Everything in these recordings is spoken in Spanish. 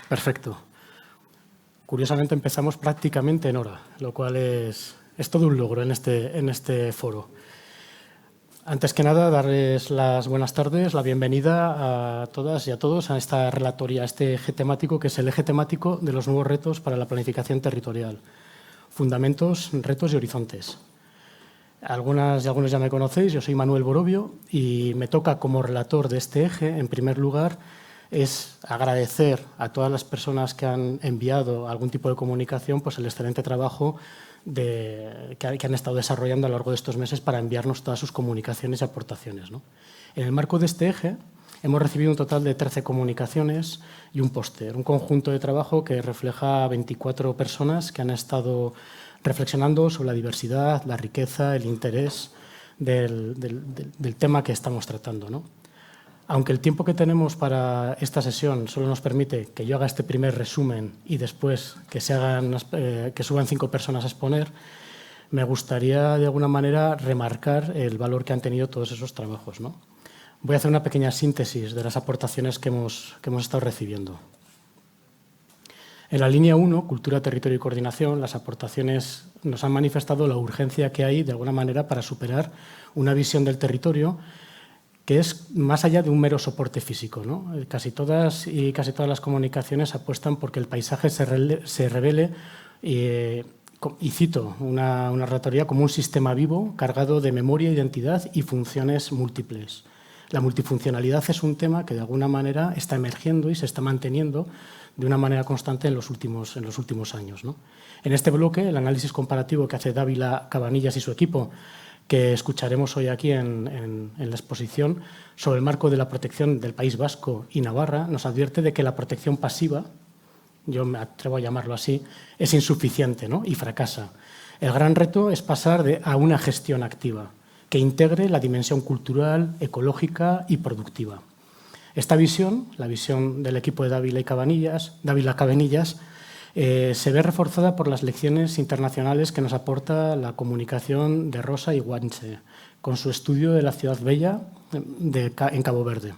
Perfecto. Curiosamente empezamos prácticamente en hora, lo cual es todo un logro en este foro. Antes que nada, darles las buenas tardes, la bienvenida a todas y a todos a esta relatoría, a este eje temático que es el eje temático de los nuevos retos para la planificación territorial. Fundamentos, retos y horizontes. Algunas y algunos ya me conocéis, yo soy Manuel Borobio y me toca como relator de este eje, en primer lugar, es agradecer a todas las personas que han enviado algún tipo de comunicación pues el excelente trabajo que han estado desarrollando a lo largo de estos meses para enviarnos todas sus comunicaciones y aportaciones, ¿no? En el marco de este eje hemos recibido un total de 13 comunicaciones y un póster, un conjunto de trabajo que refleja a 24 personas que han estado reflexionando sobre la diversidad, la riqueza, el interés del tema que estamos tratando, ¿no? Aunque el tiempo que tenemos para esta sesión solo nos permite que yo haga este primer resumen y después que suban 5 personas a exponer, me gustaría de alguna manera remarcar el valor que han tenido todos esos trabajos, ¿no? Voy a hacer una pequeña síntesis de las aportaciones que hemos estado recibiendo. En la línea 1, Cultura, Territorio y Coordinación, las aportaciones nos han manifestado la urgencia que hay de alguna manera para superar una visión del territorio que es más allá de un mero soporte físico, ¿no? Casi todas las comunicaciones apuestan por que el paisaje se revele, y cito una relatoría, como un sistema vivo cargado de memoria, identidad y funciones múltiples. La multifuncionalidad es un tema que de alguna manera está emergiendo y se está manteniendo de una manera constante en los últimos años, ¿no? En este bloque, el análisis comparativo que hace Dávila Cabanillas y su equipo, que escucharemos hoy aquí en la exposición, sobre el marco de la protección del País Vasco y Navarra, nos advierte de que la protección pasiva, yo me atrevo a llamarlo así, es insuficiente, ¿no? Y fracasa. El gran reto es pasar a una gestión activa, que integre la dimensión cultural, ecológica y productiva. Esta visión, la visión del equipo de Dávila Cabanillas, se ve reforzada por las lecciones internacionales que nos aporta la comunicación de Rosa y Guanche, con su estudio de la ciudad bella en Cabo Verde.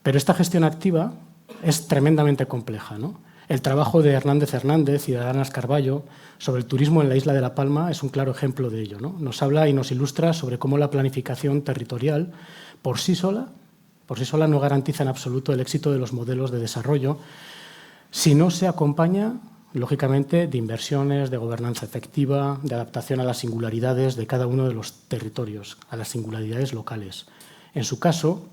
Pero esta gestión activa es tremendamente compleja, ¿no? El trabajo de Hernández y de Anas Carballo sobre el turismo en la isla de La Palma es un claro ejemplo de ello, ¿no? Nos habla y nos ilustra sobre cómo la planificación territorial por sí sola no garantiza en absoluto el éxito de los modelos de desarrollo si no se acompaña, lógicamente, de inversiones, de gobernanza efectiva, de adaptación a las singularidades de cada uno de los territorios, a las singularidades locales. En su caso,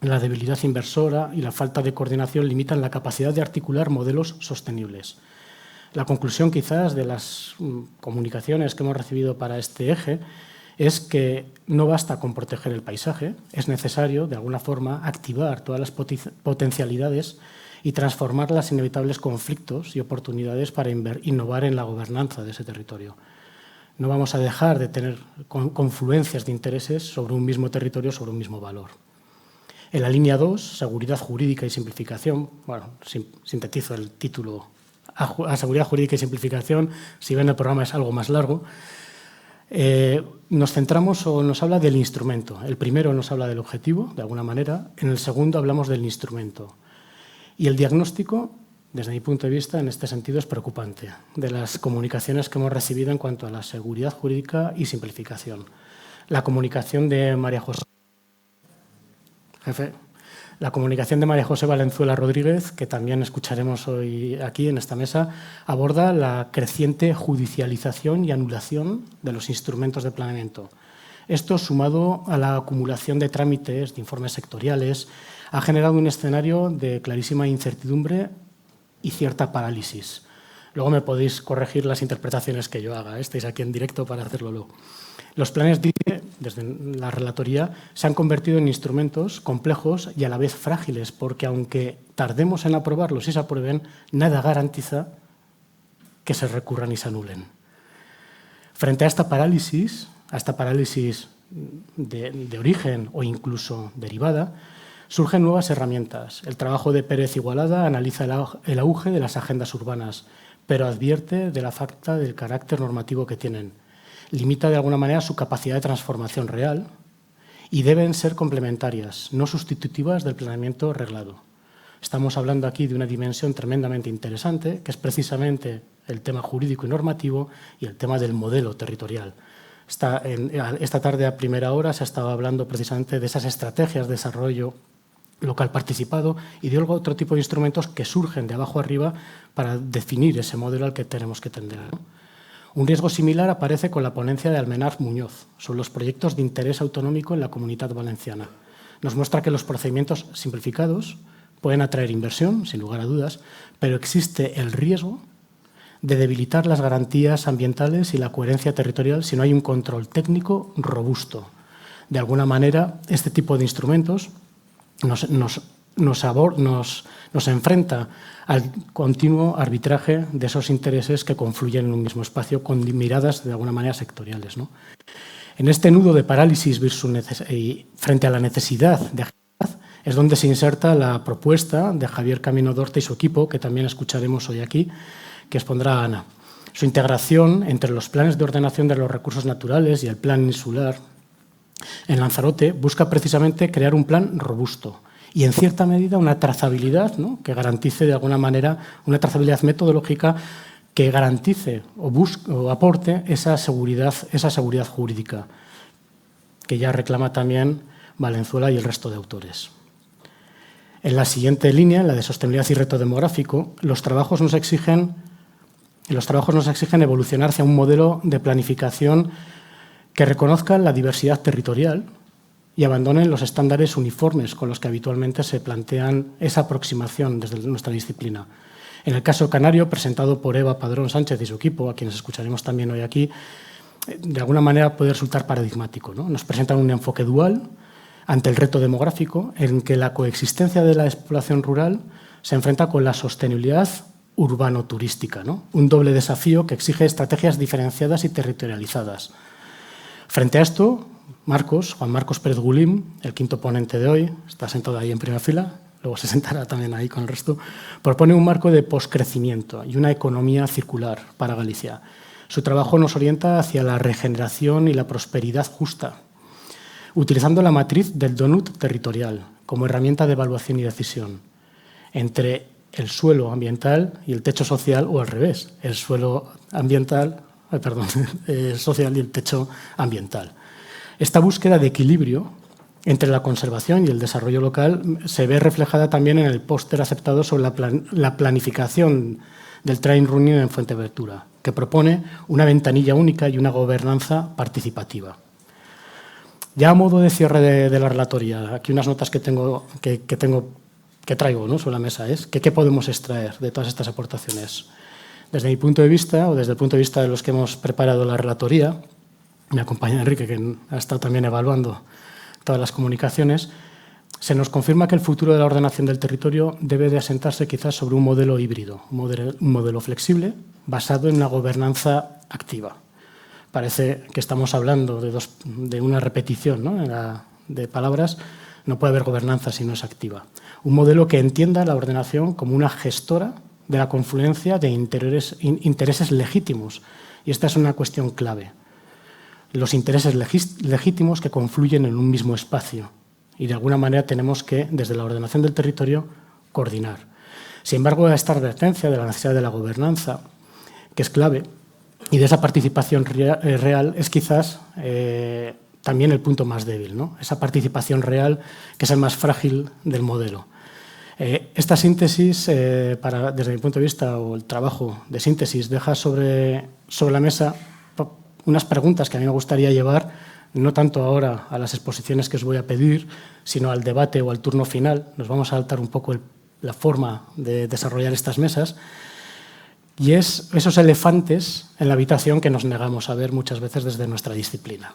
la debilidad inversora y la falta de coordinación limitan la capacidad de articular modelos sostenibles. La conclusión, quizás, de las comunicaciones que hemos recibido para este eje es que no basta con proteger el paisaje, es necesario, de alguna forma, activar todas las potencialidades y transformar los inevitables conflictos y oportunidades para innovar en la gobernanza de ese territorio. No vamos a dejar de tener confluencias de intereses sobre un mismo territorio, sobre un mismo valor. En la línea 2, seguridad jurídica y simplificación, bueno, sintetizo el título a seguridad jurídica y simplificación, si ven el programa es algo más largo, nos centramos o nos habla del instrumento. El primero nos habla del objetivo, de alguna manera, en el segundo hablamos del instrumento. Y el diagnóstico, desde mi punto de vista, en este sentido es preocupante, de las comunicaciones que hemos recibido en cuanto a la seguridad jurídica y simplificación. La comunicación de María José Valenzuela Rodríguez, que también escucharemos hoy aquí en esta mesa, aborda la creciente judicialización y anulación de los instrumentos de planeamiento. Esto, sumado a la acumulación de trámites, de informes sectoriales, ha generado un escenario de clarísima incertidumbre y cierta parálisis. Luego me podéis corregir las interpretaciones que yo haga, estáis aquí en directo para hacerlo luego. Los planes DIE, desde la relatoría, se han convertido en instrumentos complejos y a la vez frágiles, porque aunque tardemos en aprobarlos y se aprueben, nada garantiza que se recurran y se anulen. Frente a esta parálisis de origen o incluso derivada, surgen nuevas herramientas. El trabajo de Pérez Igualada analiza el auge de las agendas urbanas, pero advierte de la falta del carácter normativo que tienen. Limita de alguna manera su capacidad de transformación real y deben ser complementarias, no sustitutivas del planeamiento reglado. Estamos hablando aquí de una dimensión tremendamente interesante, que es precisamente el tema jurídico y normativo y el tema del modelo territorial. Esta tarde a primera hora se estaba hablando precisamente de esas estrategias de desarrollo local participado y de otro tipo de instrumentos que surgen de abajo arriba para definir ese modelo al que tenemos que tender, ¿no? Un riesgo similar aparece con la ponencia de Almenars Muñoz sobre los proyectos de interés autonómico en la Comunitat Valenciana. Nos muestra que los procedimientos simplificados pueden atraer inversión, sin lugar a dudas, pero existe el riesgo de debilitar las garantías ambientales y la coherencia territorial si no hay un control técnico robusto. De alguna manera, este tipo de instrumentos nos enfrenta al continuo arbitraje de esos intereses que confluyen en un mismo espacio con miradas de alguna manera sectoriales, ¿no? En este nudo de parálisis frente a la necesidad de agilidad es donde se inserta la propuesta de Javier Camino Dorta y su equipo, que también escucharemos hoy aquí, que expondrá Ana. Su integración entre los planes de ordenación de los recursos naturales y el plan insular en Lanzarote busca precisamente crear un plan robusto y, en cierta medida, una trazabilidad, ¿no?, que garantice, de alguna manera, una trazabilidad metodológica que garantice o aporte esa seguridad jurídica que ya reclama también Valenzuela y el resto de autores. En la siguiente línea, en la de sostenibilidad y reto demográfico, los trabajos nos exigen evolucionar hacia un modelo de planificación que reconozcan la diversidad territorial y abandonen los estándares uniformes con los que habitualmente se plantean esa aproximación desde nuestra disciplina. En el caso canario, presentado por Eva Padrón Sánchez y su equipo, a quienes escucharemos también hoy aquí, de alguna manera puede resultar paradigmático, ¿no? Nos presentan un enfoque dual ante el reto demográfico, en que la coexistencia de la población rural se enfrenta con la sostenibilidad urbano-turística, ¿no? Un doble desafío que exige estrategias diferenciadas y territorializadas. Frente a esto, Juan Marcos Pérez Gulim, el quinto ponente de hoy, está sentado ahí en primera fila, luego se sentará también ahí con el resto, propone un marco de poscrecimiento y una economía circular para Galicia. Su trabajo nos orienta hacia la regeneración y la prosperidad justa, utilizando la matriz del donut territorial como herramienta de evaluación y decisión entre el suelo ambiental y el techo social, o al revés, el suelo ambiental, social y el techo ambiental. Esta búsqueda de equilibrio entre la conservación y el desarrollo local se ve reflejada también en el póster aceptado sobre la planificación del Train Running en Fuenteventura, que propone una ventanilla única y una gobernanza participativa. Ya a modo de cierre de la relatoría, aquí unas notas que traigo, ¿no?, sobre la mesa, es qué podemos extraer de todas estas aportaciones. Desde mi punto de vista, o desde el punto de vista de los que hemos preparado la relatoría, me acompaña Enrique, que ha estado también evaluando todas las comunicaciones, se nos confirma que el futuro de la ordenación del territorio debe de asentarse quizás sobre un modelo híbrido, un modelo flexible, basado en una gobernanza activa. Parece que estamos hablando de una repetición, ¿no?, de palabras. No puede haber gobernanza si no es activa. Un modelo que entienda la ordenación como una gestora de la confluencia de intereses legítimos. Y esta es una cuestión clave. Los intereses legítimos que confluyen en un mismo espacio. Y de alguna manera tenemos que, desde la ordenación del territorio, coordinar. Sin embargo, esta advertencia de la necesidad de la gobernanza, que es clave, y de esa participación real, es quizás también el punto más débil, ¿no? Esa participación real, que es el más frágil del modelo. Esta síntesis, desde mi punto de vista, o el trabajo de síntesis, deja sobre la mesa unas preguntas que a mí me gustaría llevar, no tanto ahora a las exposiciones que os voy a pedir, sino al debate o al turno final. Nos vamos a saltar un poco la forma de desarrollar estas mesas. Y es esos elefantes en la habitación que nos negamos a ver muchas veces desde nuestra disciplina.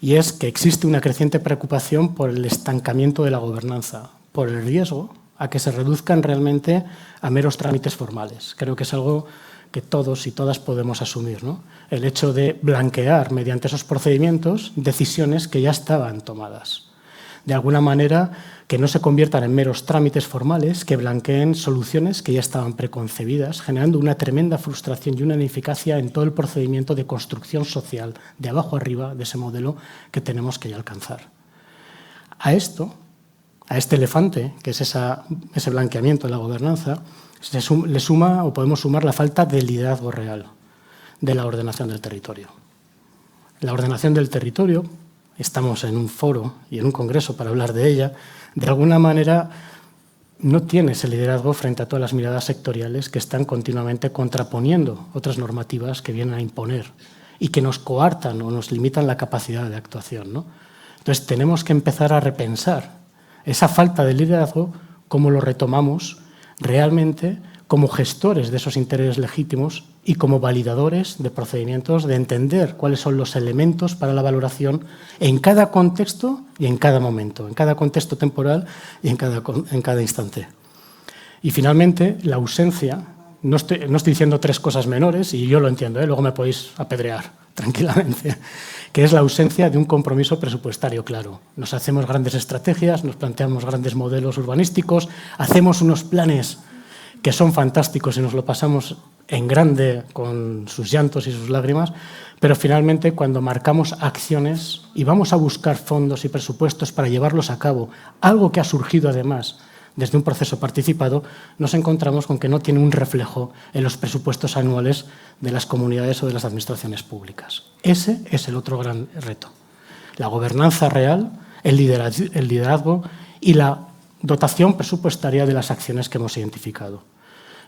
Y es que existe una creciente preocupación por el estancamiento de la gobernanza, por el riesgo a que se reduzcan realmente a meros trámites formales. Creo que es algo que todos y todas podemos asumir, ¿no? El hecho de blanquear mediante esos procedimientos decisiones que ya estaban tomadas. De alguna manera, que no se conviertan en meros trámites formales, que blanqueen soluciones que ya estaban preconcebidas, generando una tremenda frustración y una ineficacia en todo el procedimiento de construcción social, de abajo arriba, de ese modelo que tenemos que ya alcanzar. A A este elefante, que es ese blanqueamiento de la gobernanza, le suma o podemos sumar la falta de liderazgo real de la ordenación del territorio. La ordenación del territorio, estamos en un foro y en un congreso para hablar de ella, de alguna manera no tiene ese liderazgo frente a todas las miradas sectoriales que están continuamente contraponiendo otras normativas que vienen a imponer y que nos coartan o nos limitan la capacidad de actuación, ¿no? Entonces, tenemos que empezar a repensar esa falta de liderazgo, cómo lo retomamos realmente como gestores de esos intereses legítimos y como validadores de procedimientos, de entender cuáles son los elementos para la valoración en cada contexto y en cada momento, en cada contexto temporal y en cada instante. Y finalmente, la ausencia, no estoy diciendo tres cosas menores, y yo lo entiendo, luego me podéis apedrear tranquilamente, que es la ausencia de un compromiso presupuestario claro. Nos hacemos grandes estrategias, nos planteamos grandes modelos urbanísticos, hacemos unos planes que son fantásticos y nos lo pasamos en grande con sus llantos y sus lágrimas, pero finalmente cuando marcamos acciones y vamos a buscar fondos y presupuestos para llevarlos a cabo, algo que ha surgido además desde un proceso participado, nos encontramos con que no tiene un reflejo en los presupuestos anuales de las comunidades o de las administraciones públicas. Ese es el otro gran reto. La gobernanza real, el liderazgo y la dotación presupuestaria de las acciones que hemos identificado.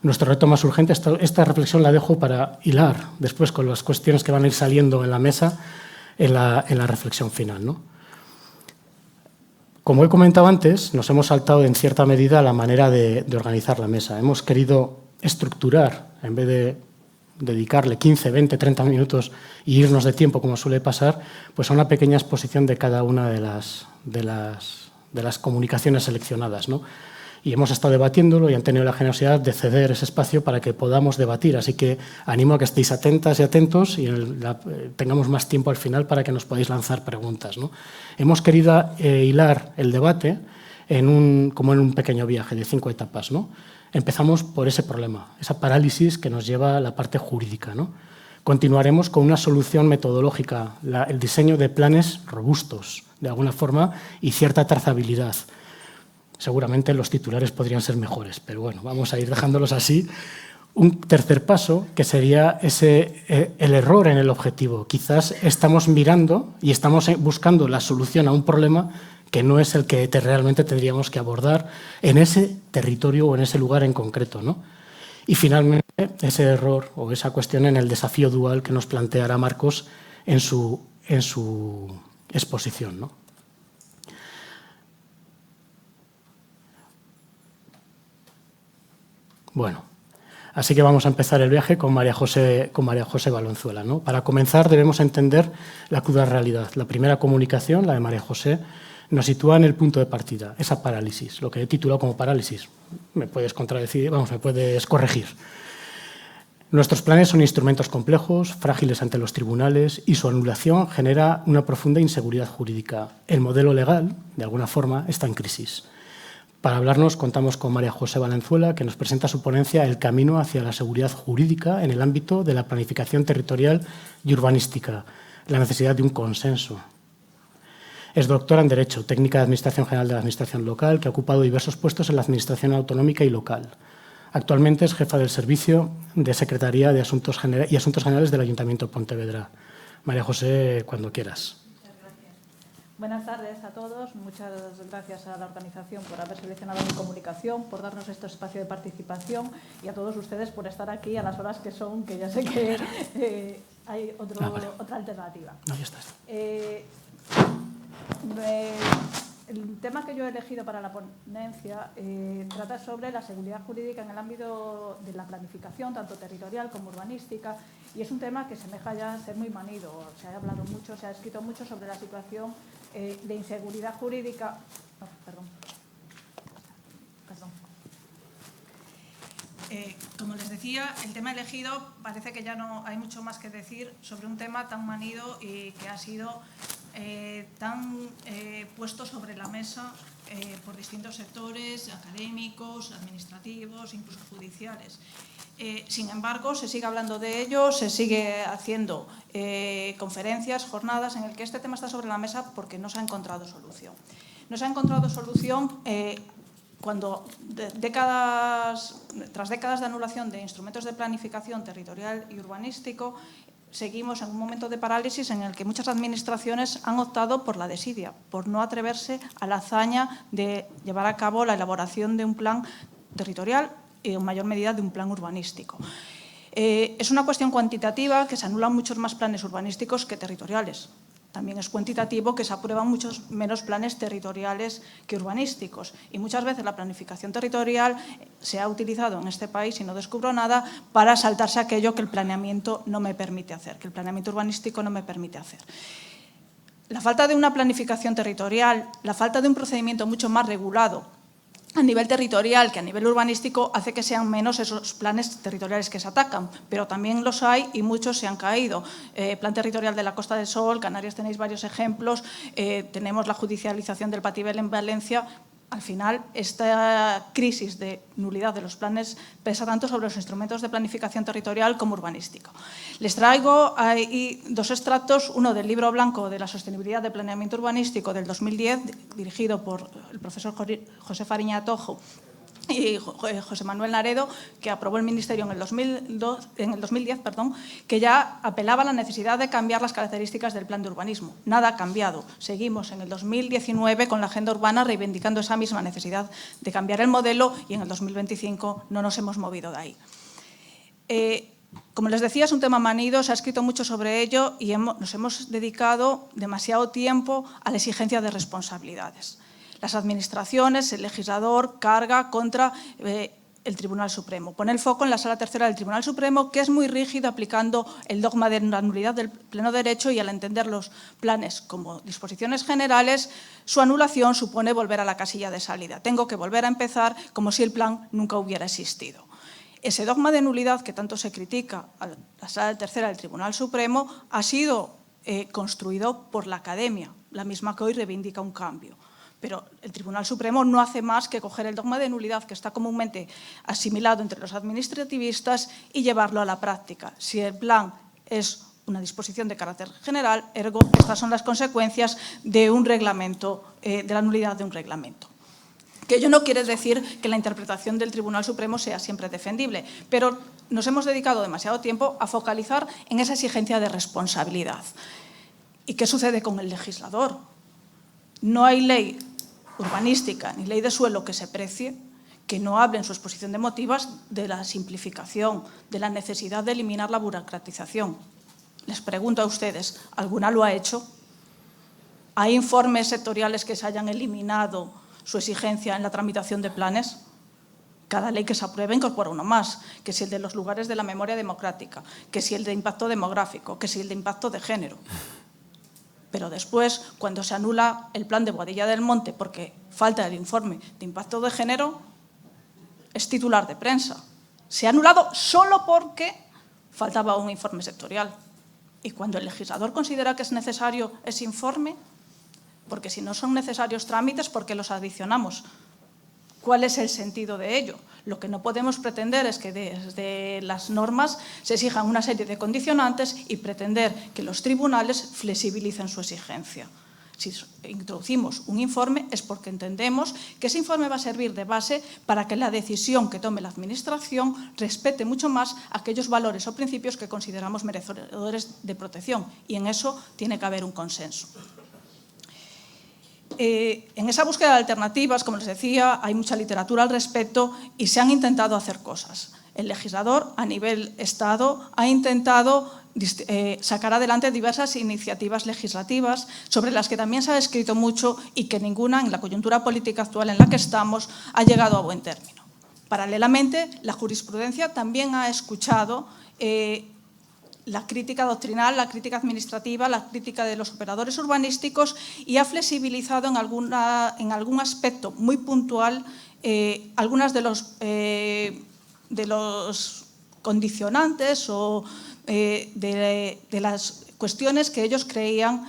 Nuestro reto más urgente, esta reflexión la dejo para hilar después con las cuestiones que van a ir saliendo en la mesa en la reflexión final, ¿no? Como he comentado antes, nos hemos saltado en cierta medida la manera de organizar la mesa. Hemos querido estructurar, en vez de dedicarle 15, 20, 30 minutos y irnos de tiempo, como suele pasar, pues a una pequeña exposición de cada una de las comunicaciones seleccionadas, ¿no? Y hemos estado debatiéndolo y han tenido la generosidad de ceder ese espacio para que podamos debatir. Así que animo a que estéis atentas y atentos y tengamos más tiempo al final para que nos podáis lanzar preguntas, ¿no? Hemos querido hilar el debate como en un pequeño viaje de 5 etapas, ¿no? Empezamos por ese problema, esa parálisis que nos lleva a la parte jurídica, ¿no? Continuaremos con una solución metodológica, el diseño de planes robustos, de alguna forma, y cierta trazabilidad. Seguramente los titulares podrían ser mejores, pero bueno, vamos a ir dejándolos así. Un tercer paso, que sería el error en el objetivo. Quizás estamos mirando y estamos buscando la solución a un problema que no es el que realmente tendríamos que abordar en ese territorio o en ese lugar en concreto, ¿no? Y finalmente, ese error o esa cuestión en el desafío dual que nos planteará Marcos en su exposición, ¿no? Bueno, así que vamos a empezar el viaje con María José Valenzuela, ¿no? Para comenzar debemos entender la cruda realidad. La primera comunicación, la de María José, nos sitúa en el punto de partida, esa parálisis, lo que he titulado como parálisis. Me puedes contradecir, me puedes corregir. Nuestros planes son instrumentos complejos, frágiles ante los tribunales y su anulación genera una profunda inseguridad jurídica. El modelo legal, de alguna forma, está en crisis. Para hablarnos contamos con María José Valenzuela, que nos presenta su ponencia El camino hacia la seguridad jurídica en el ámbito de la planificación territorial y urbanística, la necesidad de un consenso. Es doctora en Derecho, técnica de Administración General de la Administración Local, que ha ocupado diversos puestos en la Administración Autonómica y Local. Actualmente es jefa del Servicio de Secretaría de Asuntos Generales del Ayuntamiento de Pontevedra. María José, cuando quieras. Buenas tardes a todos. Muchas gracias a la organización por haber seleccionado mi comunicación, por darnos este espacio de participación y a todos ustedes por estar aquí a las horas que son, que ya sé que hay otra alternativa. No, ya estás. El tema que yo he elegido para la ponencia trata sobre la seguridad jurídica en el ámbito de la planificación, tanto territorial como urbanística, y es un tema que semeja ya ser muy manido. Se ha hablado mucho, se ha escrito mucho sobre la situación de inseguridad jurídica. Perdón. Como les decía, el tema elegido parece que ya no hay mucho más que decir sobre un tema tan manido y que ha sido tan puesto sobre la mesa por distintos sectores académicos, administrativos, incluso judiciales. Sin embargo, se sigue hablando de ello, se sigue haciendo conferencias, jornadas en las que este tema está sobre la mesa porque no se ha encontrado solución. no se ha encontrado solución cuando tras décadas de anulación de instrumentos de planificación territorial y urbanístico, seguimos en un momento de parálisis en el que muchas administraciones han optado por la desidia, por no atreverse a la hazaña de llevar a cabo la elaboración de un plan territorial y en mayor medida de un plan urbanístico. Es una cuestión cuantitativa que se anulan muchos más planes urbanísticos que territoriales. También es cuantitativo que se aprueban muchos menos planes territoriales que urbanísticos. Y muchas veces la planificación territorial se ha utilizado en este país, y no descubro nada, para saltarse aquello que el planeamiento no me permite hacer, que el planeamiento urbanístico no me permite hacer. La falta de una planificación territorial, la falta de un procedimiento mucho más regulado a nivel territorial que a nivel urbanístico hace que sean menos esos planes territoriales que se atacan, pero también los hay y muchos se han caído. Plan territorial de la Costa del Sol, Canarias tenéis varios ejemplos, tenemos la judicialización del Patibel en Valencia. Al final, esta crisis de nulidad de los planes pesa tanto sobre los instrumentos de planificación territorial como urbanístico. Les traigo ahí dos extractos, uno del libro blanco de la sostenibilidad del planeamiento urbanístico del 2010, dirigido por el profesor José Fariña Tojo y José Manuel Naredo, que aprobó el Ministerio en el 2010, que ya apelaba a la necesidad de cambiar las características del plan de urbanismo. Nada ha cambiado. Seguimos en el 2019 con la agenda urbana reivindicando esa misma necesidad de cambiar el modelo y en el 2025 no nos hemos movido de ahí. Como les decía, es un tema manido, se ha escrito mucho sobre ello y nos hemos dedicado demasiado tiempo a la exigencia de responsabilidades. Las administraciones, el legislador, carga contra el Tribunal Supremo. Pone el foco en la Sala Tercera del Tribunal Supremo, que es muy rígido aplicando el dogma de la nulidad del pleno derecho, y al entender los planes como disposiciones generales, su anulación supone volver a la casilla de salida. Tengo que volver a empezar como si el plan nunca hubiera existido. Ese dogma de nulidad que tanto se critica a la Sala Tercera del Tribunal Supremo ha sido construido por la academia, la misma que hoy reivindica un cambio. Pero el Tribunal Supremo no hace más que coger el dogma de nulidad que está comúnmente asimilado entre los administrativistas y llevarlo a la práctica. Si el plan es una disposición de carácter general, ergo, estas son las consecuencias de un reglamento, de la nulidad de un reglamento. Que ello no quiere decir que la interpretación del Tribunal Supremo sea siempre defendible, pero nos hemos dedicado demasiado tiempo a focalizar en esa exigencia de responsabilidad. ¿Y qué sucede con el legislador? No hay ley urbanística ni ley de suelo que se precie que no hable en su exposición de motivos de la simplificación, de la necesidad de eliminar la burocratización. Les pregunto a ustedes, ¿alguna lo ha hecho? ¿Hay informes sectoriales que se hayan eliminado su exigencia en la tramitación de planes? Cada ley que se apruebe incorpora uno más, que si el de los lugares de la memoria democrática, que si el de impacto demográfico, que si el de impacto de género. Pero después, cuando se anula el plan de Boadilla del Monte porque falta el informe de impacto de género, es titular de prensa. Se ha anulado solo porque faltaba un informe sectorial. Y cuando el legislador considera que es necesario ese informe, porque si no son necesarios trámites, ¿por qué los adicionamos? ¿Cuál es el sentido de ello? Lo que no podemos pretender es que desde las normas se exijan una serie de condicionantes y pretender que los tribunales flexibilicen su exigencia. Si introducimos un informe es porque entendemos que ese informe va a servir de base para que la decisión que tome la Administración respete mucho más aquellos valores o principios que consideramos merecedores de protección, y en eso tiene que haber un consenso. En esa búsqueda de alternativas, como les decía, hay mucha literatura al respecto y se han intentado hacer cosas. El legislador, a nivel Estado, ha intentado sacar adelante diversas iniciativas legislativas sobre las que también se ha escrito mucho y que ninguna, en la coyuntura política actual en la que estamos, ha llegado a buen término. Paralelamente, la jurisprudencia también ha escuchado la crítica doctrinal, la crítica administrativa, la crítica de los operadores urbanísticos y ha flexibilizado en algún aspecto muy puntual algunas de los condicionantes o de las cuestiones que ellos creían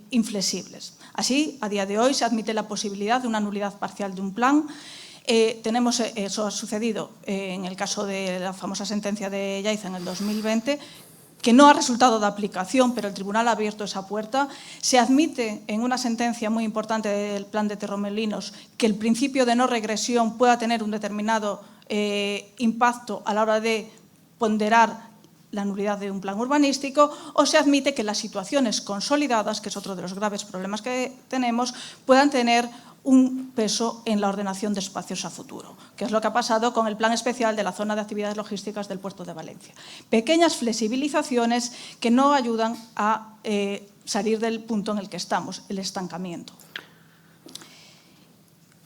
inflexibles. Así, a día de hoy se admite la posibilidad de una nulidad parcial de un plan. Eso ha sucedido en el caso de la famosa sentencia de Yaiza en el 2020, que no ha resultado de aplicación, pero el tribunal ha abierto esa puerta. Se admite en una sentencia muy importante del plan de Torremolinos que el principio de no regresión pueda tener un determinado impacto a la hora de ponderar la nulidad de un plan urbanístico, o se admite que las situaciones consolidadas, que es otro de los graves problemas que tenemos, puedan tener un peso en la ordenación de espacios a futuro, que es lo que ha pasado con el plan especial de la zona de actividades logísticas del puerto de Valencia. Pequeñas flexibilizaciones que no ayudan a salir del punto en el que estamos, el estancamiento.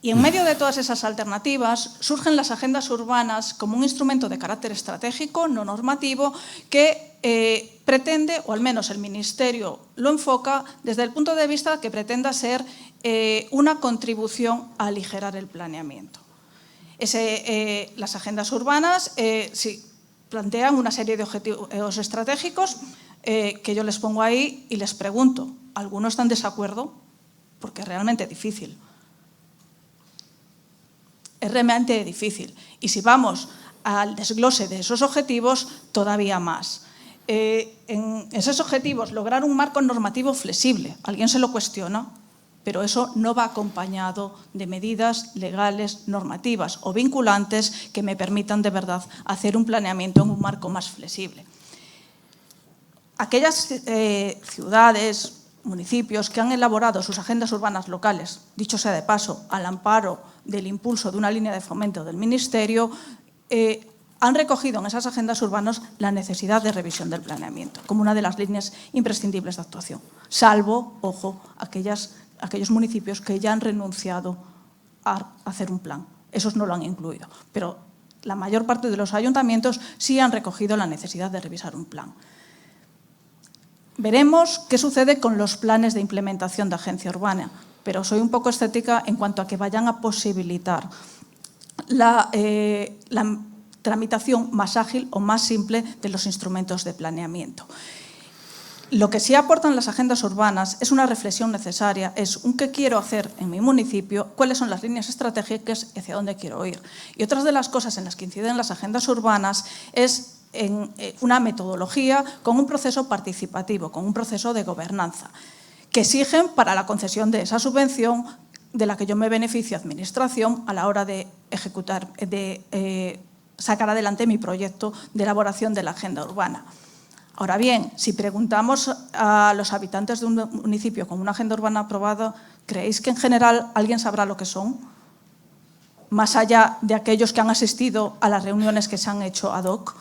Y en medio de todas esas alternativas surgen las agendas urbanas como un instrumento de carácter estratégico, no normativo, que pretende, o al menos el Ministerio lo enfoca desde el punto de vista que pretenda ser una contribución a aligerar el planeamiento. Las agendas urbanas sí, plantean una serie de objetivos estratégicos que yo les pongo ahí y les pregunto, ¿algunos están en desacuerdo? Porque es realmente difícil. Es realmente difícil. Y si vamos al desglose de esos objetivos, todavía más. En esos objetivos, lograr un marco normativo flexible. Alguien se lo cuestiona, pero eso no va acompañado de medidas legales, normativas o vinculantes que me permitan de verdad hacer un planeamiento en un marco más flexible. Aquellas ciudades, municipios que han elaborado sus agendas urbanas locales, dicho sea de paso, al amparo del impulso de una línea de fomento del Ministerio, han recogido en esas agendas urbanas la necesidad de revisión del planeamiento como una de las líneas imprescindibles de actuación, salvo, ojo, aquellos municipios que ya han renunciado a hacer un plan. Esos no lo han incluido, pero la mayor parte de los ayuntamientos sí han recogido la necesidad de revisar un plan. Veremos qué sucede con los planes de implementación de agencia urbana, pero soy un poco escéptica en cuanto a que vayan a posibilitar la tramitación más ágil o más simple de los instrumentos de planeamiento. Lo que sí aportan las agendas urbanas es una reflexión necesaria, es un qué quiero hacer en mi municipio, cuáles son las líneas estratégicas y hacia dónde quiero ir. Y otras de las cosas en las que inciden las agendas urbanas es en una metodología con un proceso participativo, con un proceso de gobernanza, que exigen para la concesión de esa subvención de la que yo me beneficio administración a la hora de ejecutar, de sacar adelante mi proyecto de elaboración de la agenda urbana. Ahora bien, si preguntamos a los habitantes de un municipio con una agenda urbana aprobada, ¿creéis que en general alguien sabrá lo que son? Más allá de aquellos que han asistido a las reuniones que se han hecho ad hoc.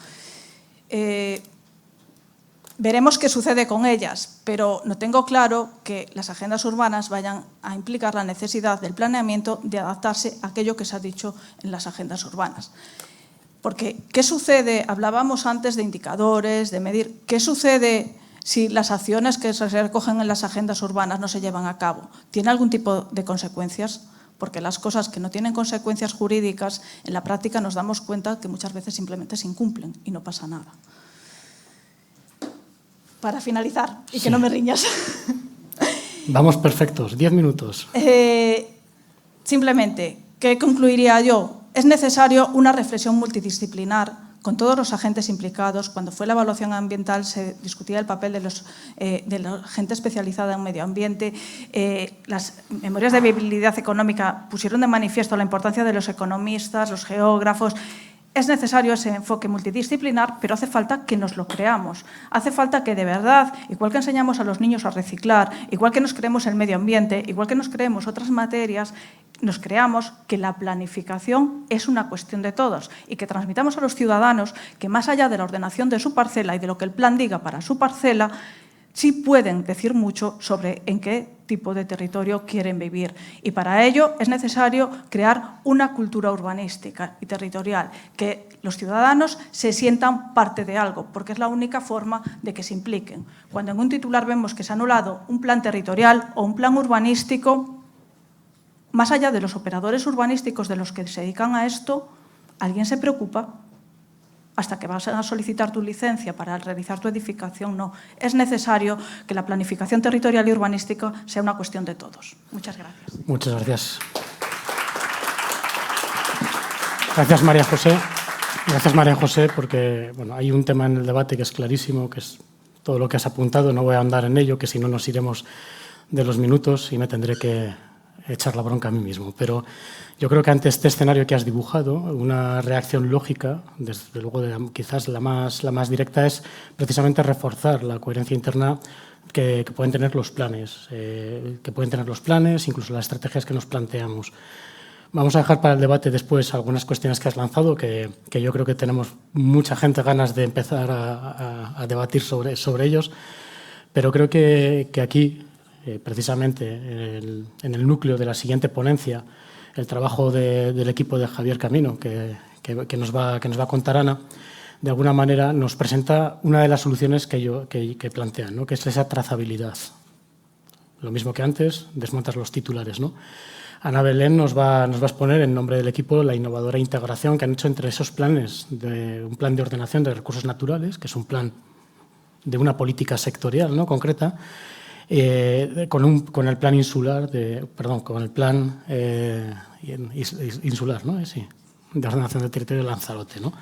Veremos qué sucede con ellas, pero no tengo claro que las agendas urbanas vayan a implicar la necesidad del planeamiento de adaptarse a aquello que se ha dicho en las agendas urbanas. Porque, ¿qué sucede? Hablábamos antes de indicadores, de medir. ¿Qué sucede si las acciones que se recogen en las agendas urbanas no se llevan a cabo? ¿Tiene algún tipo de consecuencias? Porque las cosas que no tienen consecuencias jurídicas, en la práctica nos damos cuenta que muchas veces simplemente se incumplen y no pasa nada. Para finalizar, y que no me riñas. Vamos perfectos, 10 minutos. Simplemente, ¿qué concluiría yo? Es necesario una reflexión multidisciplinar con todos los agentes implicados. Cuando fue la evaluación ambiental se discutía el papel de la gente especializada en medio ambiente. Las memorias de viabilidad económica pusieron de manifiesto la importancia de los economistas, los geógrafos. Es necesario ese enfoque multidisciplinar, pero hace falta que nos lo creamos. Hace falta que de verdad, igual que enseñamos a los niños a reciclar, igual que nos creemos el medio ambiente, igual que nos creemos otras materias, nos creamos que la planificación es una cuestión de todos y que transmitamos a los ciudadanos que más allá de la ordenación de su parcela y de lo que el plan diga para su parcela, sí pueden decir mucho sobre en qué tipo de territorio quieren vivir. Y para ello es necesario crear una cultura urbanística y territorial, que los ciudadanos se sientan parte de algo, porque es la única forma de que se impliquen. Cuando en un titular vemos que se ha anulado un plan territorial o un plan urbanístico, más allá de los operadores urbanísticos de los que se dedican a esto, ¿alguien se preocupa? Hasta que vas a solicitar tu licencia para realizar tu edificación, no. Es necesario que la planificación territorial y urbanística sea una cuestión de todos. Muchas gracias. Muchas gracias. Gracias, María José. Gracias, María José, porque bueno, hay un tema en el debate que es clarísimo, que es todo lo que has apuntado, no voy a andar en ello, que si no nos iremos de los minutos y me tendré que echar la bronca a mí mismo. Pero yo creo que ante este escenario que has dibujado, una reacción lógica, desde luego quizás la más directa, es precisamente reforzar la coherencia interna que pueden tener los planes, incluso las estrategias que nos planteamos. Vamos a dejar para el debate después algunas cuestiones que has lanzado, que yo creo que tenemos mucha gente ganas de empezar a debatir sobre ellos, pero creo que aquí, precisamente en el núcleo de la siguiente ponencia, el trabajo del equipo de Javier Camino, que nos va a contar Ana, de alguna manera nos presenta una de las soluciones que plantean, ¿no? Que es esa trazabilidad. Lo mismo que antes, desmontas los titulares, ¿no? Ana Belén nos va a exponer en nombre del equipo la innovadora integración que han hecho entre esos planes, un plan de ordenación de recursos naturales, que es un plan de una política sectorial, ¿no? Concreta, con el plan insular, con el plan insular, ¿no? Sí, de ordenación del territorio de Lanzarote, ¿no?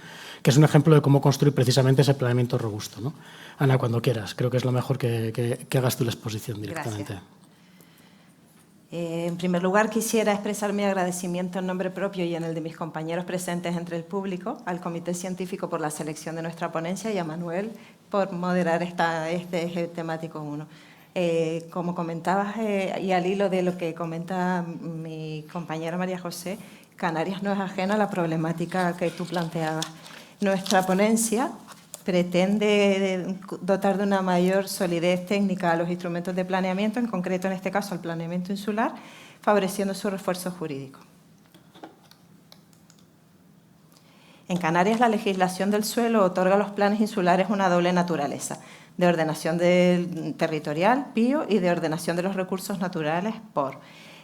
Que es un ejemplo de cómo construir precisamente ese planeamiento robusto, ¿no? Ana, cuando quieras, creo que es lo mejor que hagas tú la exposición directamente. Gracias. En primer lugar, quisiera expresar mi agradecimiento en nombre propio y en el de mis compañeros presentes entre el público, al Comité Científico por la selección de nuestra ponencia y a Manuel por moderar este eje temático 1. Como comentabas, y al hilo de lo que comenta mi compañera María José, Canarias no es ajena a la problemática que tú planteabas. Nuestra ponencia pretende dotar de una mayor solidez técnica a los instrumentos de planeamiento, en concreto en este caso el planeamiento insular, favoreciendo su refuerzo jurídico. En Canarias la legislación del suelo otorga a los planes insulares una doble naturaleza, de ordenación territorial, PIO, y de ordenación de los recursos naturales, POR.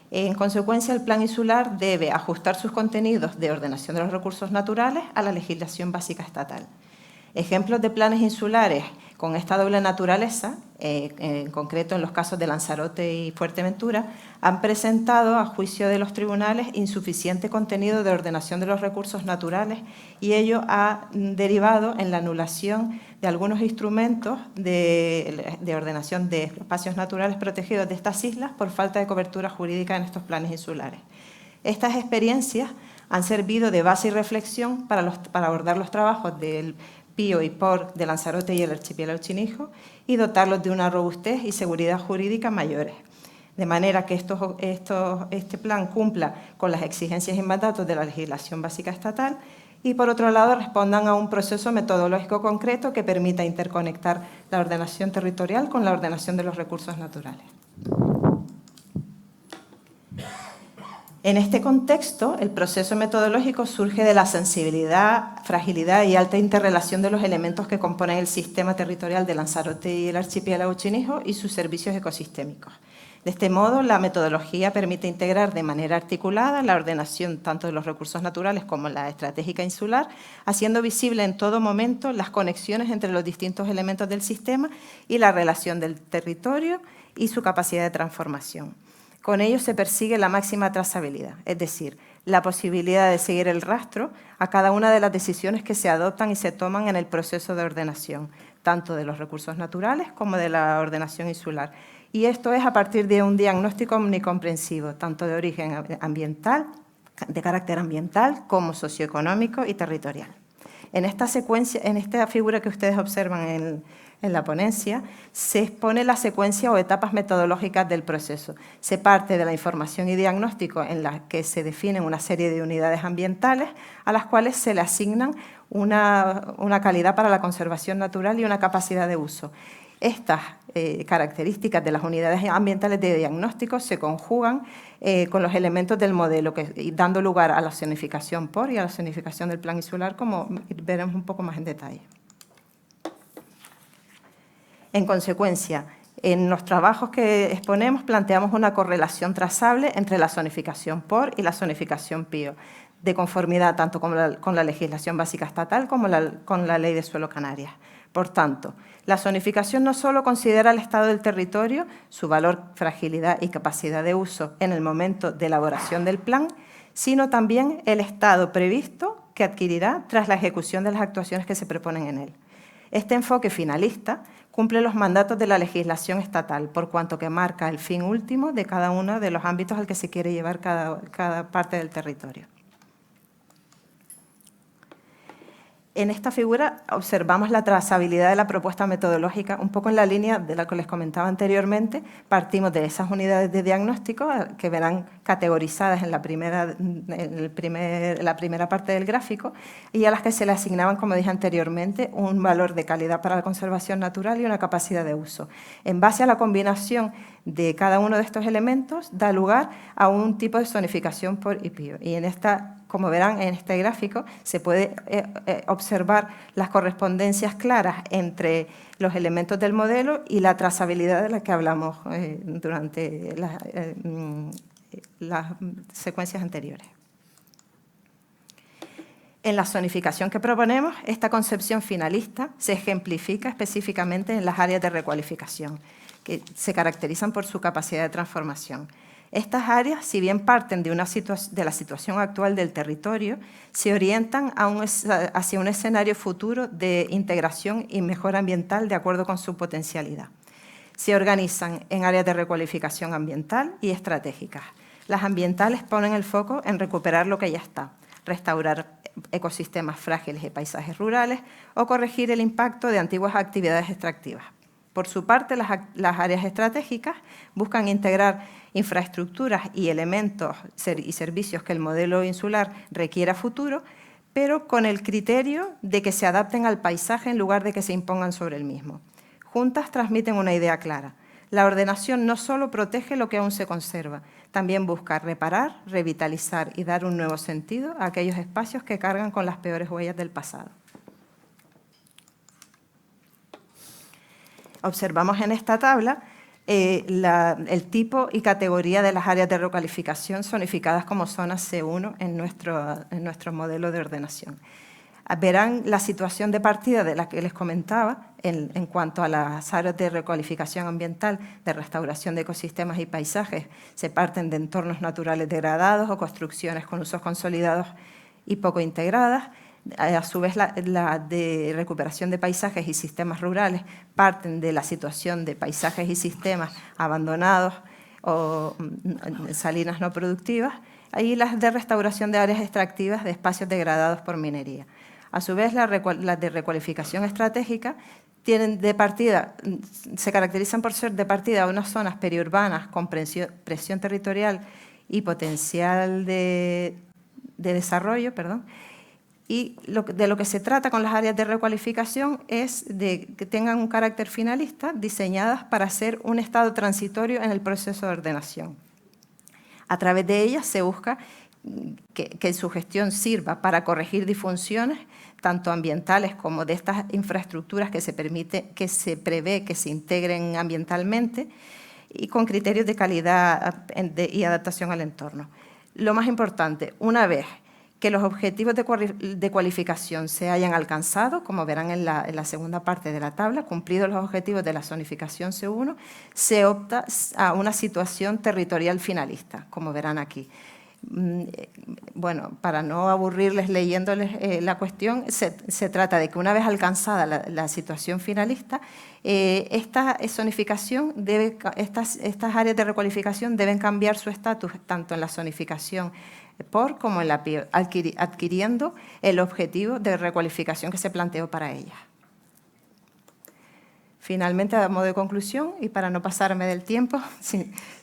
En consecuencia, el plan insular debe ajustar sus contenidos de ordenación de los recursos naturales a la legislación básica estatal. Ejemplos de planes insulares con esta doble naturaleza, en concreto en los casos de Lanzarote y Fuerteventura, han presentado a juicio de los tribunales insuficiente contenido de ordenación de los recursos naturales y ello ha derivado en la anulación de algunos instrumentos de ordenación de espacios naturales protegidos de estas islas por falta de cobertura jurídica en estos planes insulares. Estas experiencias han servido de base y reflexión para abordar los trabajos del PIO y POR de Lanzarote y el archipiélago Chinijo y dotarlos de una robustez y seguridad jurídica mayores, de manera que este plan cumpla con las exigencias y mandatos de la legislación básica estatal y, por otro lado, respondan a un proceso metodológico concreto que permita interconectar la ordenación territorial con la ordenación de los recursos naturales. En este contexto, el proceso metodológico surge de la sensibilidad, fragilidad y alta interrelación de los elementos que componen el sistema territorial de Lanzarote y el archipiélago Chinijo y sus servicios ecosistémicos. De este modo, la metodología permite integrar de manera articulada la ordenación tanto de los recursos naturales como la estratégica insular, haciendo visible en todo momento las conexiones entre los distintos elementos del sistema y la relación del territorio y su capacidad de transformación. Con ello se persigue la máxima trazabilidad, es decir, la posibilidad de seguir el rastro a cada una de las decisiones que se adoptan y se toman en el proceso de ordenación, tanto de los recursos naturales como de la ordenación insular. Y esto es a partir de un diagnóstico omnicomprensivo, tanto de origen ambiental, de carácter ambiental, como socioeconómico y territorial. En esta secuencia, en esta figura que ustedes observan en la ponencia, se expone la secuencia o etapas metodológicas del proceso. Se parte de la información y diagnóstico en la que se definen una serie de unidades ambientales a las cuales se le asignan una calidad para la conservación natural y una capacidad de uso. Estas características de las unidades ambientales de diagnóstico se conjugan con los elementos del modelo, dando lugar a la zonificación POR y a la zonificación del plan insular, como veremos un poco más en detalle. En consecuencia, en los trabajos que exponemos planteamos una correlación trazable entre la zonificación POR y la zonificación PIO, de conformidad tanto con la legislación básica estatal como con la Ley de Suelo Canarias. Por tanto, la zonificación no solo considera el estado del territorio, su valor, fragilidad y capacidad de uso en el momento de elaboración del plan, sino también el estado previsto que adquirirá tras la ejecución de las actuaciones que se proponen en él. Este enfoque finalista cumple los mandatos de la legislación estatal, por cuanto que marca el fin último de cada uno de los ámbitos al que se quiere llevar cada parte del territorio. En esta figura observamos la trazabilidad de la propuesta metodológica, un poco en la línea de la que les comentaba anteriormente. Partimos de esas unidades de diagnóstico que verán categorizadas en la primera parte del gráfico y a las que se le asignaban, como dije anteriormente, un valor de calidad para la conservación natural y una capacidad de uso. En base a la combinación de cada uno de estos elementos, da lugar a un tipo de zonificación por IPIO. Y en esta, como verán en este gráfico, se puede observar las correspondencias claras entre los elementos del modelo y la trazabilidad de la que hablamos durante las secuencias anteriores. En la zonificación que proponemos, esta concepción finalista se ejemplifica específicamente en las áreas de recualificación, que se caracterizan por su capacidad de transformación. Estas áreas, si bien parten de la situación actual del territorio, se orientan hacia un escenario futuro de integración y mejora ambiental de acuerdo con su potencialidad. Se organizan en áreas de recualificación ambiental y estratégicas. Las ambientales ponen el foco en recuperar lo que ya está, restaurar ecosistemas frágiles y paisajes rurales o corregir el impacto de antiguas actividades extractivas. Por su parte, las áreas estratégicas buscan integrar infraestructuras y elementos y servicios que el modelo insular requiera a futuro, pero con el criterio de que se adapten al paisaje en lugar de que se impongan sobre el mismo. Juntas transmiten una idea clara. La ordenación no solo protege lo que aún se conserva, también busca reparar, revitalizar y dar un nuevo sentido a aquellos espacios que cargan con las peores huellas del pasado. Observamos en esta tabla el tipo y categoría de las áreas de recualificación zonificadas como zonas C1 en nuestro modelo de ordenación. Verán la situación de partida de la que les comentaba en cuanto a las áreas de recualificación ambiental, de restauración de ecosistemas y paisajes. Se parten de entornos naturales degradados o construcciones con usos consolidados y poco integradas. A su vez, la de recuperación de paisajes y sistemas rurales parten de la situación de paisajes y sistemas abandonados o salinas no productivas, y las de restauración de áreas extractivas de espacios degradados por minería. A su vez, las de recualificación estratégica se caracterizan por ser de partida unas zonas periurbanas con presión territorial y potencial de desarrollo, y de lo que se trata con las áreas de recualificación es de que tengan un carácter finalista, diseñadas para ser un estado transitorio en el proceso de ordenación. A través de ellas se busca que su gestión sirva para corregir disfunciones, tanto ambientales como de estas infraestructuras que se prevé que se integren ambientalmente y con criterios de calidad y adaptación al entorno. Lo más importante, una vez que los objetivos de cualificación se hayan alcanzado, como verán en la segunda parte de la tabla, cumplidos los objetivos de la zonificación C1, se opta a una situación territorial finalista, como verán aquí. Bueno, para no aburrirles leyéndoles la cuestión, se trata de que una vez alcanzada la situación finalista, esta zonificación estas áreas de recualificación deben cambiar su estatus tanto en la zonificación como en la PIO, adquiriendo el objetivo de recualificación que se planteó para ellas. Finalmente, a modo de conclusión, y para no pasarme del tiempo,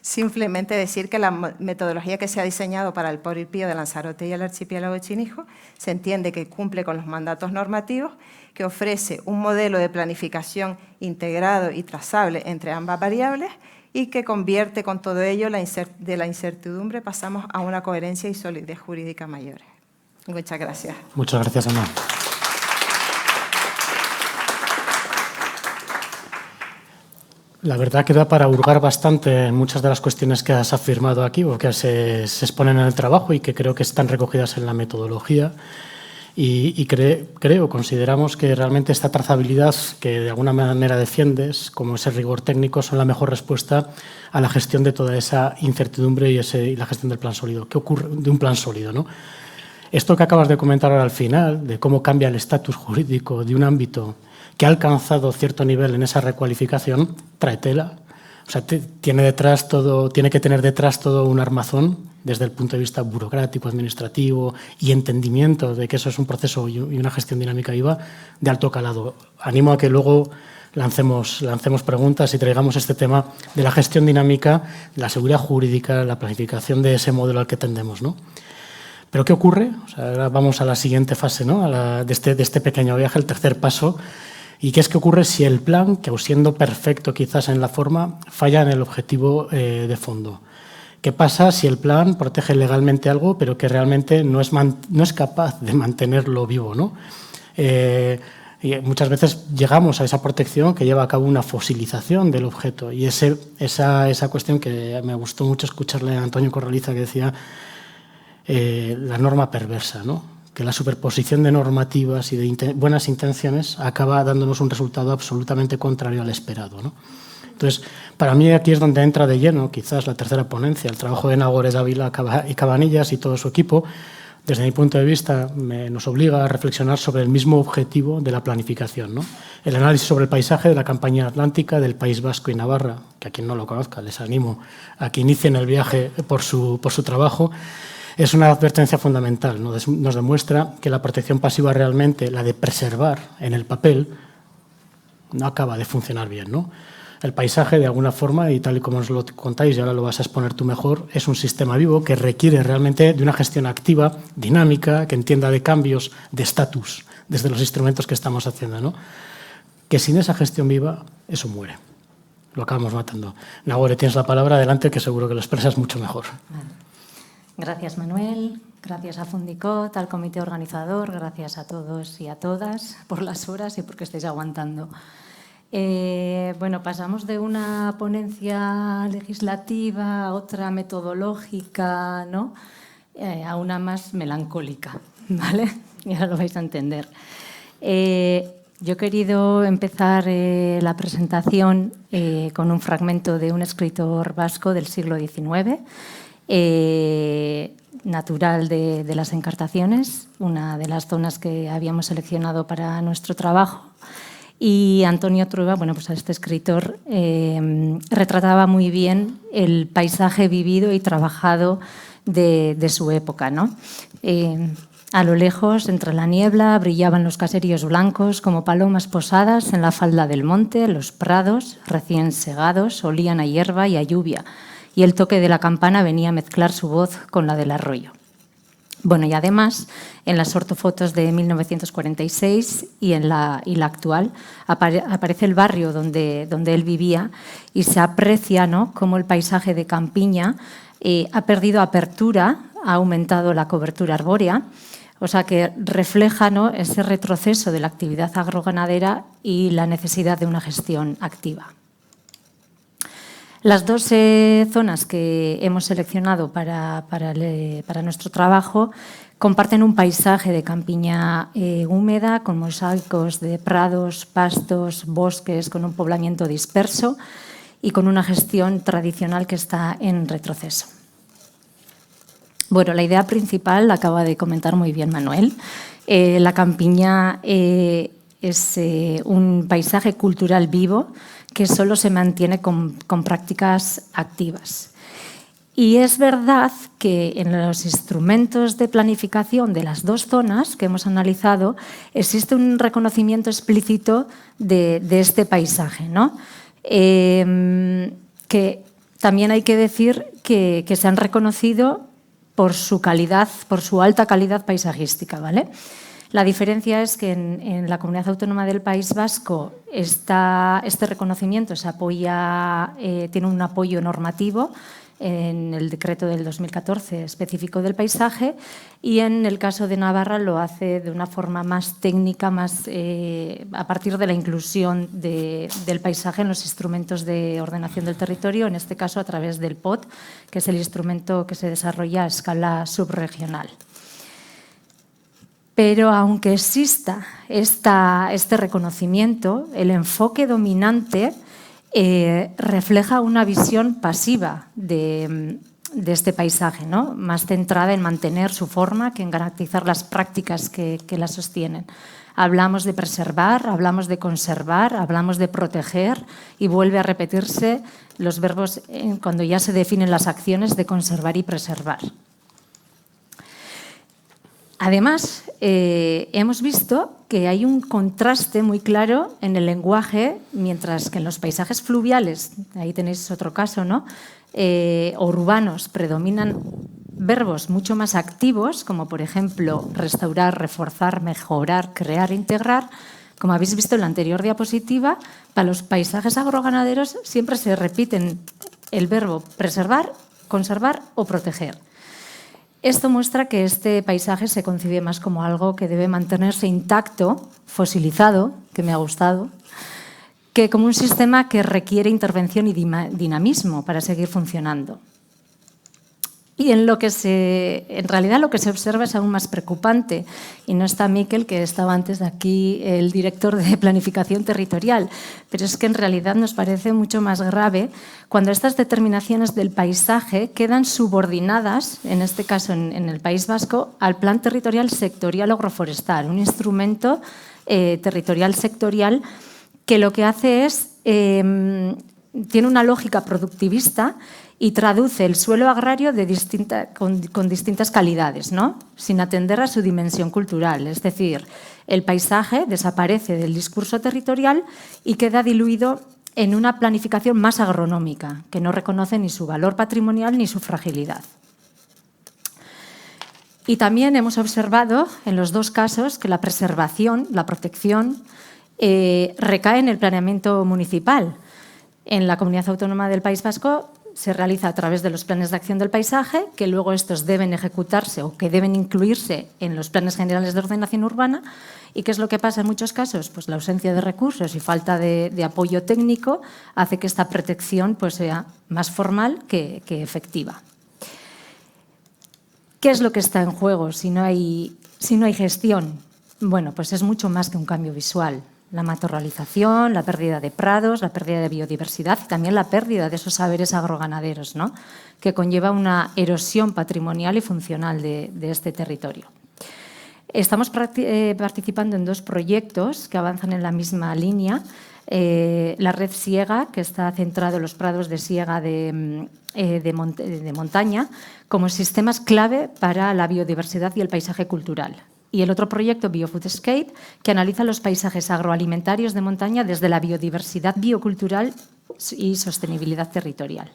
simplemente decir que la metodología que se ha diseñado para el POR-IPIO de Lanzarote y el archipiélago de Chinijo se entiende que cumple con los mandatos normativos, que ofrece un modelo de planificación integrado y trazable entre ambas variables y que convierte con todo ello de la incertidumbre pasamos a una coherencia y solidez jurídica mayores. Muchas gracias. Muchas gracias, Ana. La verdad que da para hurgar bastante en muchas de las cuestiones que has afirmado aquí o que se exponen en el trabajo y que creo que están recogidas en la metodología. Y consideramos que realmente esta trazabilidad que de alguna manera defiendes, como ese rigor técnico, son la mejor respuesta a la gestión de toda esa incertidumbre y la gestión del plan sólido. ¿Qué ocurre de un plan sólido, ¿no? Esto que acabas de comentar ahora al final, de cómo cambia el estatus jurídico de un ámbito que ha alcanzado cierto nivel en esa recualificación, trae tela. O sea, tiene que tener detrás todo un armazón desde el punto de vista burocrático, administrativo y entendimiento de que eso es un proceso y una gestión dinámica viva de alto calado. Animo a que luego lancemos preguntas y traigamos este tema de la gestión dinámica, la seguridad jurídica, la planificación de ese modelo al que tendemos, ¿no? Pero ¿qué ocurre? O sea, ahora vamos a la siguiente fase, ¿no? De este pequeño viaje, el tercer paso. ¿Y qué es que ocurre si el plan, que aun siendo perfecto quizás en la forma, falla en el objetivo de fondo? ¿Qué pasa si el plan protege legalmente algo, pero que realmente no es capaz de mantenerlo vivo, ¿no? Y muchas veces llegamos a esa protección que lleva a cabo una fosilización del objeto. Y esa cuestión que me gustó mucho escucharle a Antonio Corraliza, que decía la norma perversa, ¿no? Que la superposición de normativas y de buenas intenciones acaba dándonos un resultado absolutamente contrario al esperado, ¿no? Entonces, para mí aquí es donde entra de lleno quizás la tercera ponencia, el trabajo de Nagore Dávila y Cabanillas y todo su equipo. Desde mi punto de vista, nos obliga a reflexionar sobre el mismo objetivo de la planificación, ¿no? El análisis sobre el paisaje de la Campiña Atlántica del País Vasco y Navarra, que a quien no lo conozca les animo a que inicien el viaje por su trabajo, es una advertencia fundamental, ¿no? Nos demuestra que la protección pasiva realmente, la de preservar en el papel, no acaba de funcionar bien, ¿no? El paisaje, de alguna forma, y tal y como os lo contáis, y ahora lo vas a exponer tú mejor, es un sistema vivo que requiere realmente de una gestión activa, dinámica, que entienda de cambios de estatus desde los instrumentos que estamos haciendo, ¿no? Que sin esa gestión viva, eso muere. Lo acabamos matando. Nagore, tienes la palabra, adelante, que seguro que lo expresas mucho mejor. Gracias, Manuel. Gracias a Fundicot, al comité organizador. Gracias a todos y a todas por las horas y porque estáis aguantando. Bueno, pasamos de una ponencia legislativa a otra metodológica, ¿no? A una más melancólica, ¿vale? Y ahora lo vais a entender. Yo he querido empezar la presentación con un fragmento de un escritor vasco del siglo XIX, natural de las Encartaciones, una de las zonas que habíamos seleccionado para nuestro trabajo. Y Antonio Trueba, bueno, pues este escritor retrataba muy bien el paisaje vivido y trabajado de su época, ¿no? A lo lejos, entre la niebla, brillaban los caseríos blancos como palomas posadas en la falda del monte. Los prados, recién segados, olían a hierba y a lluvia, y el toque de la campana venía a mezclar su voz con la del arroyo. Bueno, y además, en las ortofotos de 1946 y en la actual, aparece el barrio donde él vivía y se aprecia, ¿no?, cómo el paisaje de campiña ha perdido apertura, ha aumentado la cobertura arbórea, o sea que refleja, ¿no?, ese retroceso de la actividad agroganadera y la necesidad de una gestión activa. Las dos zonas que hemos seleccionado para nuestro trabajo comparten un paisaje de campiña húmeda con mosaicos de prados, pastos, bosques, con un poblamiento disperso y con una gestión tradicional que está en retroceso. Bueno, la idea principal la acaba de comentar muy bien Manuel. La campiña es un paisaje cultural vivo que solo se mantiene con prácticas activas. Y es verdad que en los instrumentos de planificación de las dos zonas que hemos analizado existe un reconocimiento explícito de este paisaje, ¿no? Que también hay que decir que se han reconocido por su calidad, por su alta calidad paisajística, ¿vale? La diferencia es que en la Comunidad Autónoma del País Vasco este reconocimiento se apoya, tiene un apoyo normativo en el decreto del 2014 específico del paisaje, y en el caso de Navarra lo hace de una forma más técnica, más a partir de la inclusión del paisaje en los instrumentos de ordenación del territorio, en este caso a través del POT, que es el instrumento que se desarrolla a escala subregional. Pero aunque exista este reconocimiento, el enfoque dominante refleja una visión pasiva de este paisaje, ¿no? Más centrada en mantener su forma que en garantizar las prácticas que la sostienen. Hablamos de preservar, hablamos de conservar, hablamos de proteger y vuelve a repetirse los verbos cuando ya se definen las acciones de conservar y preservar. Además, hemos visto que hay un contraste muy claro en el lenguaje, mientras que en los paisajes fluviales, ahí tenéis otro caso, ¿no? Urbanos, predominan verbos mucho más activos, como por ejemplo restaurar, reforzar, mejorar, crear, integrar. Como habéis visto en la anterior diapositiva, para los paisajes agroganaderos siempre se repiten el verbo preservar, conservar o proteger. Esto muestra que este paisaje se concibe más como algo que debe mantenerse intacto, fosilizado, que me ha gustado, que como un sistema que requiere intervención y dinamismo para seguir funcionando. Y en realidad lo que se observa es aún más preocupante, y no está Miquel, que estaba antes aquí, el director de Planificación Territorial, pero es que en realidad nos parece mucho más grave cuando estas determinaciones del paisaje quedan subordinadas, en este caso en el País Vasco, al Plan Territorial Sectorial Agroforestal, un instrumento territorial sectorial que lo que hace es, tiene una lógica productivista y traduce el suelo agrario con distintas calidades, ¿no? Sin atender a su dimensión cultural. Es decir, el paisaje desaparece del discurso territorial y queda diluido en una planificación más agronómica, que no reconoce ni su valor patrimonial ni su fragilidad. Y también hemos observado en los dos casos que la preservación, la protección, recae en el planeamiento municipal. En la Comunidad Autónoma del País Vasco se realiza a través de los planes de acción del paisaje, que luego estos deben ejecutarse o que deben incluirse en los planes generales de ordenación urbana. ¿Y qué es lo que pasa en muchos casos? Pues la ausencia de recursos y falta de apoyo técnico hace que esta protección pues, sea más formal que efectiva. ¿Qué es lo que está en juego si no hay gestión? Bueno, pues es mucho más que un cambio visual. La matorralización, la pérdida de prados, la pérdida de biodiversidad y también la pérdida de esos saberes agroganaderos, ¿no? Que conlleva una erosión patrimonial y funcional de este territorio. Estamos participando en dos proyectos que avanzan en la misma línea. La red Siega, que está centrado en los prados de siega de montaña, como sistemas clave para la biodiversidad y el paisaje cultural. Y el otro proyecto, Biofoodscape, que analiza los paisajes agroalimentarios de montaña desde la biodiversidad biocultural y sostenibilidad territorial.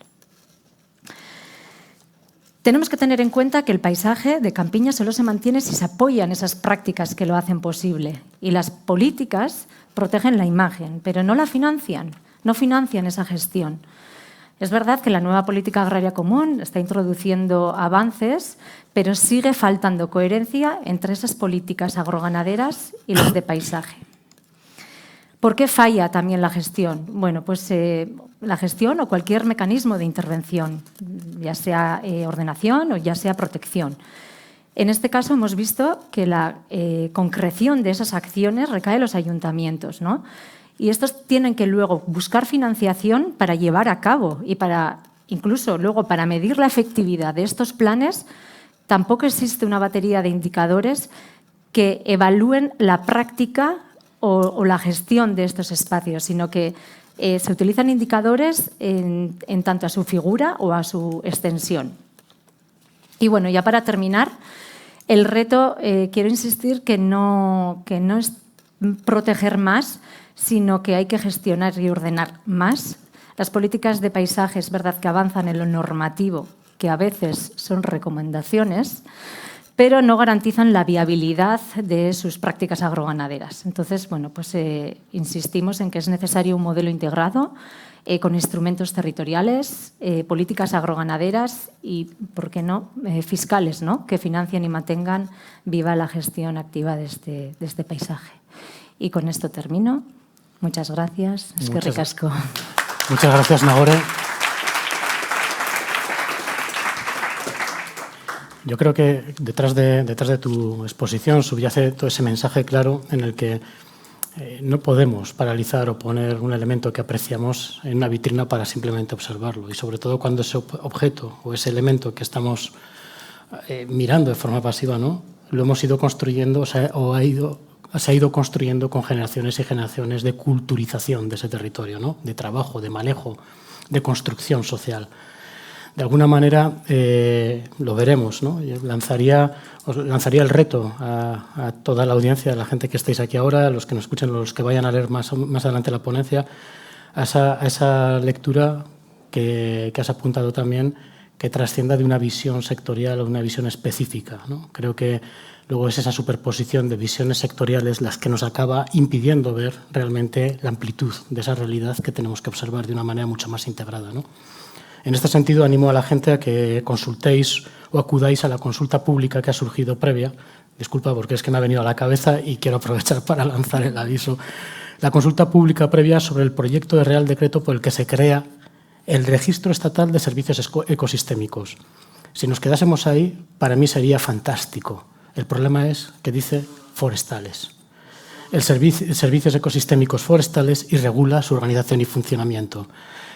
Tenemos que tener en cuenta que el paisaje de campiña solo se mantiene si se apoyan esas prácticas que lo hacen posible. Y las políticas protegen la imagen, pero no la financian, no financian esa gestión. Es verdad que la nueva política agraria común está introduciendo avances, pero sigue faltando coherencia entre esas políticas agroganaderas y las de paisaje. ¿Por qué falla también la gestión? Bueno, pues la gestión o cualquier mecanismo de intervención, ya sea ordenación o ya sea protección. En este caso hemos visto que la concreción de esas acciones recae en los ayuntamientos, ¿no? Y estos tienen que luego buscar financiación para llevar a cabo y para incluso luego para medir la efectividad de estos planes. Tampoco existe una batería de indicadores que evalúen la práctica o la gestión de estos espacios, sino que se utilizan indicadores en tanto a su figura o a su extensión. Y bueno, ya para terminar, el reto, quiero insistir que no es proteger más, sino que hay que gestionar y ordenar más. Las políticas de paisaje es verdad que avanzan en lo normativo, que a veces son recomendaciones, pero no garantizan la viabilidad de sus prácticas agroganaderas. Entonces, bueno, pues insistimos en que es necesario un modelo integrado con instrumentos territoriales, políticas agroganaderas y, ¿por qué no?, fiscales, ¿no?, que financien y mantengan viva la gestión activa de este paisaje. Y con esto termino. Muchas gracias. Eskerrik asko. Muchas gracias, Nagore. Yo creo que detrás de tu exposición subyace todo ese mensaje claro en el que no podemos paralizar o poner un elemento que apreciamos en una vitrina para simplemente observarlo. Y sobre todo cuando ese objeto o ese elemento que estamos mirando de forma pasiva, ¿no?, lo hemos ido construyendo se ha ido construyendo con generaciones y generaciones de culturización de ese territorio, ¿no?, de trabajo, de manejo, de construcción social. De alguna manera lo veremos, ¿no? Yo os lanzaría el reto a toda la audiencia, a la gente que estáis aquí ahora, a los que nos escuchen, a los que vayan a leer más adelante la ponencia, a esa lectura que has apuntado también, que trascienda de una visión sectorial o una visión específica, ¿no? Creo que luego es esa superposición de visiones sectoriales las que nos acaba impidiendo ver realmente la amplitud de esa realidad que tenemos que observar de una manera mucho más integrada, ¿no? En este sentido, animo a la gente a que consultéis o acudáis a la consulta pública que ha surgido previa. Disculpa, porque es que me ha venido a la cabeza y quiero aprovechar para lanzar el aviso. La consulta pública previa sobre el proyecto de Real Decreto por el que se crea el Registro Estatal de Servicios Ecosistémicos. Si nos quedásemos ahí, para mí sería fantástico. El problema es que dice forestales. El Servicios Ecosistémicos Forestales y regula su organización y funcionamiento.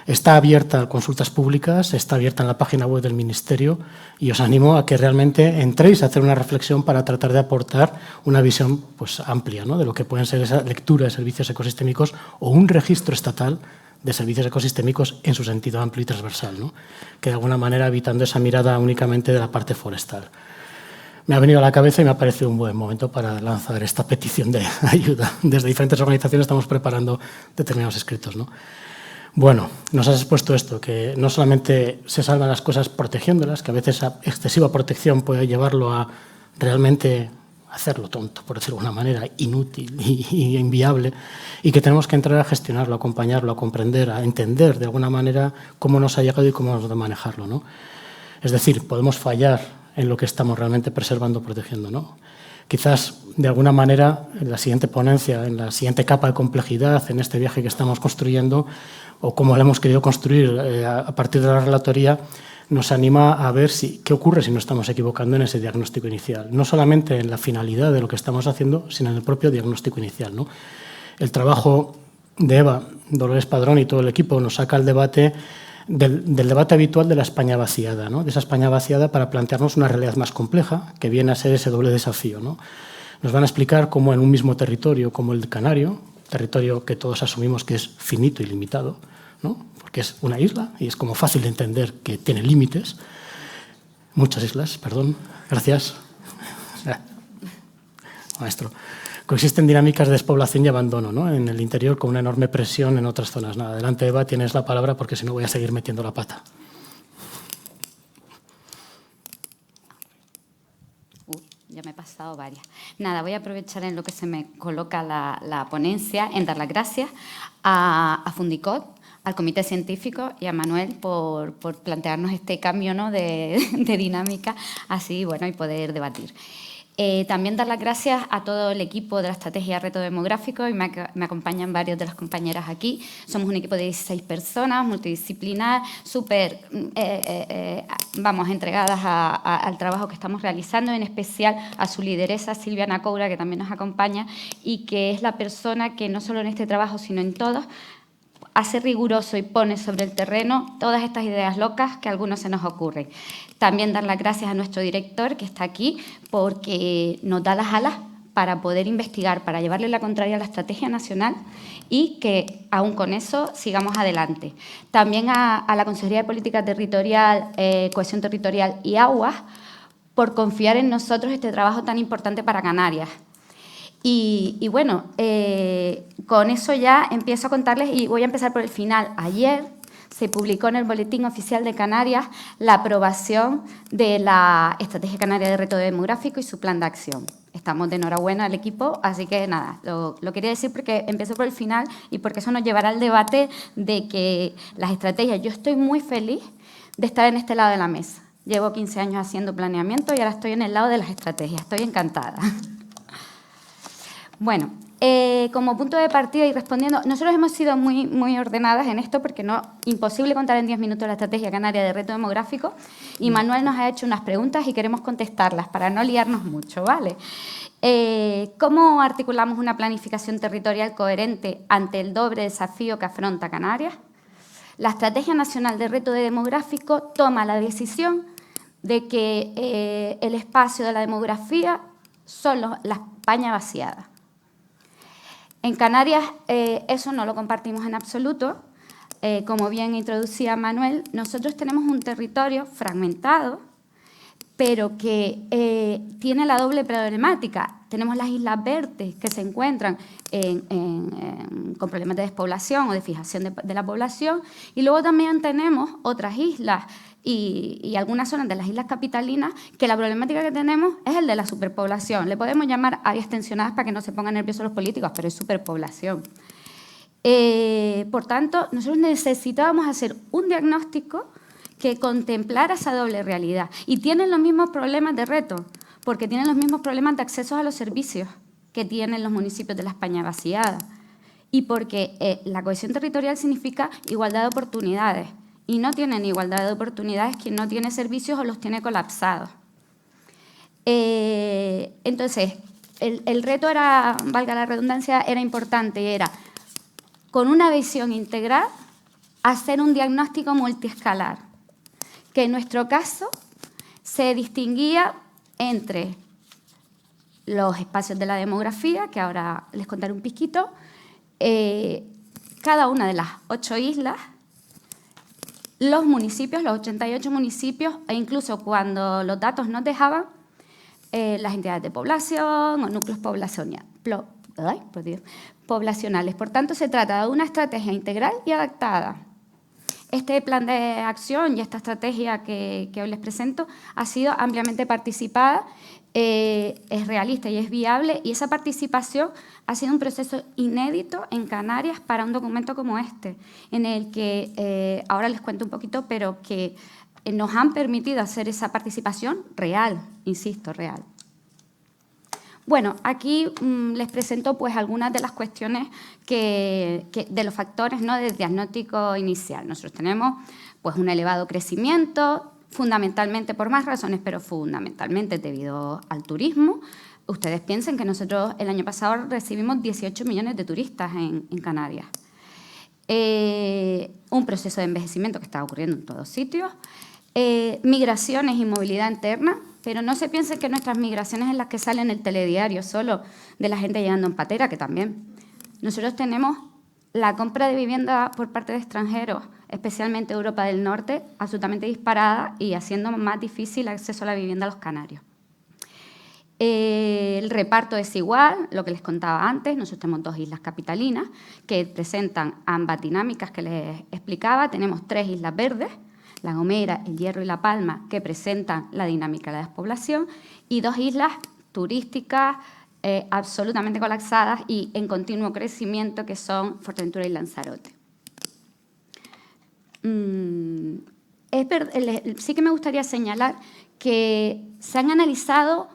Está abierta a consultas públicas, está abierta en la página web del Ministerio y os animo a que realmente entréis a hacer una reflexión para tratar de aportar una visión pues, amplia, ¿no?, de lo que pueden ser esa lectura de servicios ecosistémicos o un registro estatal de servicios ecosistémicos en su sentido amplio y transversal, ¿no?, que de alguna manera evitando esa mirada únicamente de la parte forestal. Me ha venido a la cabeza y me ha parecido un buen momento para lanzar esta petición de ayuda. Desde diferentes organizaciones estamos preparando determinados escritos, ¿no? Bueno, nos has expuesto esto, que no solamente se salvan las cosas protegiéndolas, que a veces esa excesiva protección puede llevarlo a realmente hacerlo tonto, por decirlo de alguna manera, inútil y inviable, y que tenemos que entrar a gestionarlo, a acompañarlo, a comprender, a entender de alguna manera cómo nos ha llegado y cómo hemos de manejarlo, ¿no? Es decir, podemos fallar en lo que estamos realmente preservando o protegiendo, ¿no? Quizás, de alguna manera, en la siguiente ponencia, en la siguiente capa de complejidad, en este viaje que estamos construyendo, o como lo hemos querido construir a partir de la relatoría, nos anima a ver qué ocurre si nos estamos equivocando en ese diagnóstico inicial. No solamente en la finalidad de lo que estamos haciendo, sino en el propio diagnóstico inicial, ¿no? El trabajo de Eva, Dolores Padrón y todo el equipo nos saca al debate del debate habitual de la España vaciada, ¿no?, de esa España vaciada para plantearnos una realidad más compleja, que viene a ser ese doble desafío, ¿no? Nos van a explicar cómo en un mismo territorio como el canario, territorio que todos asumimos que es finito y limitado, ¿no?, porque es una isla y es como fácil de entender que tiene límites. Muchas islas, perdón, gracias. Maestro. Coexisten dinámicas de despoblación y abandono, ¿no?, en el interior con una enorme presión en otras zonas. Nada, adelante, Eva, tienes la palabra porque si no voy a seguir metiendo la pata. Ya me he pasado varias. Nada, voy a aprovechar en lo que se me coloca la ponencia en dar las gracias a Fundicot, al Comité Científico y a Manuel por plantearnos este cambio, ¿no?, de dinámica así, bueno, y poder debatir. También dar las gracias a todo el equipo de la Estrategia Reto Demográfico y me acompañan varios de las compañeras aquí. Somos un equipo de 16 personas, multidisciplinar, súper, entregadas al trabajo que estamos realizando, en especial a su lideresa Silvia Nacoura, que también nos acompaña y que es la persona que no solo en este trabajo, sino en todos, hace riguroso y pone sobre el terreno todas estas ideas locas que a algunos se nos ocurren. También dar las gracias a nuestro director, que está aquí, porque nos da las alas para poder investigar, para llevarle la contraria a la estrategia nacional y que, aún con eso, sigamos adelante. También a la Consejería de Política Territorial, Cohesión Territorial y Aguas, por confiar en nosotros este trabajo tan importante para Canarias. Y bueno, con eso ya empiezo a contarles y voy a empezar por el final. Ayer se publicó en el Boletín Oficial de Canarias la aprobación de la Estrategia Canaria de Reto Demográfico y su plan de acción. Estamos de enhorabuena al equipo, así que nada, lo quería decir porque empiezo por el final y porque eso nos llevará al debate de que las estrategias... Yo estoy muy feliz de estar en este lado de la mesa. Llevo 15 años haciendo planeamiento y ahora estoy en el lado de las estrategias. Estoy encantada. Bueno, Como punto de partida y respondiendo, nosotros hemos sido muy ordenadas en esto porque imposible contar en 10 minutos la estrategia canaria de reto demográfico, y Manuel nos ha hecho unas preguntas y queremos contestarlas para no liarnos mucho, ¿vale? ¿Cómo articulamos una planificación territorial coherente ante el doble desafío que afronta Canarias? La Estrategia Nacional de Reto Demográfico toma la decisión de que el espacio de la demografía son la España vaciada. En Canarias eso no lo compartimos en absoluto. Como bien introducía Manuel, nosotros tenemos un territorio fragmentado, pero que tiene la doble problemática. Tenemos las Islas Verdes, que se encuentran con problemas de despoblación o de fijación de la población, y luego también tenemos otras islas y algunas zonas de las islas capitalinas que la problemática que tenemos es el de la superpoblación. Le podemos llamar áreas tensionadas para que no se pongan nerviosos los políticos, pero es superpoblación. Por tanto, nosotros necesitábamos hacer un diagnóstico que contemplara esa doble realidad. Y tienen los mismos problemas de reto, porque tienen los mismos problemas de acceso a los servicios que tienen los municipios de la España vaciada. Y porque la cohesión territorial significa igualdad de oportunidades. Y no tienen igualdad de oportunidades quien no tiene servicios o los tiene colapsados. Entonces, el reto era, valga la redundancia, era importante, era con una visión integral hacer un diagnóstico multiescalar, que en nuestro caso se distinguía entre los espacios de la demografía, que ahora les contaré un piquito, cada una de las 8 islas, los municipios, los 88 municipios, e incluso cuando los datos nos dejaban, las entidades de población o núcleos poblacionales. Por tanto, se trata de una estrategia integral y adaptada. Este plan de acción y esta estrategia que hoy les presento ha sido ampliamente participada, es realista y es viable, y esa participación ha sido un proceso inédito en Canarias para un documento como este, en el que, ahora les cuento un poquito, pero que nos han permitido hacer esa participación real, insisto, real. Bueno, aquí les presento pues algunas de las cuestiones de los factores, ¿no?, del diagnóstico inicial. Nosotros tenemos pues un elevado crecimiento, fundamentalmente por más razones, pero fundamentalmente debido al turismo. Ustedes piensen que nosotros el año pasado recibimos 18 millones de turistas en Canarias. Un proceso de envejecimiento que está ocurriendo en todos sitios. Migraciones y movilidad interna, pero no se piensen que nuestras migraciones en las que sale en el telediario solo de la gente llegando en patera, que también. Nosotros tenemos la compra de vivienda por parte de extranjeros, especialmente Europa del Norte, absolutamente disparada y haciendo más difícil el acceso a la vivienda a los canarios. El reparto es igual, lo que les contaba antes. Nosotros tenemos 2 islas capitalinas que presentan ambas dinámicas que les explicaba. Tenemos 3 islas verdes, La Gomera, El Hierro y La Palma, que presentan la dinámica de la despoblación, y 2 islas turísticas absolutamente colapsadas y en continuo crecimiento, que son Fuerteventura y Lanzarote. Sí que me gustaría señalar que se han analizado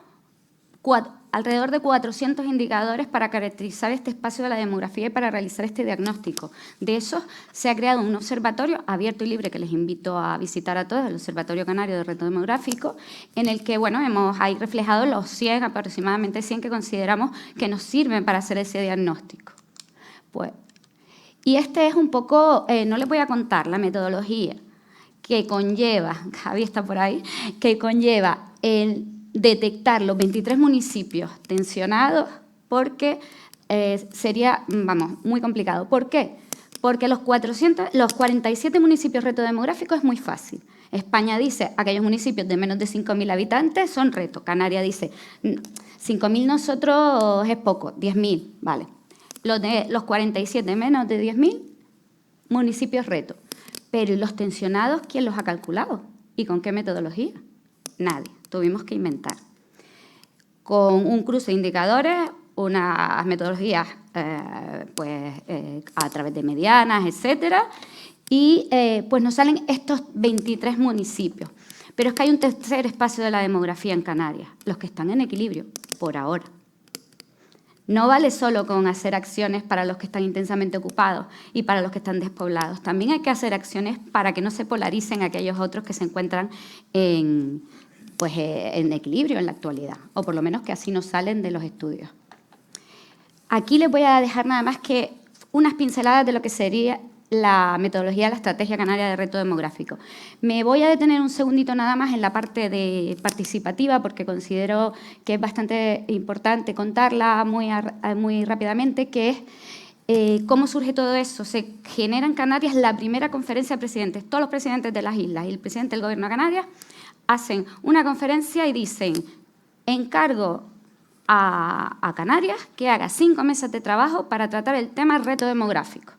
alrededor de 400 indicadores para caracterizar este espacio de la demografía y para realizar este diagnóstico. De esos se ha creado un observatorio abierto y libre que les invito a visitar a todos, el Observatorio Canario de Reto Demográfico, en el que bueno, hemos ahí reflejado los 100, aproximadamente 100 que consideramos que nos sirven para hacer ese diagnóstico. Pues, y este es un poco, no les voy a contar la metodología que conlleva, Javi está por ahí, que conlleva el detectar los 23 municipios tensionados, porque sería, muy complicado. ¿Por qué? Porque los 47 municipios reto demográfico es muy fácil. España dice, aquellos municipios de menos de 5.000 habitantes son reto. Canarias dice, 5.000 nosotros es poco, 10.000, vale. Los 47 menos de 10.000, municipios reto. Pero ¿y los tensionados quién los ha calculado? ¿Y con qué metodología? Nadie. Tuvimos que inventar. Con un cruce de indicadores, unas metodologías a través de medianas, etcétera, y pues nos salen estos 23 municipios. Pero es que hay un tercer espacio de la demografía en Canarias, los que están en equilibrio, por ahora. No vale solo con hacer acciones para los que están intensamente ocupados y para los que están despoblados. También hay que hacer acciones para que no se polaricen aquellos otros que se encuentran en equilibrio en la actualidad, o por lo menos que así no salen de los estudios. Aquí les voy a dejar nada más que unas pinceladas de lo que sería la metodología de la Estrategia Canaria de Reto Demográfico. Me voy a detener un segundito nada más en la parte de participativa, porque considero que es bastante importante contarla muy rápidamente, que es cómo surge todo eso. Se genera en Canarias la primera conferencia de presidentes. Todos los presidentes de las islas y el presidente del Gobierno de Canarias hacen una conferencia y dicen: encargo a Canarias que haga 5 mesas de trabajo para tratar el tema reto demográfico.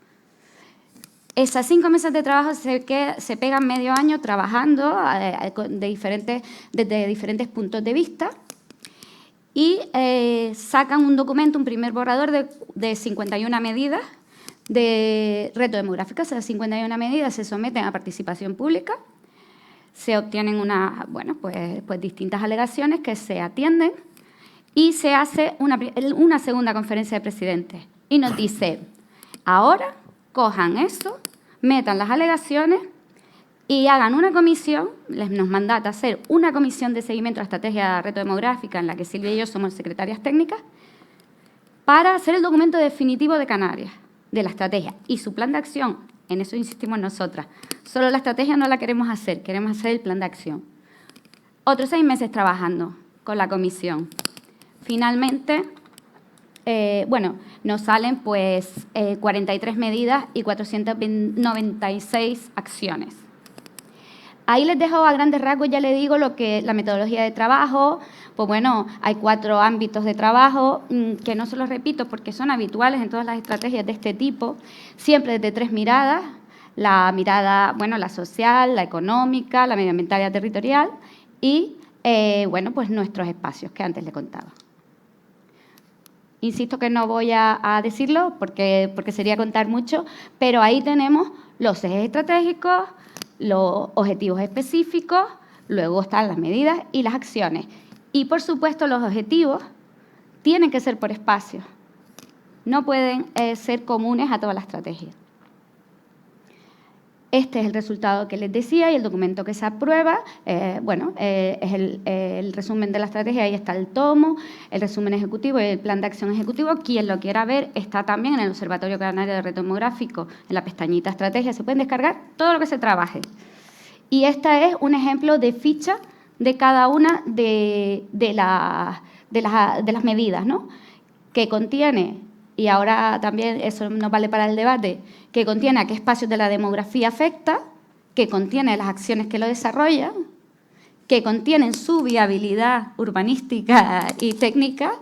Esas 5 mesas de trabajo se pegan medio año trabajando desde diferentes puntos de vista y sacan un documento, un primer borrador de 51 medidas de reto demográfico. Esas 51 medidas se someten a participación pública, se obtienen distintas alegaciones que se atienden y se hace una segunda conferencia de presidentes. Y nos dice: ahora cojan eso, metan las alegaciones y hagan una comisión. Nos mandata hacer una comisión de seguimiento a la estrategia de reto demográfica, en la que Silvia y yo somos secretarias técnicas, para hacer el documento definitivo de Canarias, de la estrategia y su plan de acción. En eso insistimos nosotras. Solo la estrategia no la queremos hacer el plan de acción. Otros 6 meses trabajando con la comisión. Finalmente, nos salen 43 medidas y 496 acciones. Ahí les dejo a grandes rasgos, ya les digo, la metodología de trabajo. Pues bueno, hay 4 ámbitos de trabajo que no se los repito porque son habituales en todas las estrategias de este tipo, siempre desde 3 miradas: la mirada, la social, la económica, la medioambiental y la territorial, y nuestros espacios que antes les contaba. Insisto que no voy a decirlo porque sería contar mucho, pero ahí tenemos los ejes estratégicos, los objetivos específicos, luego están las medidas y las acciones. Y, por supuesto, los objetivos tienen que ser por espacios, no pueden ser comunes a toda la estrategia. Este es el resultado que les decía y el documento que se aprueba. Es el resumen de la estrategia, ahí está el tomo, el resumen ejecutivo y el plan de acción ejecutivo. Quien lo quiera ver está también en el Observatorio Canario de Reto Demográfico, en la pestañita estrategia. Se pueden descargar todo lo que se trabaje. Y esta es un ejemplo de ficha de cada una de las medidas, ¿no? Que contiene, y ahora también eso nos vale para el debate, que contiene a qué espacios de la demografía afecta, que contiene las acciones que lo desarrollan, que contienen su viabilidad urbanística y técnica,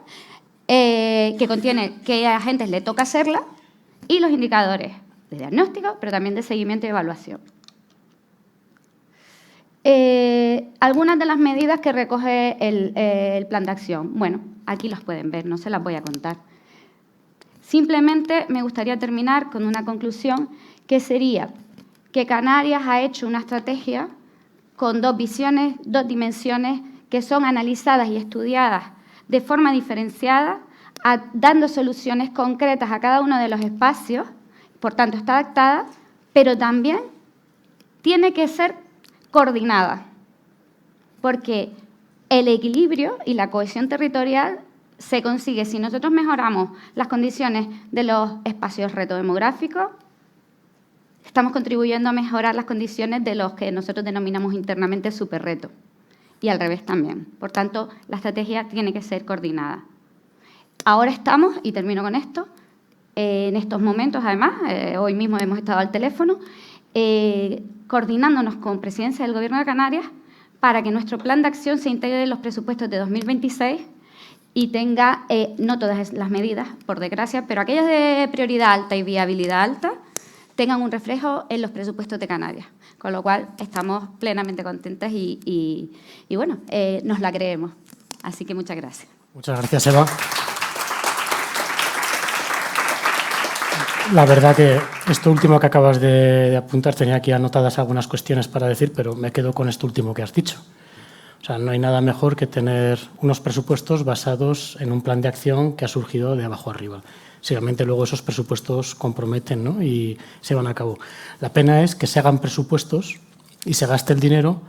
que contiene qué agentes le toca hacerla, y los indicadores de diagnóstico, pero también de seguimiento y evaluación. Algunas de las medidas que recoge el plan de acción. Bueno, aquí las pueden ver, no se las voy a contar. Simplemente me gustaría terminar con una conclusión, que sería que Canarias ha hecho una estrategia con 2 visiones, 2 dimensiones, que son analizadas y estudiadas de forma diferenciada, dando soluciones concretas a cada uno de los espacios. Por tanto, está adaptada, pero también tiene que ser coordinada, porque el equilibrio y la cohesión territorial se consigue si nosotros mejoramos las condiciones de los espacios reto demográficos. Estamos contribuyendo a mejorar las condiciones de los que nosotros denominamos internamente superreto, y al revés también. Por tanto, la estrategia tiene que ser coordinada. Ahora estamos, y termino con esto, en estos momentos, además, hoy mismo hemos estado al teléfono, coordinándonos con Presidencia del Gobierno de Canarias para que nuestro plan de acción se integre en los presupuestos de 2026 y tenga, no todas las medidas, por desgracia, pero aquellas de prioridad alta y viabilidad alta, tengan un reflejo en los presupuestos de Canarias. Con lo cual, estamos plenamente contentas y nos la creemos. Así que muchas gracias. Muchas gracias, Eva. La verdad que esto último que acabas de apuntar, tenía aquí anotadas algunas cuestiones para decir, pero me quedo con esto último que has dicho. O sea, no hay nada mejor que tener unos presupuestos basados en un plan de acción que ha surgido de abajo arriba. Seguramente luego esos presupuestos comprometen, ¿no? Y se van a cabo. La pena es que se hagan presupuestos y se gaste el dinero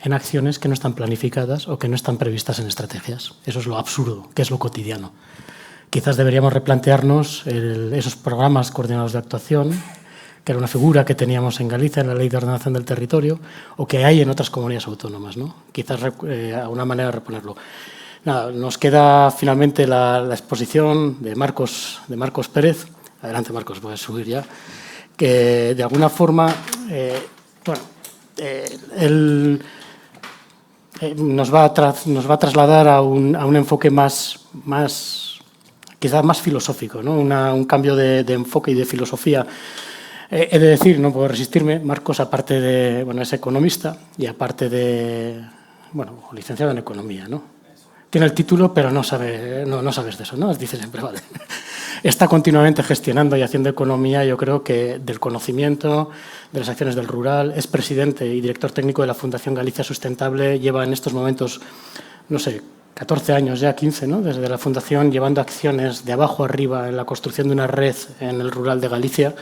en acciones que no están planificadas o que no están previstas en estrategias. Eso es lo absurdo, que es lo cotidiano. Quizás deberíamos replantearnos esos programas coordinados de actuación, que era una figura que teníamos en Galicia en la Ley de Ordenación del Territorio o que hay en otras comunidades autónomas, ¿no? Quizás una manera de reponerlo. Nada, nos queda finalmente la exposición de Marcos Pérez. Adelante, Marcos, puedes subir ya. Que de alguna forma él nos va a trasladar a un enfoque quizás más filosófico, ¿no? Un cambio de enfoque y de filosofía. He de decir, no puedo resistirme, Marcos, aparte de, es economista y aparte de, licenciado en economía, ¿no? Tiene el título, pero no sabes de eso, ¿no? Dice siempre, vale. Está continuamente gestionando y haciendo economía, yo creo que del conocimiento, de las acciones del rural. Es presidente y director técnico de la Fundación Galicia Sustentable. Lleva en estos momentos, 14 años ya, 15, ¿no? Desde la Fundación, llevando acciones de abajo arriba en la construcción de una red en el rural de Galicia.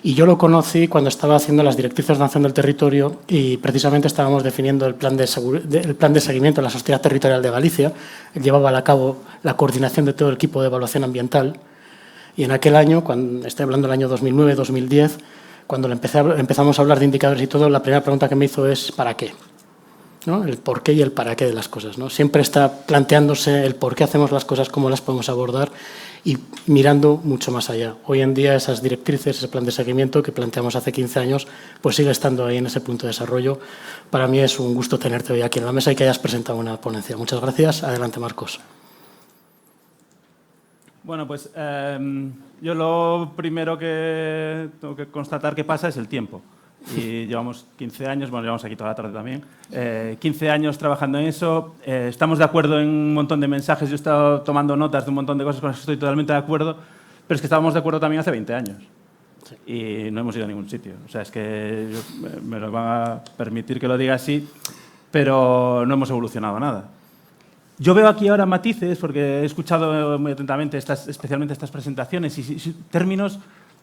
Y yo lo conocí cuando estaba haciendo las directrices de ordenación del territorio y precisamente estábamos definiendo el plan de seguimiento de la sostenibilidad territorial de Galicia. Él llevaba a cabo la coordinación de todo el equipo de evaluación ambiental y en aquel año, estoy hablando del año 2009-2010, cuando empezamos a hablar de indicadores y todo, la primera pregunta que me hizo es ¿para qué? ¿No? El por qué y el para qué de las cosas, ¿no? Siempre está planteándose el por qué hacemos las cosas, cómo las podemos abordar y mirando mucho más allá. Hoy en día esas directrices, ese plan de seguimiento que planteamos hace 15 años, pues sigue estando ahí en ese punto de desarrollo. Para mí es un gusto tenerte hoy aquí en la mesa y que hayas presentado una ponencia. Muchas gracias. Adelante, Marcos. Bueno, pues yo lo primero que tengo que constatar que pasa es el tiempo. Y llevamos 15 años, llevamos aquí toda la tarde también, 15 años trabajando en eso. Estamos de acuerdo en un montón de mensajes. Yo he estado tomando notas de un montón de cosas con las que estoy totalmente de acuerdo, pero es que estábamos de acuerdo también hace 20 años. Sí. Y no hemos ido a ningún sitio. O sea, es que me lo van a permitir que lo diga así, pero no hemos evolucionado nada. Yo veo aquí ahora matices, porque he escuchado muy atentamente especialmente estas presentaciones y términos...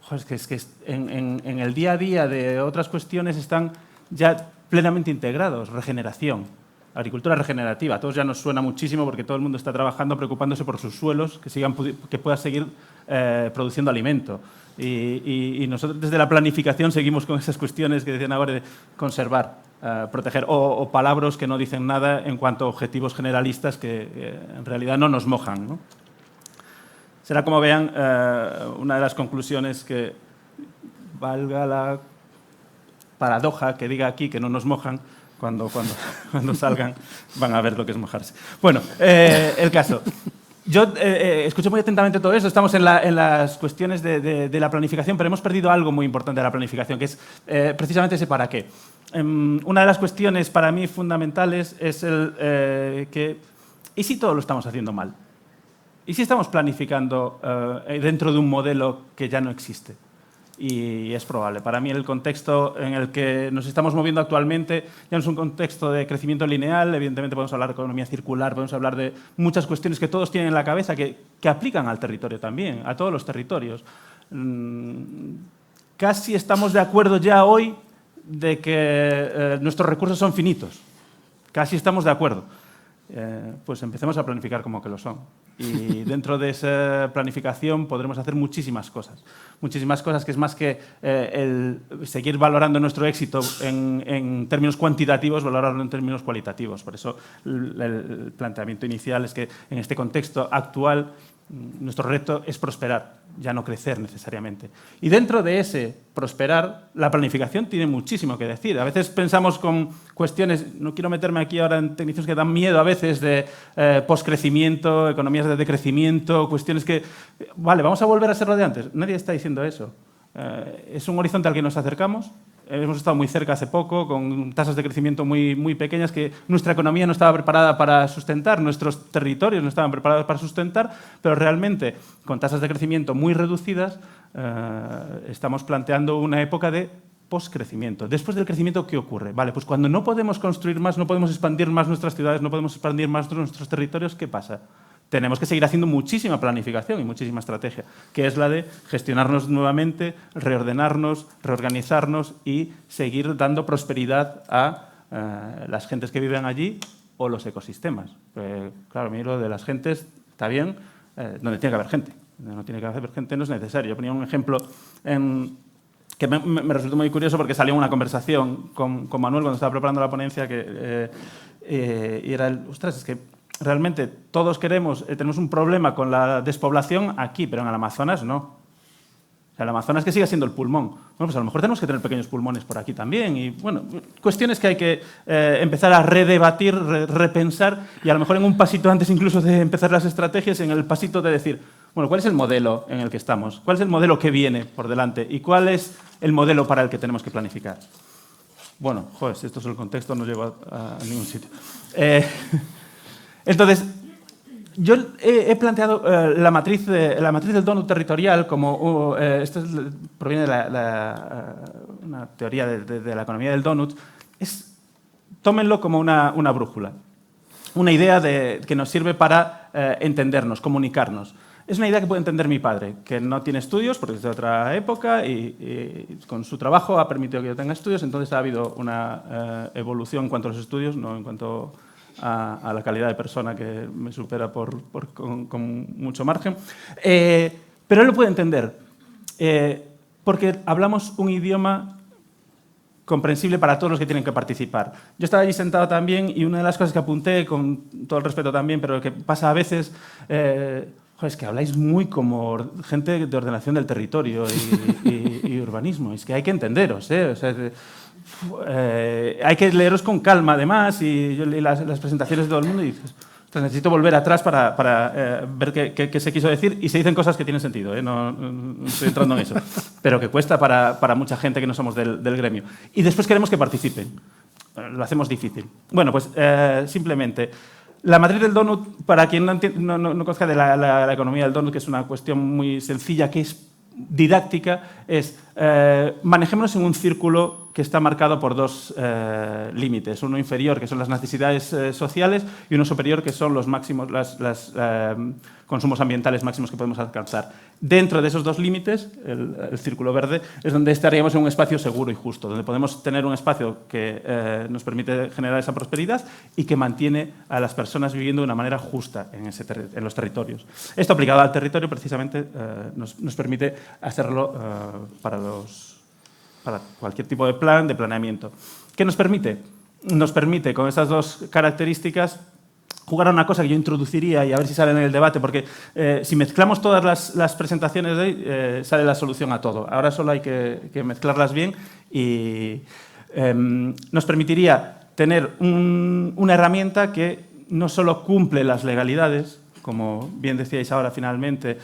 Es que en el día a día de otras cuestiones están ya plenamente integrados. Regeneración, agricultura regenerativa. A todos ya nos suena muchísimo porque todo el mundo está trabajando, preocupándose por sus suelos, que puedan seguir produciendo alimento. Y nosotros desde la planificación seguimos con esas cuestiones que decían ahora de conservar, proteger, o palabras que no dicen nada en cuanto a objetivos generalistas que en realidad no nos mojan, ¿no? Será, como vean, una de las conclusiones que, valga la paradoja que diga aquí que no nos mojan, cuando salgan van a ver lo que es mojarse. Bueno, el caso. Yo escuché muy atentamente todo eso. Estamos en las cuestiones de la planificación, pero hemos perdido algo muy importante de la planificación, que es precisamente ese para qué. Una de las cuestiones para mí fundamentales es que ¿y si todo lo estamos haciendo mal? ¿Y si estamos planificando dentro de un modelo que ya no existe? Y es probable. Para mí el contexto en el que nos estamos moviendo actualmente ya no es un contexto de crecimiento lineal. Evidentemente podemos hablar de economía circular, podemos hablar de muchas cuestiones que todos tienen en la cabeza que aplican al territorio también, a todos los territorios. Casi estamos de acuerdo ya hoy de que nuestros recursos son finitos. Casi estamos de acuerdo. Pues empecemos a planificar como que lo son. Y dentro de esa planificación podremos hacer muchísimas cosas que es más que el seguir valorando nuestro éxito en términos cuantitativos, valorarlo en términos cualitativos. Por eso el planteamiento inicial es que en este contexto actual nuestro reto es prosperar, ya no crecer necesariamente. Y dentro de ese prosperar, la planificación tiene muchísimo que decir. A veces pensamos con cuestiones, no quiero meterme aquí ahora en tecnicismos que dan miedo a veces, de poscrecimiento, economías de decrecimiento, cuestiones que, vale, vamos a volver a ser lo de antes. Nadie está diciendo eso. Es un horizonte al que nos acercamos. Hemos estado muy cerca hace poco, con tasas de crecimiento muy, muy pequeñas que nuestra economía no estaba preparada para sustentar, nuestros territorios no estaban preparados para sustentar, pero realmente con tasas de crecimiento muy reducidas estamos planteando una época de post-crecimiento. Después del crecimiento, ¿qué ocurre? Vale, pues cuando no podemos construir más, no podemos expandir más nuestras ciudades, no podemos expandir más nuestros territorios, ¿qué pasa? Tenemos que seguir haciendo muchísima planificación y muchísima estrategia, que es la de gestionarnos nuevamente, reordenarnos, reorganizarnos y seguir dando prosperidad a las gentes que viven allí o los ecosistemas. Claro, a mí lo de las gentes está bien, donde tiene que haber gente. No tiene que haber gente, no es necesario. Yo ponía un ejemplo que me resultó muy curioso porque salió una conversación con Manuel cuando estaba preparando la ponencia y era ostras, es que realmente todos tenemos un problema con la despoblación aquí, pero en el Amazonas no. O sea, el Amazonas que sigue siendo el pulmón. Bueno, pues a lo mejor tenemos que tener pequeños pulmones por aquí también. Y bueno, cuestiones que hay que empezar a redebatir, repensar y a lo mejor en un pasito antes incluso de empezar las estrategias, en el pasito de decir, bueno, ¿cuál es el modelo en el que estamos? ¿Cuál es el modelo que viene por delante? ¿Y cuál es el modelo para el que tenemos que planificar? Bueno, joder, si esto es el contexto, no lleva a ningún sitio. Entonces, yo he planteado la matriz del donut territorial como... esto proviene de una teoría de la economía del donut. Tómenlo como una brújula, una idea que nos sirve para entendernos, comunicarnos. Es una idea que puede entender mi padre, que no tiene estudios porque es de otra época y con su trabajo ha permitido que yo tenga estudios, entonces ha habido una evolución en cuanto a los estudios, no en cuanto a la calidad de persona que me supera con mucho margen. Pero él lo puede entender, porque hablamos un idioma comprensible para todos los que tienen que participar. Yo estaba allí sentado también y una de las cosas que apunté, con todo el respeto también, pero que pasa a veces... es que habláis muy como gente de ordenación del territorio y urbanismo. Es que hay que entenderos, ¿eh? O sea, hay que leeros con calma, además, y yo leí las presentaciones de todo el mundo y dices, necesito volver atrás para ver qué se quiso decir, y se dicen cosas que tienen sentido, ¿eh? No estoy entrando en eso, pero que cuesta para mucha gente que no somos del gremio. Y después queremos que participen. Lo hacemos difícil. Bueno, pues simplemente... La matriz del donut, para quien no conozca de la economía del donut, que es una cuestión muy sencilla, que es didáctica, es manejémonos en un círculo que está marcado por dos límites. Uno inferior, que son las necesidades sociales, y uno superior, que son los máximos, los consumos ambientales máximos que podemos alcanzar. Dentro de esos dos límites, el círculo verde, es donde estaríamos en un espacio seguro y justo, donde podemos tener un espacio que nos permite generar esa prosperidad y que mantiene a las personas viviendo de una manera justa en los territorios. Esto aplicado al territorio precisamente nos permite hacerlo para cualquier tipo de plan, de planeamiento. ¿Qué nos permite? Nos permite, con estas dos características, jugar a una cosa que yo introduciría y a ver si sale en el debate, porque si mezclamos todas las presentaciones de hoy, sale la solución a todo. Ahora solo hay que mezclarlas bien y nos permitiría tener una herramienta que no solo cumple las legalidades, como bien decíais ahora finalmente,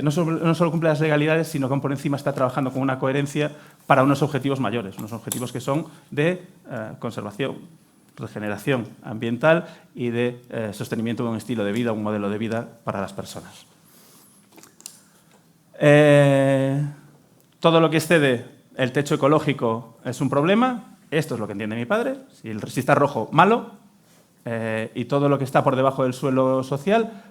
no solo cumple las legalidades, sino que por encima está trabajando con una coherencia para unos objetivos mayores, unos objetivos que son de conservación, regeneración ambiental y de sostenimiento de un estilo de vida, un modelo de vida para las personas. Todo lo que excede el techo ecológico es un problema. Esto es lo que entiende mi padre. Si está rojo, malo. Y todo lo que está por debajo del suelo social,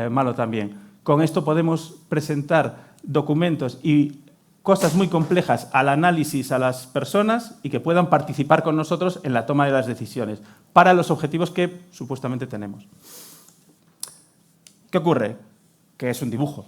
malo también. Con esto podemos presentar documentos y cosas muy complejas al análisis a las personas y que puedan participar con nosotros en la toma de las decisiones para los objetivos que supuestamente tenemos. ¿Qué ocurre? Que es un dibujo.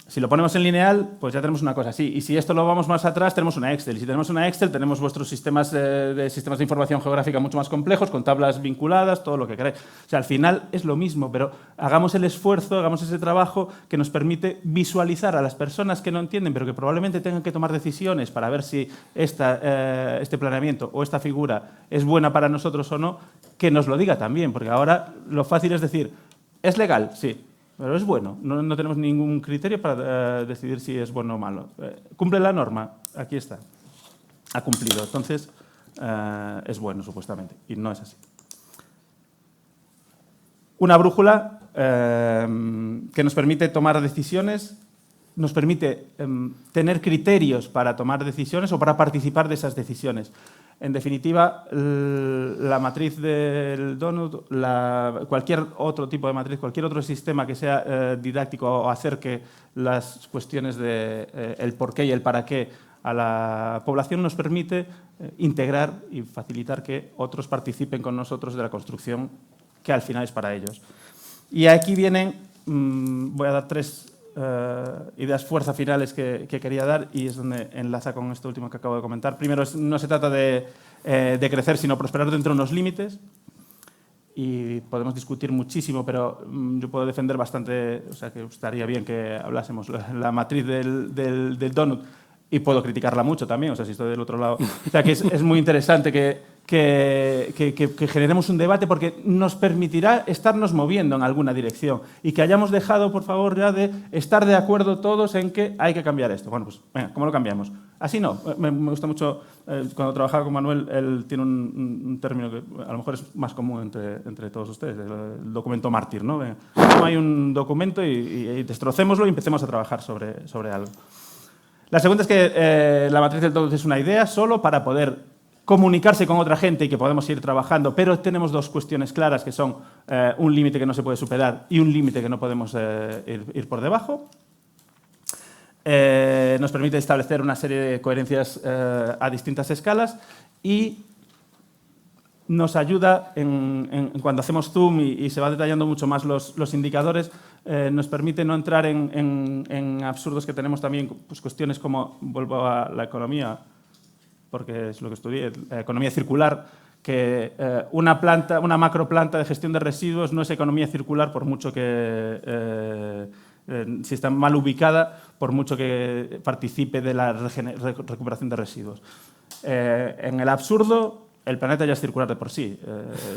Si lo ponemos en lineal, pues ya tenemos una cosa así. Y si esto lo vamos más atrás, tenemos una Excel. Y si tenemos una Excel, tenemos vuestros sistemas de información geográfica mucho más complejos, con tablas vinculadas, todo lo que queráis. O sea, al final es lo mismo, pero hagamos el esfuerzo, hagamos ese trabajo que nos permite visualizar a las personas que no entienden, pero que probablemente tengan que tomar decisiones para ver si este planeamiento o esta figura es buena para nosotros o no, que nos lo diga también. Porque ahora lo fácil es decir, ¿es legal? Sí. Pero es bueno, no tenemos ningún criterio para decidir si es bueno o malo. ¿Cumple la norma? Aquí está. Ha cumplido. Entonces, es bueno, supuestamente. Y no es así. Una brújula que nos permite tomar decisiones nos permite tener criterios para tomar decisiones o para participar de esas decisiones. En definitiva, la matriz del donut, cualquier otro tipo de matriz, cualquier otro sistema que sea didáctico o acerque las cuestiones de el por qué y el para qué a la población, nos permite integrar y facilitar que otros participen con nosotros de la construcción que al final es para ellos. Y aquí vienen, voy a dar 3 ideas fuerza finales que quería dar, y es donde enlaza con esto último que acabo de comentar. Primero, no se trata de crecer, sino prosperar dentro de unos límites, y podemos discutir muchísimo, pero yo puedo defender bastante, o sea que estaría bien que hablásemos la matriz del donut, y puedo criticarla mucho también, o sea, si estoy del otro lado. O sea, que es muy interesante que generemos un debate, porque nos permitirá estarnos moviendo en alguna dirección y que hayamos dejado, por favor, ya de estar de acuerdo todos en que hay que cambiar esto. Bueno, pues venga, ¿cómo lo cambiamos? Así no. Me gusta mucho, cuando trabajaba con Manuel, él tiene un término que a lo mejor es más común entre todos ustedes, el documento mártir, ¿no? No hay un documento y destrocémoslo y empecemos a trabajar sobre algo. La segunda es que la matriz del donut es una idea solo para poder comunicarse con otra gente y que podemos ir trabajando, pero tenemos 2 cuestiones claras, que son un límite que no se puede superar y un límite que no podemos ir por debajo. Nos permite establecer una serie de coherencias a distintas escalas, y nos ayuda cuando hacemos zoom y se va detallando mucho más los indicadores, nos permite no entrar en absurdos que tenemos también, pues cuestiones como, vuelvo a la economía, porque es lo que estudié, economía circular, que una macroplanta de gestión de residuos no es economía circular por mucho que, si está mal ubicada, por mucho que participe de la recuperación de residuos. En el absurdo, el planeta ya es circular de por sí.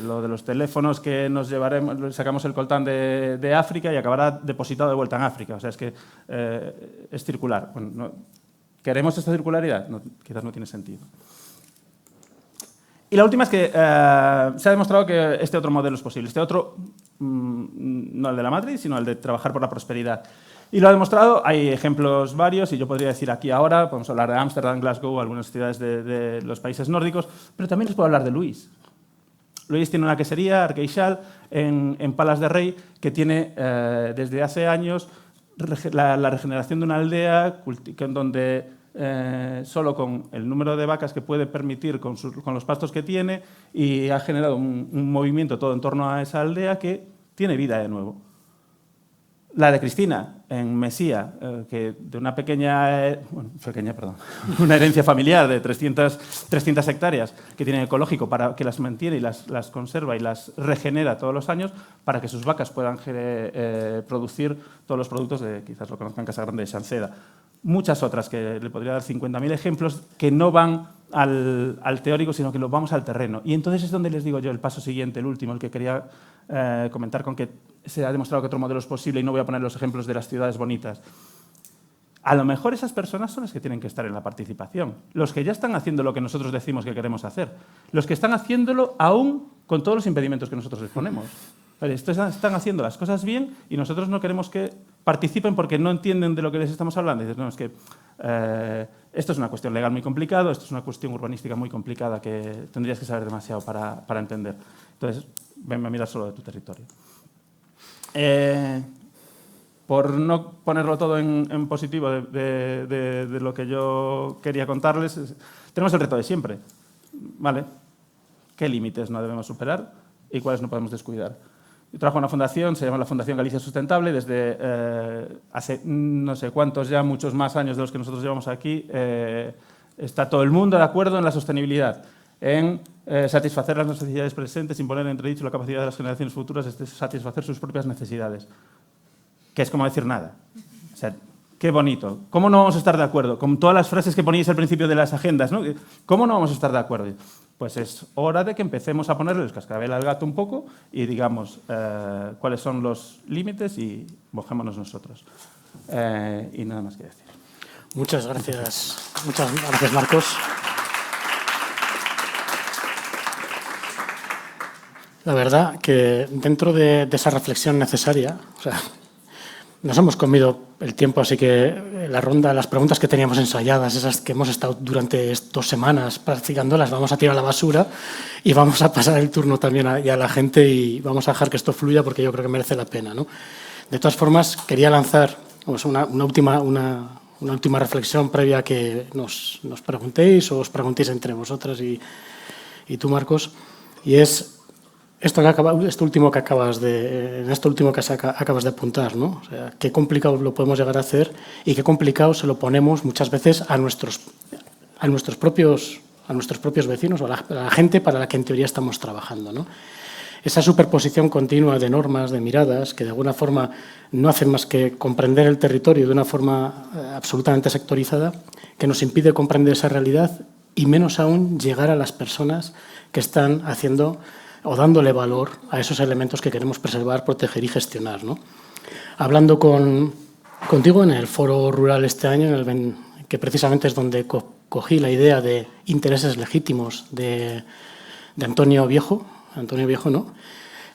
Lo de los teléfonos que nos llevaremos, sacamos el coltán de África y acabará depositado de vuelta en África. O sea, es que es circular. Bueno, no, ¿queremos esta circularidad? No, quizás no tiene sentido. Y la última es que se ha demostrado que este otro modelo es posible. Este otro, no el de la matriz, sino el de trabajar por la prosperidad. Y lo ha demostrado, hay ejemplos varios, y yo podría decir aquí ahora, podemos hablar de Ámsterdam, Glasgow, algunas ciudades de los países nórdicos, pero también les puedo hablar de Luis. Luis tiene una quesería, Arqueixal, en Palas de Rei, que tiene desde hace años la regeneración de una aldea en donde solo con el número de vacas que puede permitir, con los pastos que tiene, y ha generado un movimiento todo en torno a esa aldea que tiene vida de nuevo. La de Cristina, en Mesía, que de una una herencia familiar de 300 hectáreas que tiene ecológico, para que las mantiene y las conserva y las regenera todos los años para que sus vacas puedan producir todos los productos de, quizás lo conozcan, Casa Grande de Sanceda. Muchas otras, que le podría dar 50.000 ejemplos, que no van al teórico, sino que vamos al terreno. Y entonces es donde les digo yo el paso siguiente, el último, el que quería comentar, con que se ha demostrado que otro modelo es posible, y no voy a poner los ejemplos de las ciudades bonitas. A lo mejor esas personas son las que tienen que estar en la participación, los que ya están haciendo lo que nosotros decimos que queremos hacer, los que están haciéndolo aún con todos los impedimentos que nosotros les ponemos. Están haciendo las cosas bien y nosotros no queremos que participen porque no entienden de lo que les estamos hablando. Y dices, no, es que esto es una cuestión legal muy complicada, esto es una cuestión urbanística muy complicada que tendrías que saber demasiado para entender. Entonces, venme a mirar solo de tu territorio. Por no ponerlo todo en positivo de lo que yo quería contarles, tenemos el reto de siempre, ¿vale? ¿Qué límites no debemos superar y cuáles no podemos descuidar? Yo trabajo en una fundación, se llama la Fundación Galicia Sustentable, desde hace no sé cuántos, ya muchos más años de los que nosotros llevamos aquí, está todo el mundo de acuerdo en la sostenibilidad, en satisfacer las necesidades presentes sin poner en entredicho la capacidad de las generaciones futuras de satisfacer sus propias necesidades. Que es como decir nada. O sea, qué bonito. ¿Cómo no vamos a estar de acuerdo? Con todas las frases que poníais al principio de las agendas, ¿no? ¿Cómo no vamos a estar de acuerdo? Pues es hora de que empecemos a ponerle el cascabel al gato un poco y digamos cuáles son los límites y mojémonos nosotros. Y nada más que decir. Muchas gracias. Muchas gracias, Marcos. La verdad que dentro de esa reflexión necesaria, o sea, nos hemos comido el tiempo, así que la ronda, las preguntas que teníamos ensayadas, esas que hemos estado durante 2 semanas practicando, las vamos a tirar a la basura y vamos a pasar el turno también a la gente y vamos a dejar que esto fluya porque yo creo que merece la pena, ¿no? De todas formas, quería lanzar pues, una última reflexión previa a que nos preguntéis o os preguntéis entre vosotras y tú, Marcos, y es esto último que acabas de apuntar, ¿no? O sea, qué complicado lo podemos llegar a hacer y qué complicado se lo ponemos muchas veces a nuestros propios vecinos o a la gente para la que en teoría estamos trabajando, ¿no? Esa superposición continua de normas, de miradas, que de alguna forma no hacen más que comprender el territorio de una forma absolutamente sectorizada, que nos impide comprender esa realidad y menos aún llegar a las personas que están haciendo o dándole valor a esos elementos que queremos preservar, proteger y gestionar, ¿no? Hablando contigo en el foro rural este año, que precisamente es donde cogí la idea de intereses legítimos de Antonio Viejo, ¿no?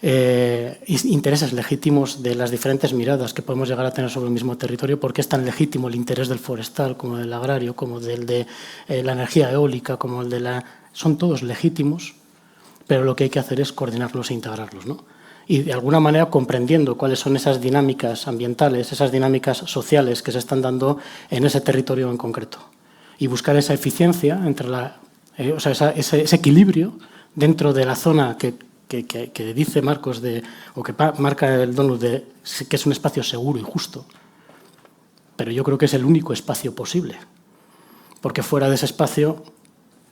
Intereses legítimos de las diferentes miradas que podemos llegar a tener sobre el mismo territorio, porque es tan legítimo el interés del forestal como del agrario, como del de la energía eólica, como el de la... Son todos legítimos, pero lo que hay que hacer es coordinarlos e integrarlos, ¿no? Y de alguna manera comprendiendo cuáles son esas dinámicas ambientales, esas dinámicas sociales que se están dando en ese territorio en concreto. Y buscar esa eficiencia entre ese equilibrio dentro de la zona que dice Marcos o que marca el donut que es un espacio seguro y justo. Pero yo creo que es el único espacio posible, porque fuera de ese espacio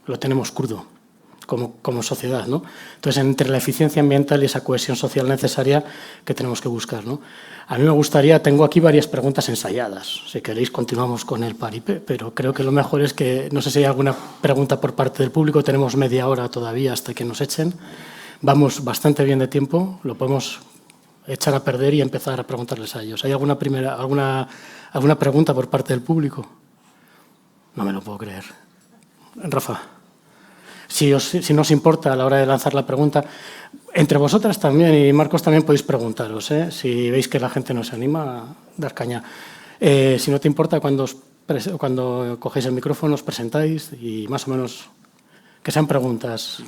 lo tenemos crudo como sociedad, ¿no? Entonces, entre la eficiencia ambiental y esa cohesión social necesaria que tenemos que buscar, ¿no? A mí me gustaría, tengo aquí varias preguntas ensayadas. Si queréis, continuamos con el paripé, pero creo que lo mejor es que, no sé si hay alguna pregunta por parte del público, tenemos media hora todavía hasta que nos echen. Vamos bastante bien de tiempo, lo podemos echar a perder y empezar a preguntarles a ellos. ¿Hay alguna pregunta por parte del público? No me lo puedo creer. Rafa. Si no os importa a la hora de lanzar la pregunta, entre vosotras también y Marcos también podéis preguntaros, ¿eh? Si veis que la gente no se anima a dar caña. Si no te importa, cuando cogéis el micrófono os presentáis y más o menos que sean preguntas.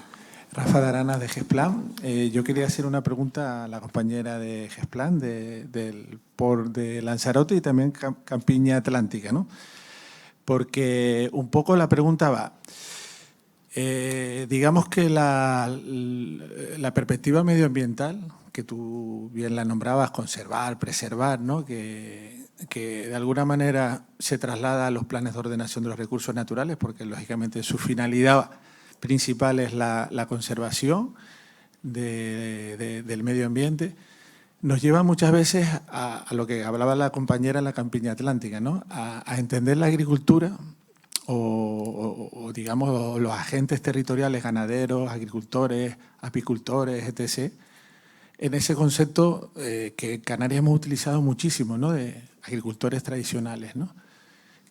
Rafa Darana, de GESPLAN. Yo quería hacer una pregunta a la compañera de GESPLAN, de Lanzarote y también Campiña Atlántica, ¿no? Porque un poco la pregunta va... digamos que la perspectiva medioambiental, que tú bien la nombrabas, conservar, preservar, ¿no? que de alguna manera se traslada a los planes de ordenación de los recursos naturales, porque lógicamente su finalidad principal es la conservación del medio ambiente, nos lleva muchas veces a lo que hablaba la compañera en la Campiña Atlántica, ¿no? A entender la agricultura o digamos, los agentes territoriales, ganaderos, agricultores, apicultores, etc., en ese concepto que en Canarias hemos utilizado muchísimo, ¿no? De agricultores tradicionales, ¿no?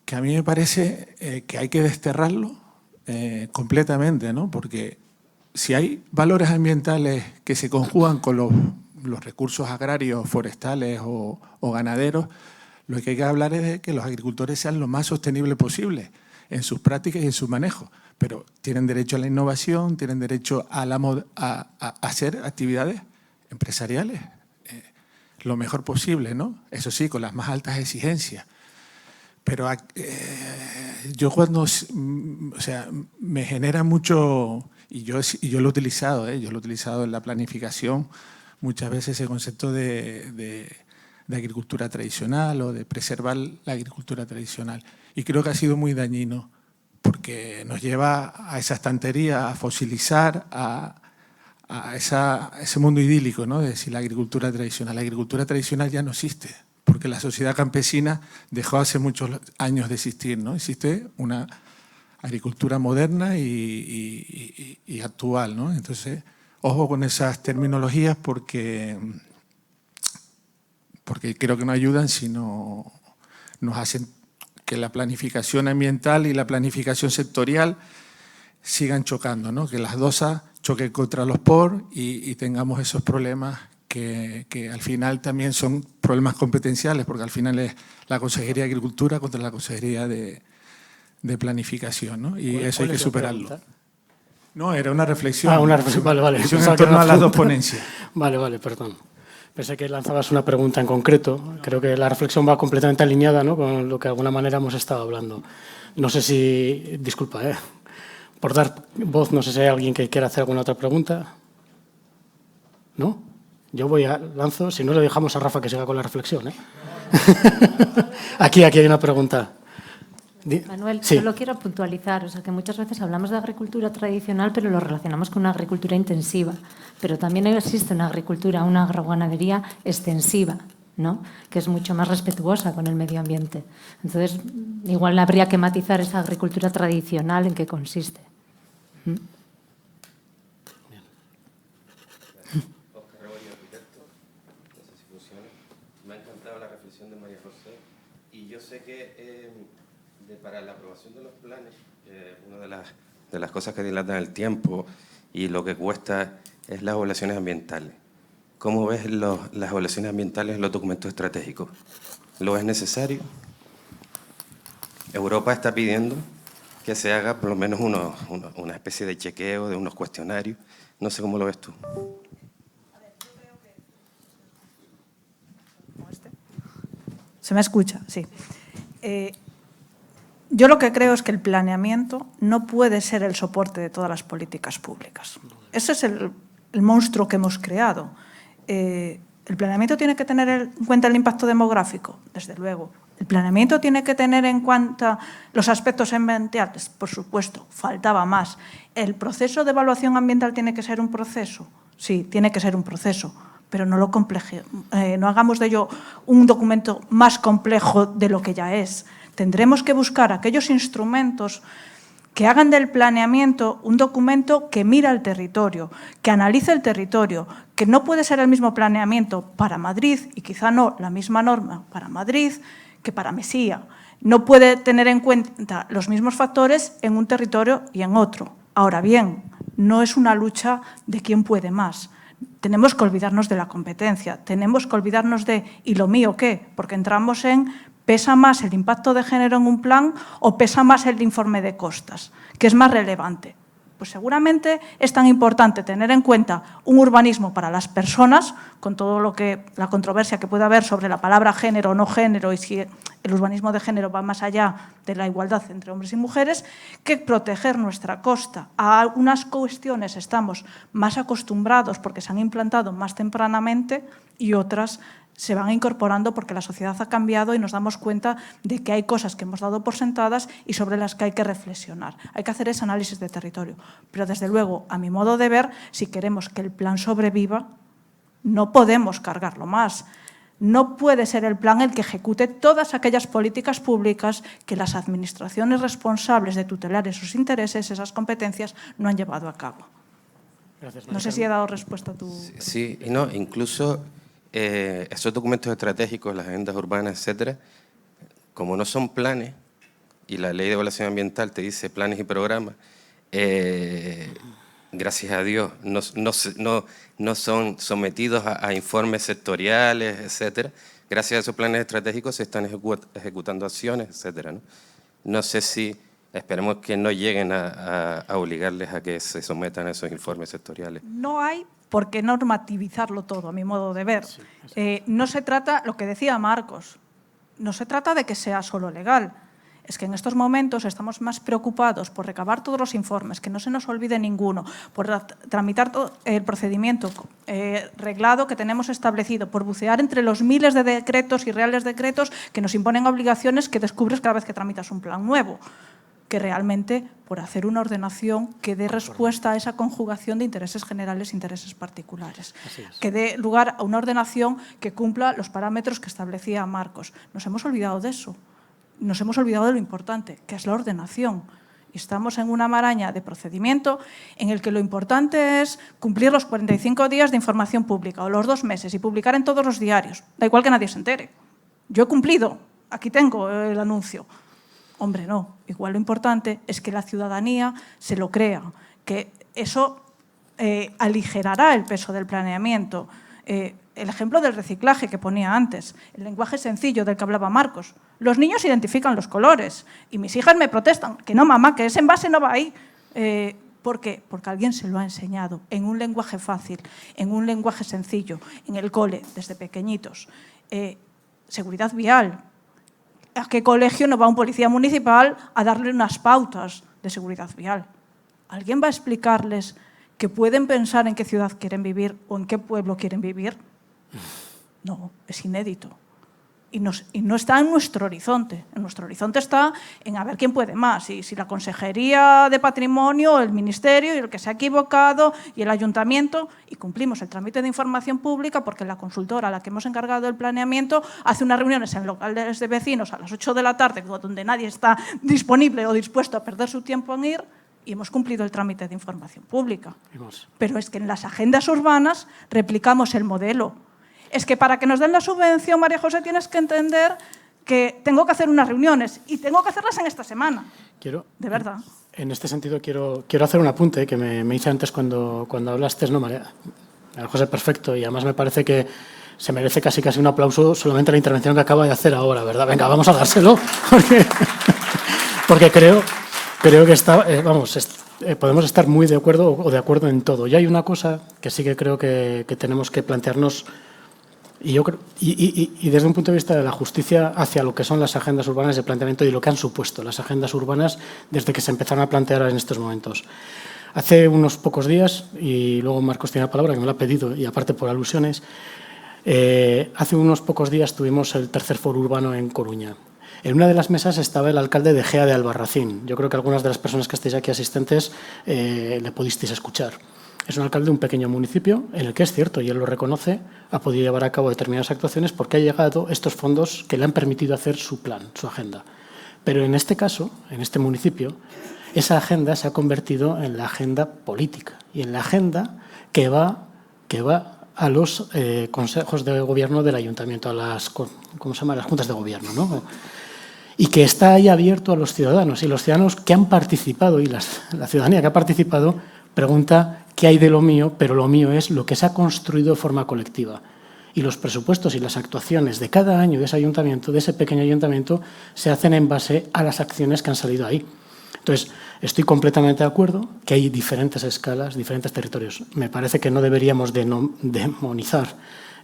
Que a mí me parece que hay que desterrarlo completamente, ¿no? Porque si hay valores ambientales que se conjugan con los recursos agrarios, forestales o ganaderos, lo que hay que hablar es de que los agricultores sean lo más sostenibles posible en sus prácticas y en su manejo, pero tienen derecho a la innovación, tienen derecho a hacer actividades empresariales lo mejor posible, ¿no? Eso sí, con las más altas exigencias. Pero yo cuando, o sea, me genera mucho, y yo lo he utilizado, yo lo he utilizado en la planificación, muchas veces ese concepto de agricultura tradicional o de preservar la agricultura tradicional. Y creo que ha sido muy dañino porque nos lleva a esa estantería, a fosilizar, a ese mundo idílico, ¿no? De decir la agricultura tradicional ya no existe, porque la sociedad campesina dejó hace muchos años de existir, ¿no? Existe una agricultura moderna y actual, ¿no? Entonces, ojo con esas terminologías porque creo que no ayudan, sino nos hacen que la planificación ambiental y la planificación sectorial sigan chocando, ¿no? Que las dos choquen contra los POR y tengamos esos problemas que al final también son problemas competenciales, porque al final es la Consejería de Agricultura contra la Consejería de Planificación, ¿no? Y eso hay que superarlo. No, era una reflexión. Una reflexión, vale. Reflexión en torno a las dos ponencias. Vale, perdón. Pensé que lanzabas una pregunta en concreto. Creo que la reflexión va completamente alineada, ¿no?, con lo que de alguna manera hemos estado hablando. No sé si... Disculpa, por dar voz, no sé si hay alguien que quiera hacer alguna otra pregunta. ¿No? Yo lanzo, si no le dejamos a Rafa que siga con la reflexión. Aquí hay una pregunta. Manuel, sí. solo quiero puntualizar, o sea, que muchas veces hablamos de agricultura tradicional, pero lo relacionamos con una agricultura intensiva. Pero también existe una agricultura, una agroganadería extensiva, ¿no?, que es mucho más respetuosa con el medio ambiente. Entonces, igual habría que matizar esa agricultura tradicional en qué consiste. Me ha encantado la reflexión de María José y yo sé que para la aprobación de los planes, una de las cosas que dilatan el tiempo y lo que cuesta es las evaluaciones ambientales. ¿Cómo ves las evaluaciones ambientales en los documentos estratégicos? ¿Lo es necesario? Europa está pidiendo que se haga por lo menos una especie de chequeo, de unos cuestionarios. No sé cómo lo ves tú. ¿Se me escucha? Sí. Yo lo que creo es que el planeamiento no puede ser el soporte de todas las políticas públicas. Ese es el monstruo que hemos creado. ¿El planeamiento tiene que tener en cuenta el impacto demográfico? Desde luego. ¿El planeamiento tiene que tener en cuenta los aspectos ambientales? Por supuesto, faltaba más. ¿El proceso de evaluación ambiental tiene que ser un proceso? Sí, tiene que ser un proceso, pero no no hagamos de ello un documento más complejo de lo que ya es. Tendremos que buscar aquellos instrumentos que hagan del planeamiento un documento que mira el territorio, que analice el territorio, que no puede ser el mismo planeamiento para Madrid y quizá no la misma norma para Madrid que para Mesía. No puede tener en cuenta los mismos factores en un territorio y en otro. Ahora bien, no es una lucha de quién puede más. Tenemos que olvidarnos de la competencia, tenemos que olvidarnos de ¿y lo mío qué? Porque entramos en ¿pesa más el impacto de género en un plan o pesa más el informe de costas? ¿Qué es más relevante? Pues seguramente es tan importante tener en cuenta un urbanismo para las personas, con todo la controversia que puede haber sobre la palabra género o no género y si el urbanismo de género va más allá de la igualdad entre hombres y mujeres, que proteger nuestra costa. A algunas cuestiones estamos más acostumbrados porque se han implantado más tempranamente y otras se van incorporando porque la sociedad ha cambiado y nos damos cuenta de que hay cosas que hemos dado por sentadas y sobre las que hay que reflexionar. Hay que hacer ese análisis de territorio. Pero, desde luego, a mi modo de ver, si queremos que el plan sobreviva, no podemos cargarlo más. No puede ser el plan el que ejecute todas aquellas políticas públicas que las administraciones responsables de tutelar esos intereses, esas competencias, no han llevado a cabo. Gracias, no sé si he dado respuesta a tu... Sí, y no, incluso esos documentos estratégicos, las agendas urbanas, etcétera, como no son planes, y la ley de evaluación ambiental te dice planes y programas, gracias a Dios, no son sometidos a informes sectoriales, etcétera. Gracias a esos planes estratégicos se están ejecutando acciones, etcétera, ¿no? No sé si, esperemos que no lleguen a obligarles a que se sometan a esos informes sectoriales. No hay por qué normativizarlo todo, a mi modo de ver. No se trata, lo que decía Marcos, no se trata de que sea solo legal. Es que en estos momentos estamos más preocupados por recabar todos los informes, que no se nos olvide ninguno, por tramitar todo el procedimiento reglado que tenemos establecido, por bucear entre los miles de decretos y reales decretos que nos imponen obligaciones que descubres cada vez que tramitas un plan nuevo, que realmente por hacer una ordenación que dé respuesta a esa conjugación de intereses generales e intereses particulares, que dé lugar a una ordenación que cumpla los parámetros que establecía Marcos. Nos hemos olvidado de eso. Nos hemos olvidado de lo importante, que es la ordenación. Y estamos en una maraña de procedimiento en el que lo importante es cumplir los 45 días de información pública o los 2 meses y publicar en todos los diarios. Da igual que nadie se entere. Yo he cumplido, aquí tengo el anuncio. Hombre, no. Igual lo importante es que la ciudadanía se lo crea, que eso aligerará el peso del planeamiento. el ejemplo del reciclaje que ponía antes, el lenguaje sencillo del que hablaba Marcos. Los niños identifican los colores y mis hijas me protestan, que no, mamá, que ese envase no va ahí. ¿Por qué? Porque alguien se lo ha enseñado en un lenguaje fácil, en un lenguaje sencillo, en el cole, desde pequeñitos. Seguridad vial. ¿A qué colegio no va un policía municipal a darle unas pautas de seguridad vial? ¿Alguien va a explicarles que pueden pensar en qué ciudad quieren vivir o en qué pueblo quieren vivir? No, es inédito. Y no está en nuestro horizonte. En nuestro horizonte está en a ver quién puede más. Y si la Consejería de Patrimonio, el Ministerio, y el que se ha equivocado, y el Ayuntamiento, y cumplimos el trámite de información pública porque la consultora a la que hemos encargado el planeamiento hace unas reuniones en locales de vecinos a las 8 de la tarde, donde nadie está disponible o dispuesto a perder su tiempo en ir, y hemos cumplido el trámite de información pública. Pero es que en las agendas urbanas replicamos el modelo. Es que para que nos den la subvención, María José, tienes que entender que tengo que hacer unas reuniones y tengo que hacerlas en esta semana. De verdad. En este sentido, quiero hacer un apunte que me hice antes cuando hablaste, ¿no, María José? Perfecto, y además me parece que se merece casi un aplauso solamente la intervención que acaba de hacer ahora, ¿verdad? Venga, vamos a dárselo, porque creo que está, podemos estar muy de acuerdo o de acuerdo en todo. Y hay una cosa que sí que creo que tenemos que plantearnos. Y desde un punto de vista de la justicia hacia lo que son las agendas urbanas de planteamiento y lo que han supuesto las agendas urbanas desde que se empezaron a plantear en estos momentos. Hace unos pocos días, y luego Marcos tiene la palabra, que me lo ha pedido, y aparte por alusiones, hace unos pocos días tuvimos el tercer foro urbano en Coruña. En una de las mesas estaba el alcalde de Gea de Albarracín. Yo creo que algunas de las personas que estáis aquí asistentes le pudisteis escuchar. Es un alcalde de un pequeño municipio en el que es cierto, y él lo reconoce, ha podido llevar a cabo determinadas actuaciones porque ha llegado estos fondos que le han permitido hacer su plan, su agenda. Pero en este caso, en este municipio, esa agenda se ha convertido en la agenda política y en la agenda que va a los consejos de gobierno del ayuntamiento, a las, ¿cómo se llama?, las juntas de gobierno, ¿no? Y que está ahí abierto a los ciudadanos. Y los ciudadanos que han participado y la ciudadanía que ha participado pregunta qué hay de lo mío, pero lo mío es lo que se ha construido de forma colectiva. Y los presupuestos y las actuaciones de cada año de ese ayuntamiento, de ese pequeño ayuntamiento, se hacen en base a las acciones que han salido ahí. Entonces, estoy completamente de acuerdo que hay diferentes escalas, diferentes territorios. Me parece que no deberíamos demonizar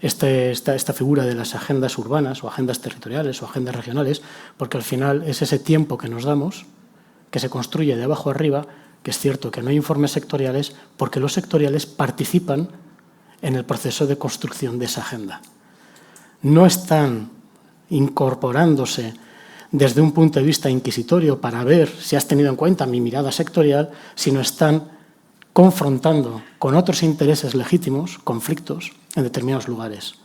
esta figura de las agendas urbanas o agendas territoriales o agendas regionales, porque al final es ese tiempo que nos damos, que se construye de abajo arriba, que es cierto que no hay informes sectoriales, porque los sectoriales participan en el proceso de construcción de esa agenda. No están incorporándose desde un punto de vista inquisitorio para ver si has tenido en cuenta mi mirada sectorial, sino están confrontando con otros intereses legítimos, conflictos, en determinados lugares.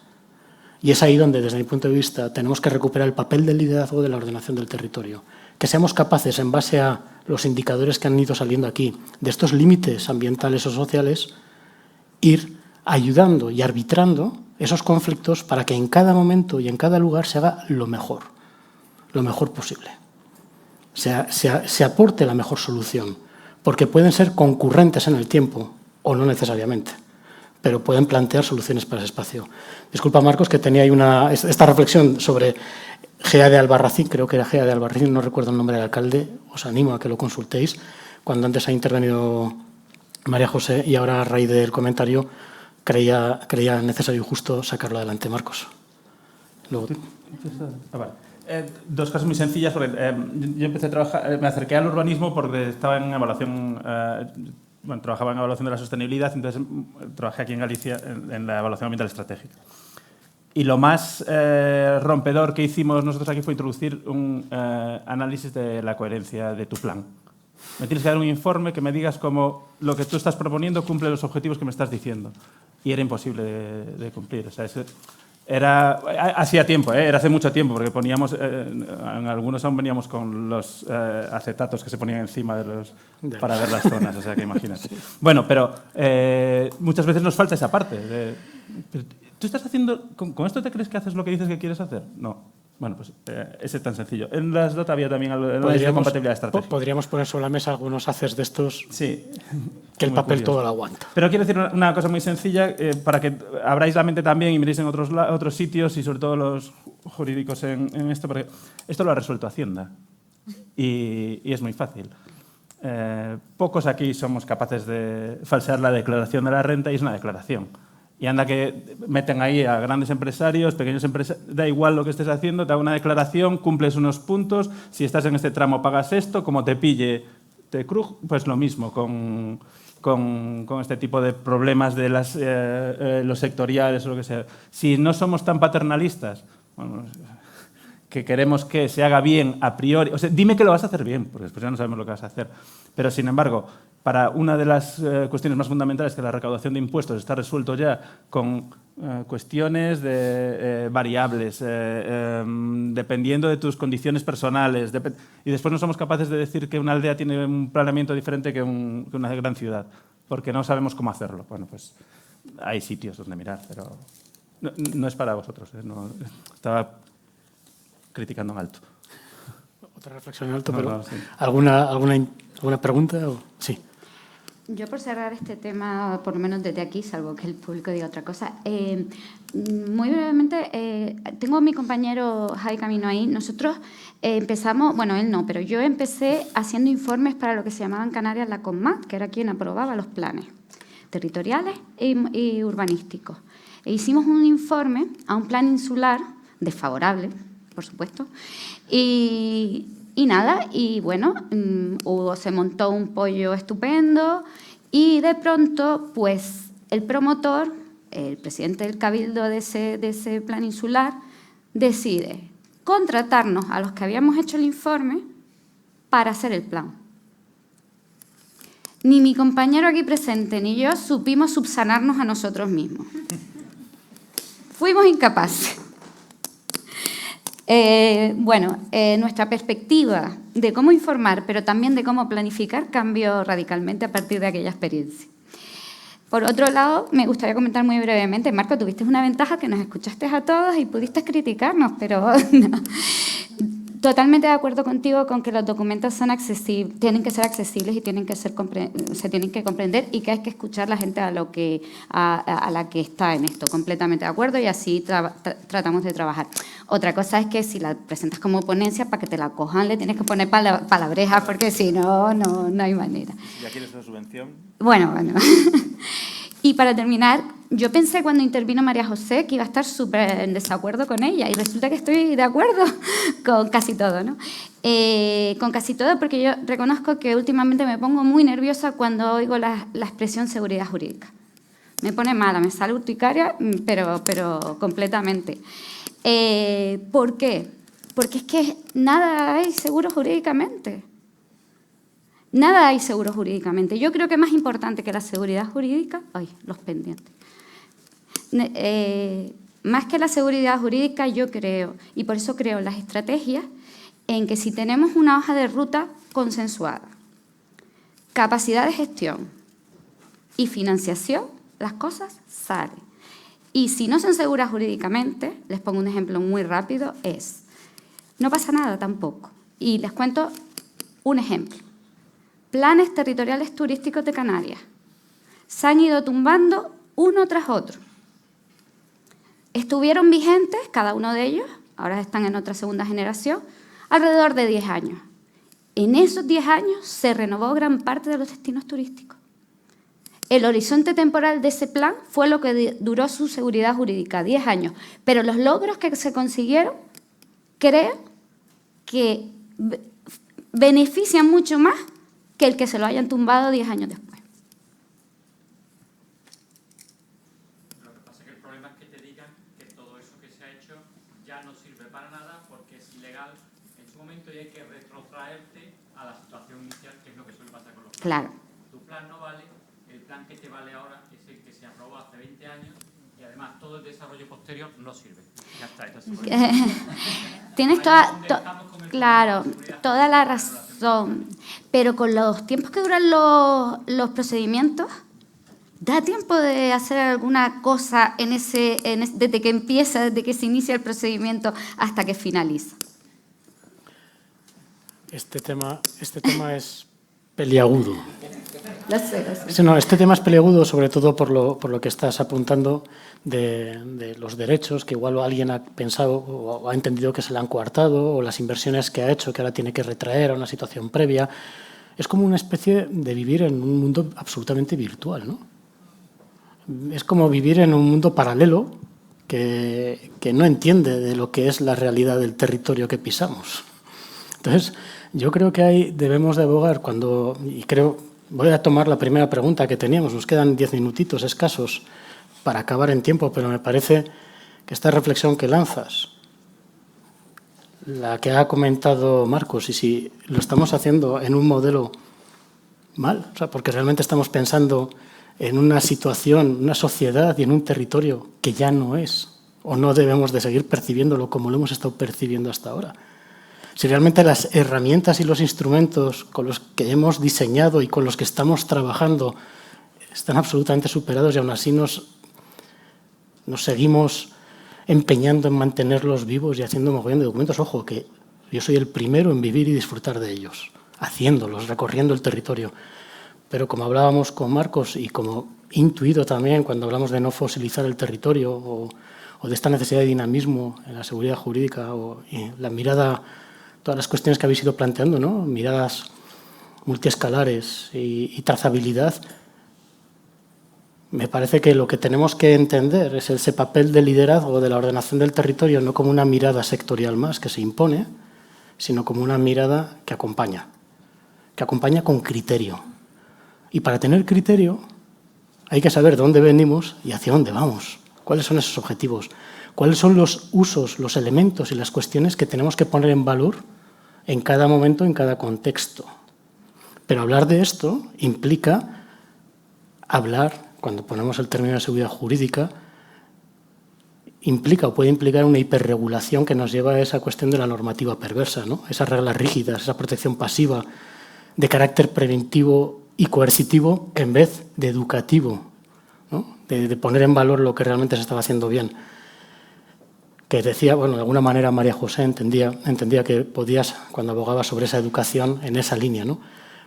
Y es ahí donde, desde mi punto de vista, tenemos que recuperar el papel del liderazgo de la ordenación del territorio. Que seamos capaces, en base a los indicadores que han ido saliendo aquí, de estos límites ambientales o sociales, ir ayudando y arbitrando esos conflictos para que en cada momento y en cada lugar se haga lo mejor posible. Se aporte la mejor solución, porque pueden ser concurrentes en el tiempo o no necesariamente, pero pueden plantear soluciones para ese espacio. Disculpa, Marcos, que tenía ahí esta reflexión sobre Gea de Albarracín, creo que era Gea de Albarracín, no recuerdo el nombre del alcalde, os animo a que lo consultéis, cuando antes ha intervenido María José y ahora a raíz del comentario creía necesario y justo sacarlo adelante, Marcos. Luego... Vale. Dos cosas muy sencillas, porque yo empecé a trabajar, me acerqué al urbanismo porque estaba en evaluación, trabajaba en evaluación de la sostenibilidad, entonces trabajé aquí en Galicia en la evaluación ambiental estratégica. Y lo más rompedor que hicimos nosotros aquí fue introducir un análisis de la coherencia de tu plan. Me tienes que dar un informe que me digas cómo lo que tú estás proponiendo cumple los objetivos que me estás diciendo. Y era imposible de cumplir. O sea, hacía tiempo, era hace mucho tiempo, porque poníamos, en algunos aún veníamos con los acetatos que se ponían encima para ver las zonas, o sea que imagínate. Bueno, pero muchas veces nos falta esa parte. ¿Tú estás haciendo, con esto te crees que haces lo que dices que quieres hacer? No. Bueno, pues ese es tan sencillo. En las DOT había también el análisis de compatibilidad estratégica. Podríamos poner sobre la mesa algunos haces de estos Sí. que el Muy papel curioso. todo lo aguanta. Pero quiero decir una cosa muy sencilla para que abráis la mente también y miréis en otros sitios y sobre todo los jurídicos en esto, porque esto lo ha resuelto Hacienda y es muy fácil. Pocos aquí somos capaces de falsear la declaración de la renta y es una declaración. Y anda que meten ahí a grandes empresarios, pequeños empresarios, da igual lo que estés haciendo, te da una declaración, cumples unos puntos, si estás en este tramo pagas esto, como te pille, te cruje, pues lo mismo con este tipo de problemas de los sectoriales o lo que sea. Si no somos tan paternalistas, bueno, que queremos que se haga bien a priori, o sea, dime que lo vas a hacer bien, porque después ya no sabemos lo que vas a hacer. Pero, sin embargo, para una de las cuestiones más fundamentales, que la recaudación de impuestos está resuelto ya con cuestiones de variables, dependiendo de tus condiciones personales, y después no somos capaces de decir que una aldea tiene un planeamiento diferente que una gran ciudad, porque no sabemos cómo hacerlo. Bueno, pues hay sitios donde mirar, pero no es para vosotros. No, estaba criticando en alto. Otra reflexión en alto, No, pero no, sí. ¿alguna pregunta? Sí. Yo, por cerrar este tema, por lo menos desde aquí, salvo que el público diga otra cosa, muy brevemente, tengo a mi compañero Javi Camino ahí. Nosotros empezamos, bueno, él no, pero yo empecé haciendo informes para lo que se llamaba en Canarias la CONMAT, que era quien aprobaba los planes territoriales y urbanísticos. E hicimos un informe a un plan insular desfavorable, por supuesto, y nada, y bueno, se montó un pollo estupendo y de pronto, pues, el promotor, el presidente del cabildo de ese plan insular, decide contratarnos a los que habíamos hecho el informe para hacer el plan. Ni mi compañero aquí presente ni yo supimos subsanarnos a nosotros mismos. Fuimos incapaces. Nuestra perspectiva de cómo informar, pero también de cómo planificar, cambió radicalmente a partir de aquella experiencia. Por otro lado, me gustaría comentar muy brevemente, Marco, tuviste una ventaja que nos escuchaste a todos y pudiste criticarnos, pero no. Totalmente de acuerdo contigo con que los documentos son accesibles, tienen que ser accesibles y se tienen que comprender y que hay que escuchar a la gente a la que está en esto. Completamente de acuerdo y así tratamos de trabajar. Otra cosa es que si la presentas como ponencia, para que te la cojan le tienes que poner palabrejas porque si no, no hay manera. ¿Ya quieres una subvención? Bueno. Y para terminar, yo pensé cuando intervino María José que iba a estar súper en desacuerdo con ella y resulta que estoy de acuerdo con casi todo, ¿no? Con casi todo porque yo reconozco que últimamente me pongo muy nerviosa cuando oigo la expresión seguridad jurídica. Me pone mala, me sale urticaria, pero completamente. ¿Por qué? Porque es que nada hay seguro jurídicamente. Nada hay seguro jurídicamente. Yo creo que más importante que la seguridad jurídica, los pendientes. Más que la seguridad jurídica, yo creo, y por eso creo las estrategias, en que si tenemos una hoja de ruta consensuada, capacidad de gestión y financiación, las cosas salen. Y si no son seguras jurídicamente, les pongo un ejemplo muy rápido, no pasa nada tampoco. Y les cuento un ejemplo. Planes territoriales turísticos de Canarias. Se han ido tumbando uno tras otro. Estuvieron vigentes, cada uno de ellos, ahora están en otra segunda generación, alrededor de 10 años. En esos 10 años se renovó gran parte de los destinos turísticos. El horizonte temporal de ese plan fue lo que duró su seguridad jurídica, 10 años. Pero los logros que se consiguieron, creo que benefician mucho más que el que se lo hayan tumbado 10 años después. Lo que pasa es que el problema es que te digan que todo eso que se ha hecho ya no sirve para nada porque es ilegal en su momento y hay que retrotraerte a la situación inicial, que es lo que suele pasar con los planes. Claro. Tu plan no vale, el plan que te vale ahora es el que se aprobó hace 20 años y además todo el desarrollo posterior no sirve. Ya está. Tienes toda la razón, pero con los tiempos que duran los procedimientos, ¿Da tiempo de hacer alguna cosa desde que empieza, desde que se inicia el procedimiento hasta que finaliza? Este tema es peliagudo. Lo sé. Sí, no, este tema es peliagudo, sobre todo por lo que estás apuntando de los derechos, que igual alguien ha pensado o ha entendido que se le han coartado, o las inversiones que ha hecho, que ahora tiene que retraer a una situación previa. Es como una especie de vivir en un mundo absolutamente virtual, ¿no? Es como vivir en un mundo paralelo que no entiende de lo que es la realidad del territorio que pisamos. Entonces, yo creo que ahí debemos de abogar voy a tomar la primera pregunta que teníamos, nos quedan 10 minutitos escasos para acabar en tiempo, pero me parece que esta reflexión que lanzas, la que ha comentado Marcos, y si lo estamos haciendo en un modelo mal, o sea, porque realmente estamos pensando en una situación, una sociedad y en un territorio que ya no es, o no debemos de seguir percibiéndolo como lo hemos estado percibiendo hasta ahora. Si realmente las herramientas y los instrumentos con los que hemos diseñado y con los que estamos trabajando están absolutamente superados y aún así nos seguimos empeñando en mantenerlos vivos y haciendo mogollón de documentos. Ojo, que yo soy el primero en vivir y disfrutar de ellos, haciéndolos, recorriendo el territorio. Pero como hablábamos con Marcos y como intuido también cuando hablamos de no fosilizar el territorio o de esta necesidad de dinamismo en la seguridad jurídica y la mirada, todas las cuestiones que habéis ido planteando, ¿no? Miradas multiescalares y trazabilidad, me parece que lo que tenemos que entender es ese papel de liderazgo de la ordenación del territorio no como una mirada sectorial más que se impone, sino como una mirada que acompaña con criterio. Y para tener criterio hay que saber de dónde venimos y hacia dónde vamos, cuáles son esos objetivos, cuáles son los usos, los elementos y las cuestiones que tenemos que poner en valor en cada momento, en cada contexto. Pero hablar de esto implica hablar, cuando ponemos el término de seguridad jurídica, implica o puede implicar una hiperregulación que nos lleva a esa cuestión de la normativa perversa, ¿no? Esas reglas rígidas, esa protección pasiva de carácter preventivo y coercitivo en vez de educativo, ¿no? De poner en valor lo que realmente se estaba haciendo bien. Que decía, bueno, de alguna manera María José entendía que podías, cuando abogaba sobre esa educación, en esa línea, ¿no?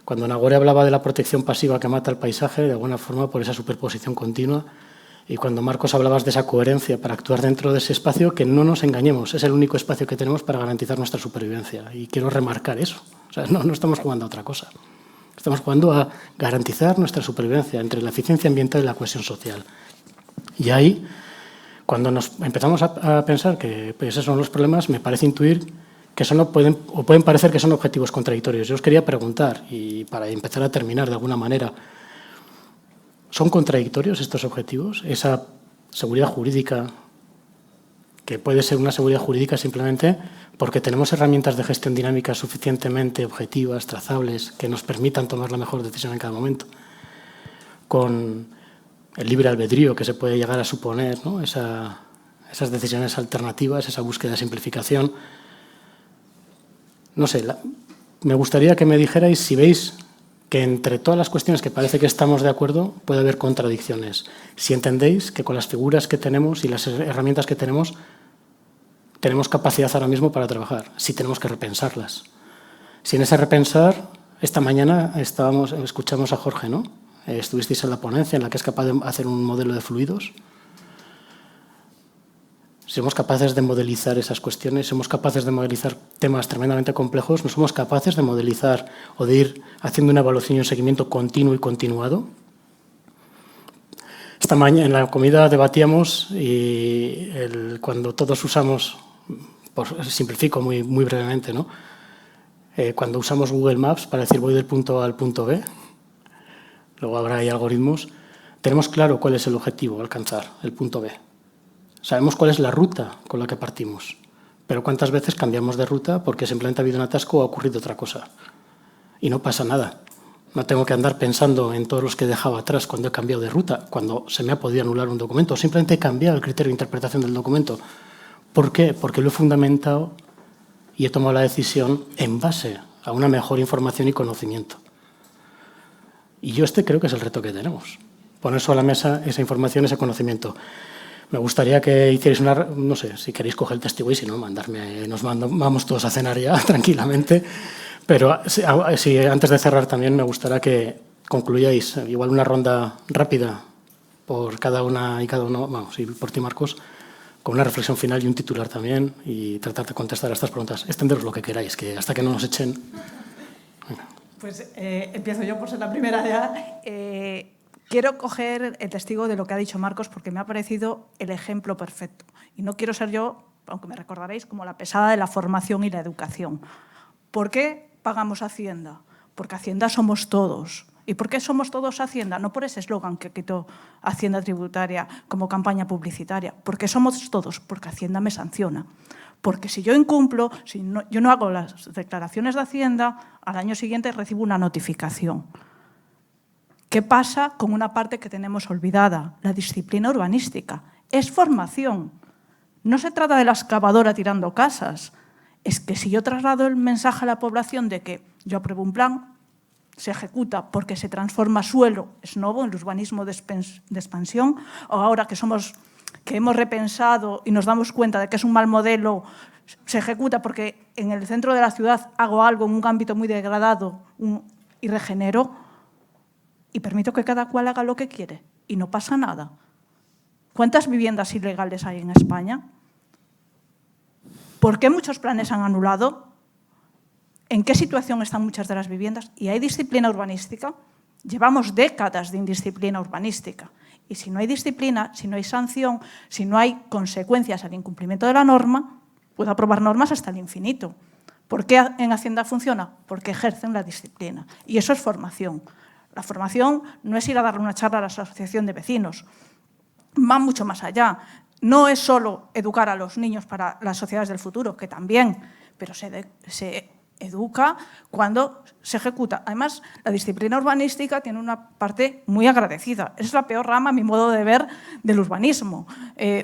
Cuando Nagore hablaba de la protección pasiva que mata el paisaje, de alguna forma por esa superposición continua, y cuando Marcos hablabas de esa coherencia para actuar dentro de ese espacio, que no nos engañemos, es el único espacio que tenemos para garantizar nuestra supervivencia. Y quiero remarcar eso. O sea, no estamos jugando a otra cosa. Estamos jugando a garantizar nuestra supervivencia entre la eficiencia ambiental y la cohesión social. Y ahí, cuando nos empezamos a pensar que pues, esos son los problemas, me parece intuir que pueden parecer que son objetivos contradictorios. Yo os quería preguntar, y para empezar a terminar de alguna manera, ¿son contradictorios estos objetivos? Esa seguridad jurídica, que puede ser una seguridad jurídica simplemente porque tenemos herramientas de gestión dinámica suficientemente objetivas, trazables, que nos permitan tomar la mejor decisión en cada momento, con el libre albedrío que se puede llegar a suponer, ¿no? Esas decisiones alternativas, esa búsqueda de simplificación. No sé, me gustaría que me dijerais si veis que entre todas las cuestiones que parece que estamos de acuerdo puede haber contradicciones. Si entendéis que con las figuras que tenemos y las herramientas que tenemos capacidad ahora mismo para trabajar, si tenemos que repensarlas. Si en ese repensar, esta mañana escuchamos a Jorge, ¿no? Estuvisteis en la ponencia en la que es capaz de hacer un modelo de fluidos. Somos capaces de modelizar esas cuestiones, somos capaces de modelizar temas tremendamente complejos, no somos capaces de modelizar o de ir haciendo una evaluación y un seguimiento continuo y continuado. Esta mañana en la comida debatíamos y cuando todos usamos, simplifico muy brevemente, ¿no? Cuando usamos Google Maps para decir voy del punto A al punto B, luego habrá ahí algoritmos, tenemos claro cuál es el objetivo a alcanzar, el punto B. Sabemos cuál es la ruta con la que partimos, pero ¿cuántas veces cambiamos de ruta porque simplemente ha habido un atasco o ha ocurrido otra cosa? Y no pasa nada. No tengo que andar pensando en todos los que dejaba atrás cuando he cambiado de ruta, cuando se me ha podido anular un documento, o simplemente he cambiado el criterio de interpretación del documento. ¿Por qué? Porque lo he fundamentado y he tomado la decisión en base a una mejor información y conocimiento. Y yo creo que es el reto que tenemos. poner sobre la mesa esa información, ese conocimiento. Me gustaría que hicierais no sé, si queréis coger el testigo y si no, vamos todos a cenar ya tranquilamente. Pero si antes de cerrar también me gustaría que concluyáis igual una ronda rápida por cada una y cada uno, vamos, y por ti, Marcos, con una reflexión final y un titular también, y tratar de contestar a estas preguntas. Extenderos lo que queráis, que hasta que no nos echen... Venga. Pues empiezo yo por ser la primera ya. Quiero coger el testigo de lo que ha dicho Marcos porque me ha parecido el ejemplo perfecto. Y no quiero ser yo, aunque me recordaréis, como la pesada de la formación y la educación. ¿Por qué pagamos Hacienda? Porque Hacienda somos todos. ¿Y por qué somos todos Hacienda? No por ese eslogan que quitó Hacienda Tributaria como campaña publicitaria. Porque somos todos, porque Hacienda me sanciona. Porque si yo incumplo, yo no hago las declaraciones de Hacienda, al año siguiente recibo una notificación. ¿Qué pasa con una parte que tenemos olvidada? La disciplina urbanística. Es formación. No se trata de la excavadora tirando casas. Es que si yo traslado el mensaje a la población de que yo apruebo un plan, se ejecuta porque se transforma suelo, es nuevo, en el urbanismo de expansión, o ahora que hemos repensado y nos damos cuenta de que es un mal modelo, se ejecuta porque en el centro de la ciudad hago algo en un ámbito muy degradado y regenero, y permito que cada cual haga lo que quiere y no pasa nada. ¿Cuántas viviendas ilegales hay en España? ¿Por qué muchos planes han anulado? ¿En qué situación están muchas de las viviendas? ¿Y hay disciplina urbanística? Llevamos décadas de indisciplina urbanística. Y si no hay disciplina, si no hay sanción, si no hay consecuencias al incumplimiento de la norma, puedo aprobar normas hasta el infinito. ¿Por qué en Hacienda funciona? Porque ejercen la disciplina. Y eso es formación. La formación no es ir a darle una charla a la asociación de vecinos. Va mucho más allá. No es solo educar a los niños para las sociedades del futuro, que también, pero se educa cuando se ejecuta. Además, la disciplina urbanística tiene una parte muy agradecida. Es la peor rama, a mi modo de ver, del urbanismo,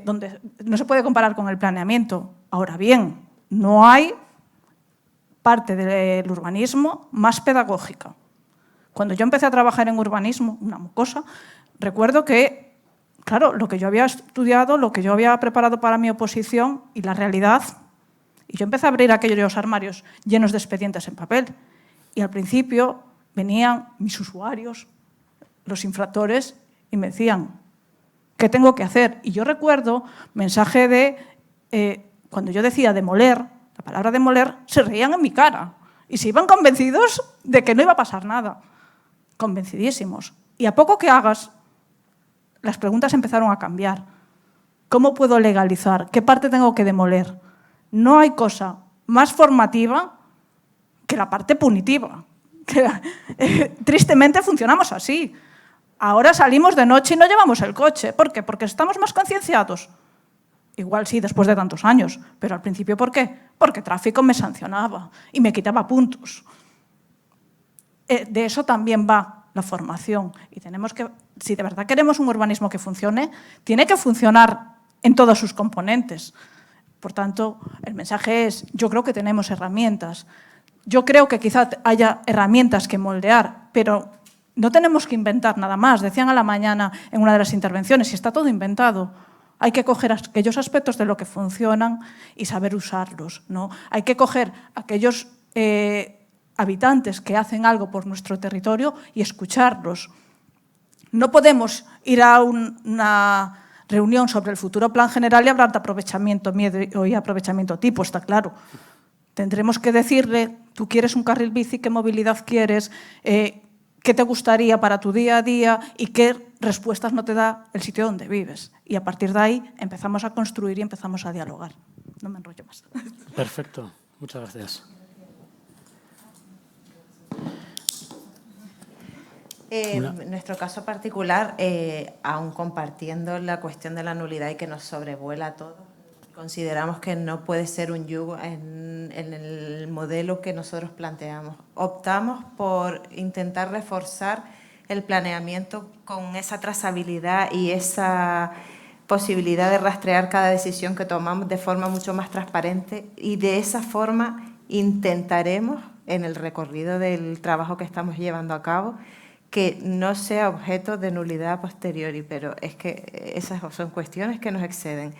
donde no se puede comparar con el planeamiento. Ahora bien, no hay parte del urbanismo más pedagógica. Cuando yo empecé a trabajar en urbanismo, una cosa, recuerdo que, claro, lo que yo había estudiado, lo que yo había preparado para mi oposición y la realidad, y yo empecé a abrir aquellos armarios llenos de expedientes en papel. Y al principio venían mis usuarios, los infractores, y me decían, ¿qué tengo que hacer? Y yo recuerdo mensaje de, cuando yo decía demoler, la palabra demoler, se reían en mi cara y se iban convencidos de que no iba a pasar nada. Convencidísimos. Y a poco que hagas, las preguntas empezaron a cambiar. ¿Cómo puedo legalizar? ¿Qué parte tengo que demoler? No hay cosa más formativa que la parte punitiva. Tristemente funcionamos así. Ahora salimos de noche y no llevamos el coche. ¿Por qué? Porque estamos más concienciados. Igual sí, después de tantos años. Pero al principio, ¿por qué? Porque tráfico me sancionaba y me quitaba puntos. De eso también va la formación. Y tenemos que, si de verdad queremos un urbanismo que funcione, tiene que funcionar en todos sus componentes. Por tanto, el mensaje es, yo creo que tenemos herramientas. Yo creo que quizá haya herramientas que moldear, pero no tenemos que inventar nada más. Decían a la mañana en una de las intervenciones, y está todo inventado. Hay que coger aquellos aspectos de lo que funcionan y saber usarlos, ¿no? Hay que coger aquellos habitantes que hacen algo por nuestro territorio y escucharlos. No podemos ir a una reunión sobre el futuro plan general y hablar de aprovechamiento miedo y aprovechamiento tipo, está claro. Tendremos que decirle, tú quieres un carril bici, qué movilidad quieres, qué te gustaría para tu día a día y qué respuestas no te da el sitio donde vives. Y a partir de ahí empezamos a construir y empezamos a dialogar. No me enrollo más. Perfecto, muchas gracias. En nuestro caso particular, aun compartiendo la cuestión de la nulidad y que nos sobrevuela a todos, consideramos que no puede ser un yugo en el modelo que nosotros planteamos. Optamos por intentar reforzar el planeamiento con esa trazabilidad y esa posibilidad de rastrear cada decisión que tomamos de forma mucho más transparente, y de esa forma intentaremos, en el recorrido del trabajo que estamos llevando a cabo, que no sea objeto de nulidad a posteriori, pero es que esas son cuestiones que nos exceden.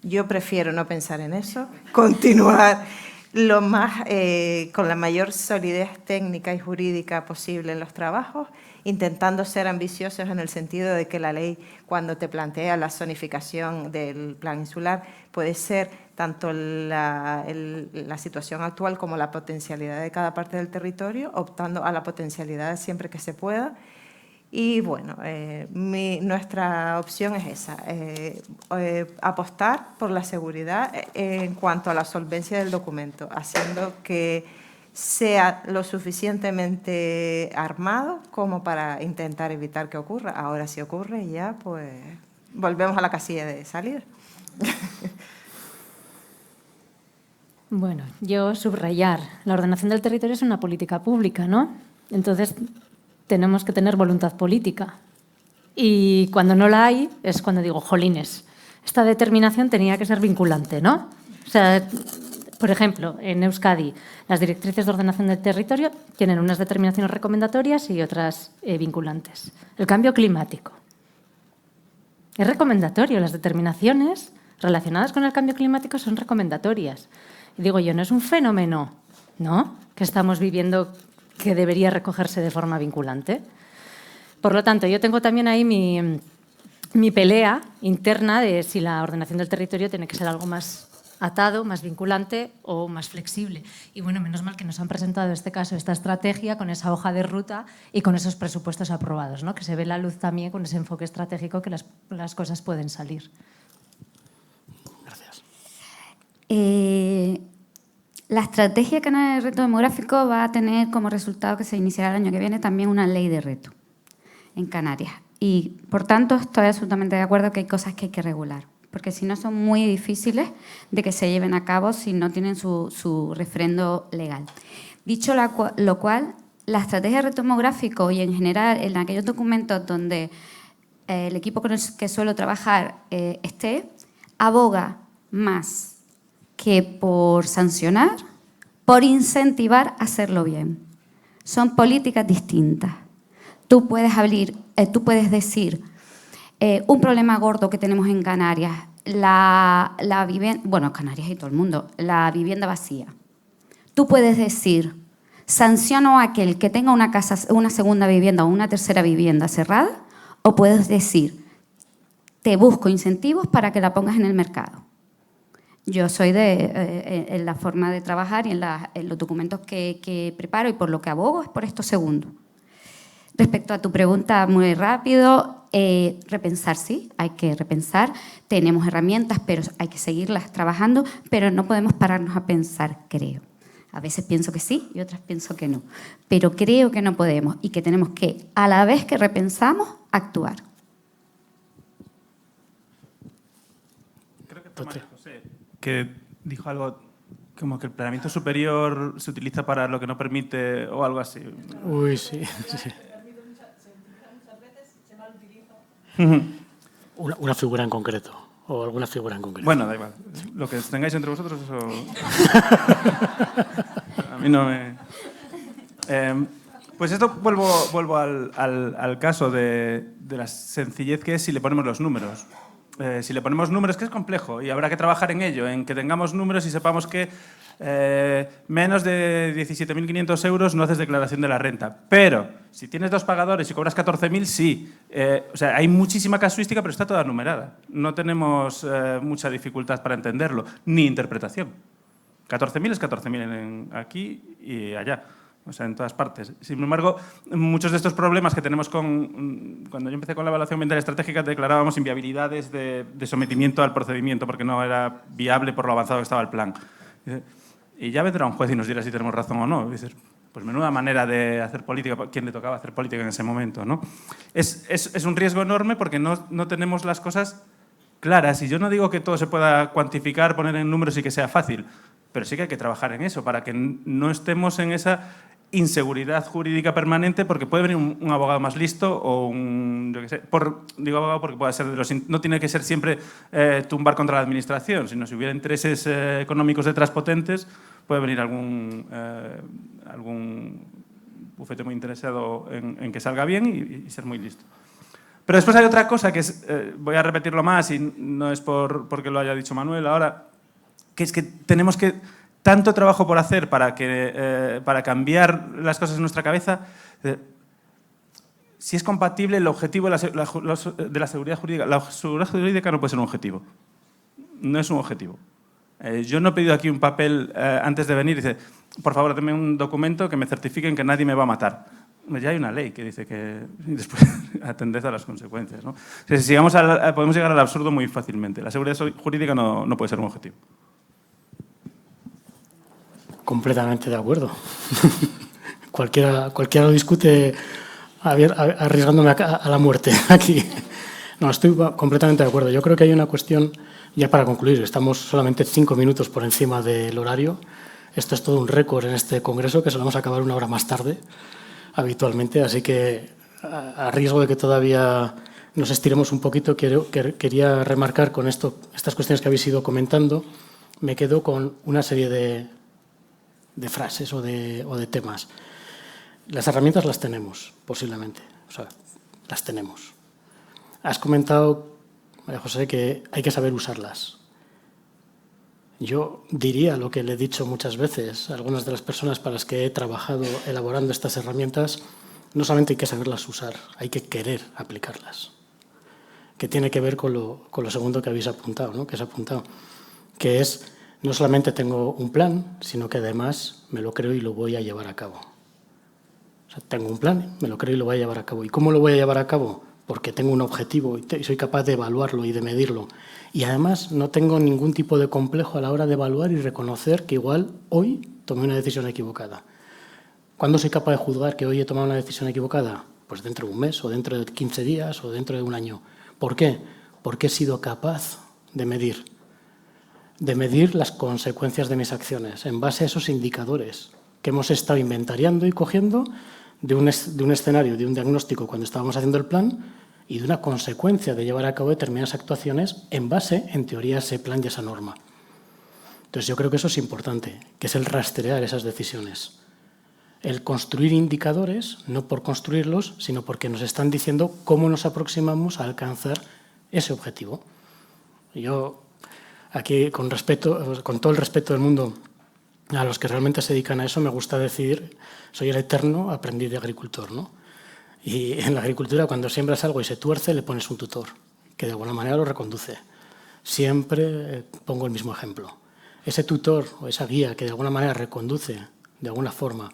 Yo prefiero no pensar en eso, continuar con la mayor solidez técnica y jurídica posible en los trabajos, intentando ser ambiciosos en el sentido de que la ley, cuando te plantea la zonificación del plan insular, puede ser tanto la situación actual como la potencialidad de cada parte del territorio, optando a la potencialidad siempre que se pueda. Y bueno, nuestra opción es esa, apostar por la seguridad en cuanto a la solvencia del documento, haciendo que sea lo suficientemente armado como para intentar evitar que ocurra. Ahora si ocurre ya, pues volvemos a la casilla de salida. Bueno, yo subrayar, la ordenación del territorio es una política pública, ¿no? Entonces, tenemos que tener voluntad política. Y cuando no la hay, es cuando digo, jolines, esta determinación tenía que ser vinculante, ¿no? O sea, por ejemplo, en Euskadi, las directrices de ordenación del territorio tienen unas determinaciones recomendatorias y otras vinculantes. El cambio climático. Es recomendatorio, las determinaciones relacionadas con el cambio climático son recomendatorias. Y digo yo, no es un fenómeno, ¿no?, que estamos viviendo que debería recogerse de forma vinculante. Por lo tanto, yo tengo también ahí mi pelea interna de si la ordenación del territorio tiene que ser algo más atado, más vinculante o más flexible. Y bueno, menos mal que nos han presentado en este caso esta estrategia con esa hoja de ruta y con esos presupuestos aprobados, ¿no?, que se ve la luz también con ese enfoque estratégico que las cosas pueden salir. Gracias. La estrategia canaria de reto demográfico va a tener como resultado que se iniciará el año que viene también una ley de reto en Canarias. Y, por tanto, estoy absolutamente de acuerdo que hay cosas que hay que regular, porque si no son muy difíciles de que se lleven a cabo si no tienen su refrendo legal. Dicho lo cual, la estrategia de reto demográfico y, en general, en aquellos documentos donde el equipo con el que suelo trabajar aboga más que por sancionar, por incentivar a hacerlo bien. Son políticas distintas. Tú puedes decir, un problema gordo que tenemos en Canarias, Canarias y todo el mundo, la vivienda vacía. Tú puedes decir, sanciono a aquel que tenga una segunda vivienda o una tercera vivienda cerrada, o puedes decir, te busco incentivos para que la pongas en el mercado. Yo soy en la forma de trabajar y en los documentos que preparo y por lo que abogo es por esto segundo. Respecto a tu pregunta, muy rápido, repensar, sí, hay que repensar. Tenemos herramientas, pero hay que seguirlas trabajando, pero no podemos pararnos a pensar, creo. A veces pienso que sí y otras pienso que no. Pero creo que no podemos y que tenemos que, a la vez que repensamos, actuar. Creo que fue María José que dijo algo como que el planeamiento superior se utiliza para lo que no permite o algo así. Uy, sí. Sí. Una figura en concreto o alguna figura en concreto. Bueno, da igual. Lo que tengáis entre vosotros, eso... A mí no me... Pues esto vuelvo al caso de la sencillez que es si le ponemos los números. Si le ponemos números, que es complejo y habrá que trabajar en ello, en que tengamos números y sepamos que menos de 17.500 euros no haces declaración de la renta. Pero si tienes 2 pagadores y cobras 14.000, sí. O sea, hay muchísima casuística, pero está toda numerada. No tenemos mucha dificultad para entenderlo, ni interpretación. 14.000 es 14.000 aquí y allá. O sea, en todas partes. Sin embargo, muchos de estos problemas que tenemos cuando yo empecé con la evaluación ambiental estratégica, declarábamos inviabilidades de sometimiento al procedimiento porque no era viable por lo avanzado que estaba el plan. Y ya vendrá un juez y nos dirá si tenemos razón o no. Y dices, pues menuda manera de hacer política, ¿quién le tocaba hacer política en ese momento, ¿no? Es un riesgo enorme porque no tenemos las cosas claras. Y yo no digo que todo se pueda cuantificar, poner en números y que sea fácil, pero sí que hay que trabajar en eso para que no estemos en esa inseguridad jurídica permanente, porque puede venir un abogado más listo o un... Yo qué sé, digo abogado porque puede ser no tiene que ser siempre tumbar contra la administración, sino si hubiera intereses económicos detrás potentes, puede venir algún bufete muy interesado en que salga bien y ser muy listo. Pero después hay otra cosa que es, voy a repetirlo más y no es porque lo haya dicho Manuel ahora, que es que tenemos tanto trabajo por hacer para cambiar las cosas en nuestra cabeza. Si es compatible el objetivo de la seguridad jurídica. La seguridad jurídica no puede ser un objetivo. No es un objetivo. Yo no he pedido aquí un papel antes de venir y dice, por favor, denme un documento que me certifiquen que nadie me va a matar. Ya hay una ley que dice que después atended a las consecuencias, ¿no? Si podemos llegar al absurdo muy fácilmente. La seguridad jurídica no puede ser un objetivo. Completamente de acuerdo. Cualquiera lo discute arriesgándome a la muerte aquí. No, estoy completamente de acuerdo. Yo creo que hay una cuestión, ya para concluir, estamos solamente 5 minutos por encima del horario. Esto es todo un récord en este congreso, que solemos acabar 1 hora más tarde habitualmente, así que a riesgo de que todavía nos estiremos un poquito, quería remarcar con estas cuestiones que habéis ido comentando, me quedo con una serie de frases o de temas. Las herramientas las tenemos, posiblemente, o sea, las tenemos. Has comentado, María José, que hay que saber usarlas. Yo diría lo que le he dicho muchas veces a algunas de las personas para las que he trabajado elaborando estas herramientas, no solamente hay que saberlas usar, hay que querer aplicarlas, que tiene que ver con lo segundo que habéis apuntado, ¿no? Que es, no solamente tengo un plan, sino que además me lo creo y lo voy a llevar a cabo. O sea, tengo un plan, me lo creo y lo voy a llevar a cabo. ¿Y cómo lo voy a llevar a cabo? Porque tengo un objetivo y soy capaz de evaluarlo y de medirlo. Y además no tengo ningún tipo de complejo a la hora de evaluar y reconocer que igual hoy tomé una decisión equivocada. ¿Cuándo soy capaz de juzgar que hoy he tomado una decisión equivocada? Pues dentro de un mes, o dentro de 15 días, o dentro de un año. ¿Por qué? Porque he sido capaz de medir las consecuencias de mis acciones en base a esos indicadores que hemos estado inventariando y cogiendo de un escenario, de un diagnóstico cuando estábamos haciendo el plan y de una consecuencia de llevar a cabo determinadas actuaciones en base, en teoría, a ese plan y a esa norma. Entonces yo creo que eso es importante, que es el rastrear esas decisiones. El construir indicadores, no por construirlos, sino porque nos están diciendo cómo nos aproximamos a alcanzar ese objetivo. Yo, aquí, con todo el respeto del mundo a los que realmente se dedican a eso, me gusta decir, soy el eterno aprendiz de agricultor, ¿no? Y en la agricultura, cuando siembras algo y se tuerce, le pones un tutor, que de alguna manera lo reconduce. Siempre pongo el mismo ejemplo. Ese tutor o esa guía que de alguna manera reconduce, de alguna forma,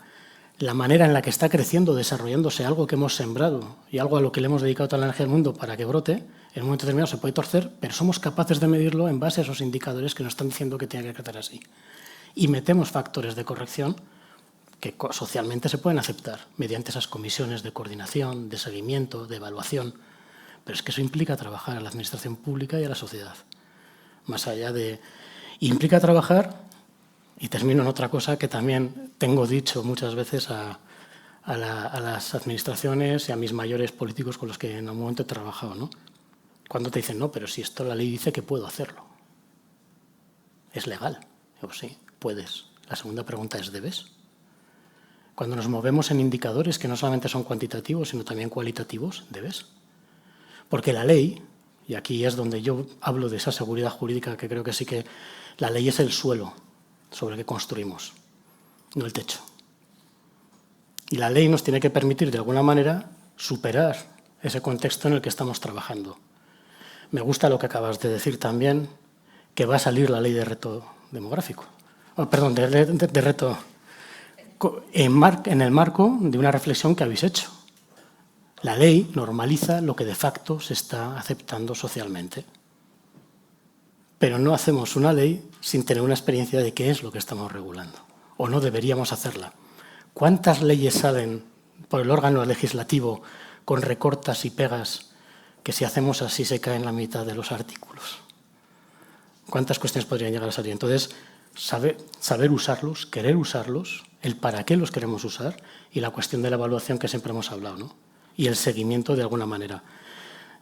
la manera en la que está creciendo, desarrollándose algo que hemos sembrado y algo a lo que le hemos dedicado toda la energía del mundo para que brote, en un momento determinado se puede torcer, pero somos capaces de medirlo en base a esos indicadores que nos están diciendo que tiene que crecer así. Y metemos factores de corrección que socialmente se pueden aceptar mediante esas comisiones de coordinación, de seguimiento, de evaluación. Pero es que eso implica trabajar a la administración pública y a la sociedad. Más allá de... Implica trabajar, y termino en otra cosa que también tengo dicho muchas veces a las administraciones y a mis mayores políticos con los que en un momento he trabajado, ¿no? Cuando te dicen, no, pero si esto la ley dice que puedo hacerlo. ¿Es legal? Digo, sí, puedes. La segunda pregunta es, ¿debes? Cuando nos movemos en indicadores que no solamente son cuantitativos, sino también cualitativos, ¿debes? Porque la ley, y aquí es donde yo hablo de esa seguridad jurídica, que creo que sí que la ley es el suelo sobre el que construimos, no el techo. Y la ley nos tiene que permitir, de alguna manera, superar ese contexto en el que estamos trabajando. Me gusta lo que acabas de decir también, que va a salir la ley de reto demográfico. Perdón, de reto en el marco de una reflexión que habéis hecho. La ley normaliza lo que de facto se está aceptando socialmente. Pero no hacemos una ley sin tener una experiencia de qué es lo que estamos regulando. O no deberíamos hacerla. ¿Cuántas leyes salen por el órgano legislativo con recortas y pegas que si hacemos así se caen la mitad de los artículos? ¿Cuántas cuestiones podrían llegar a salir? Entonces, saber usarlos, querer usarlos, el para qué los queremos usar y la cuestión de la evaluación que siempre hemos hablado, ¿no? Y el seguimiento de alguna manera.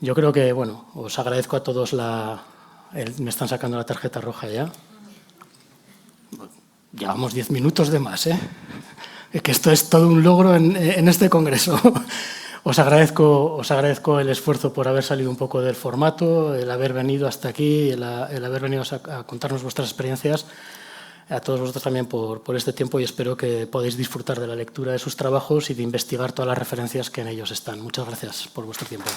Yo creo que, bueno, os agradezco a todos me están sacando la tarjeta roja ya. Llevamos 10 minutos de más, ¿eh? que esto es todo un logro en este congreso. Os agradezco el esfuerzo por haber salido un poco del formato, el haber venido hasta aquí, el haber venido a contarnos vuestras experiencias. A todos vosotros también por este tiempo y espero que podáis disfrutar de la lectura de sus trabajos y de investigar todas las referencias que en ellos están. Muchas gracias por vuestro tiempo.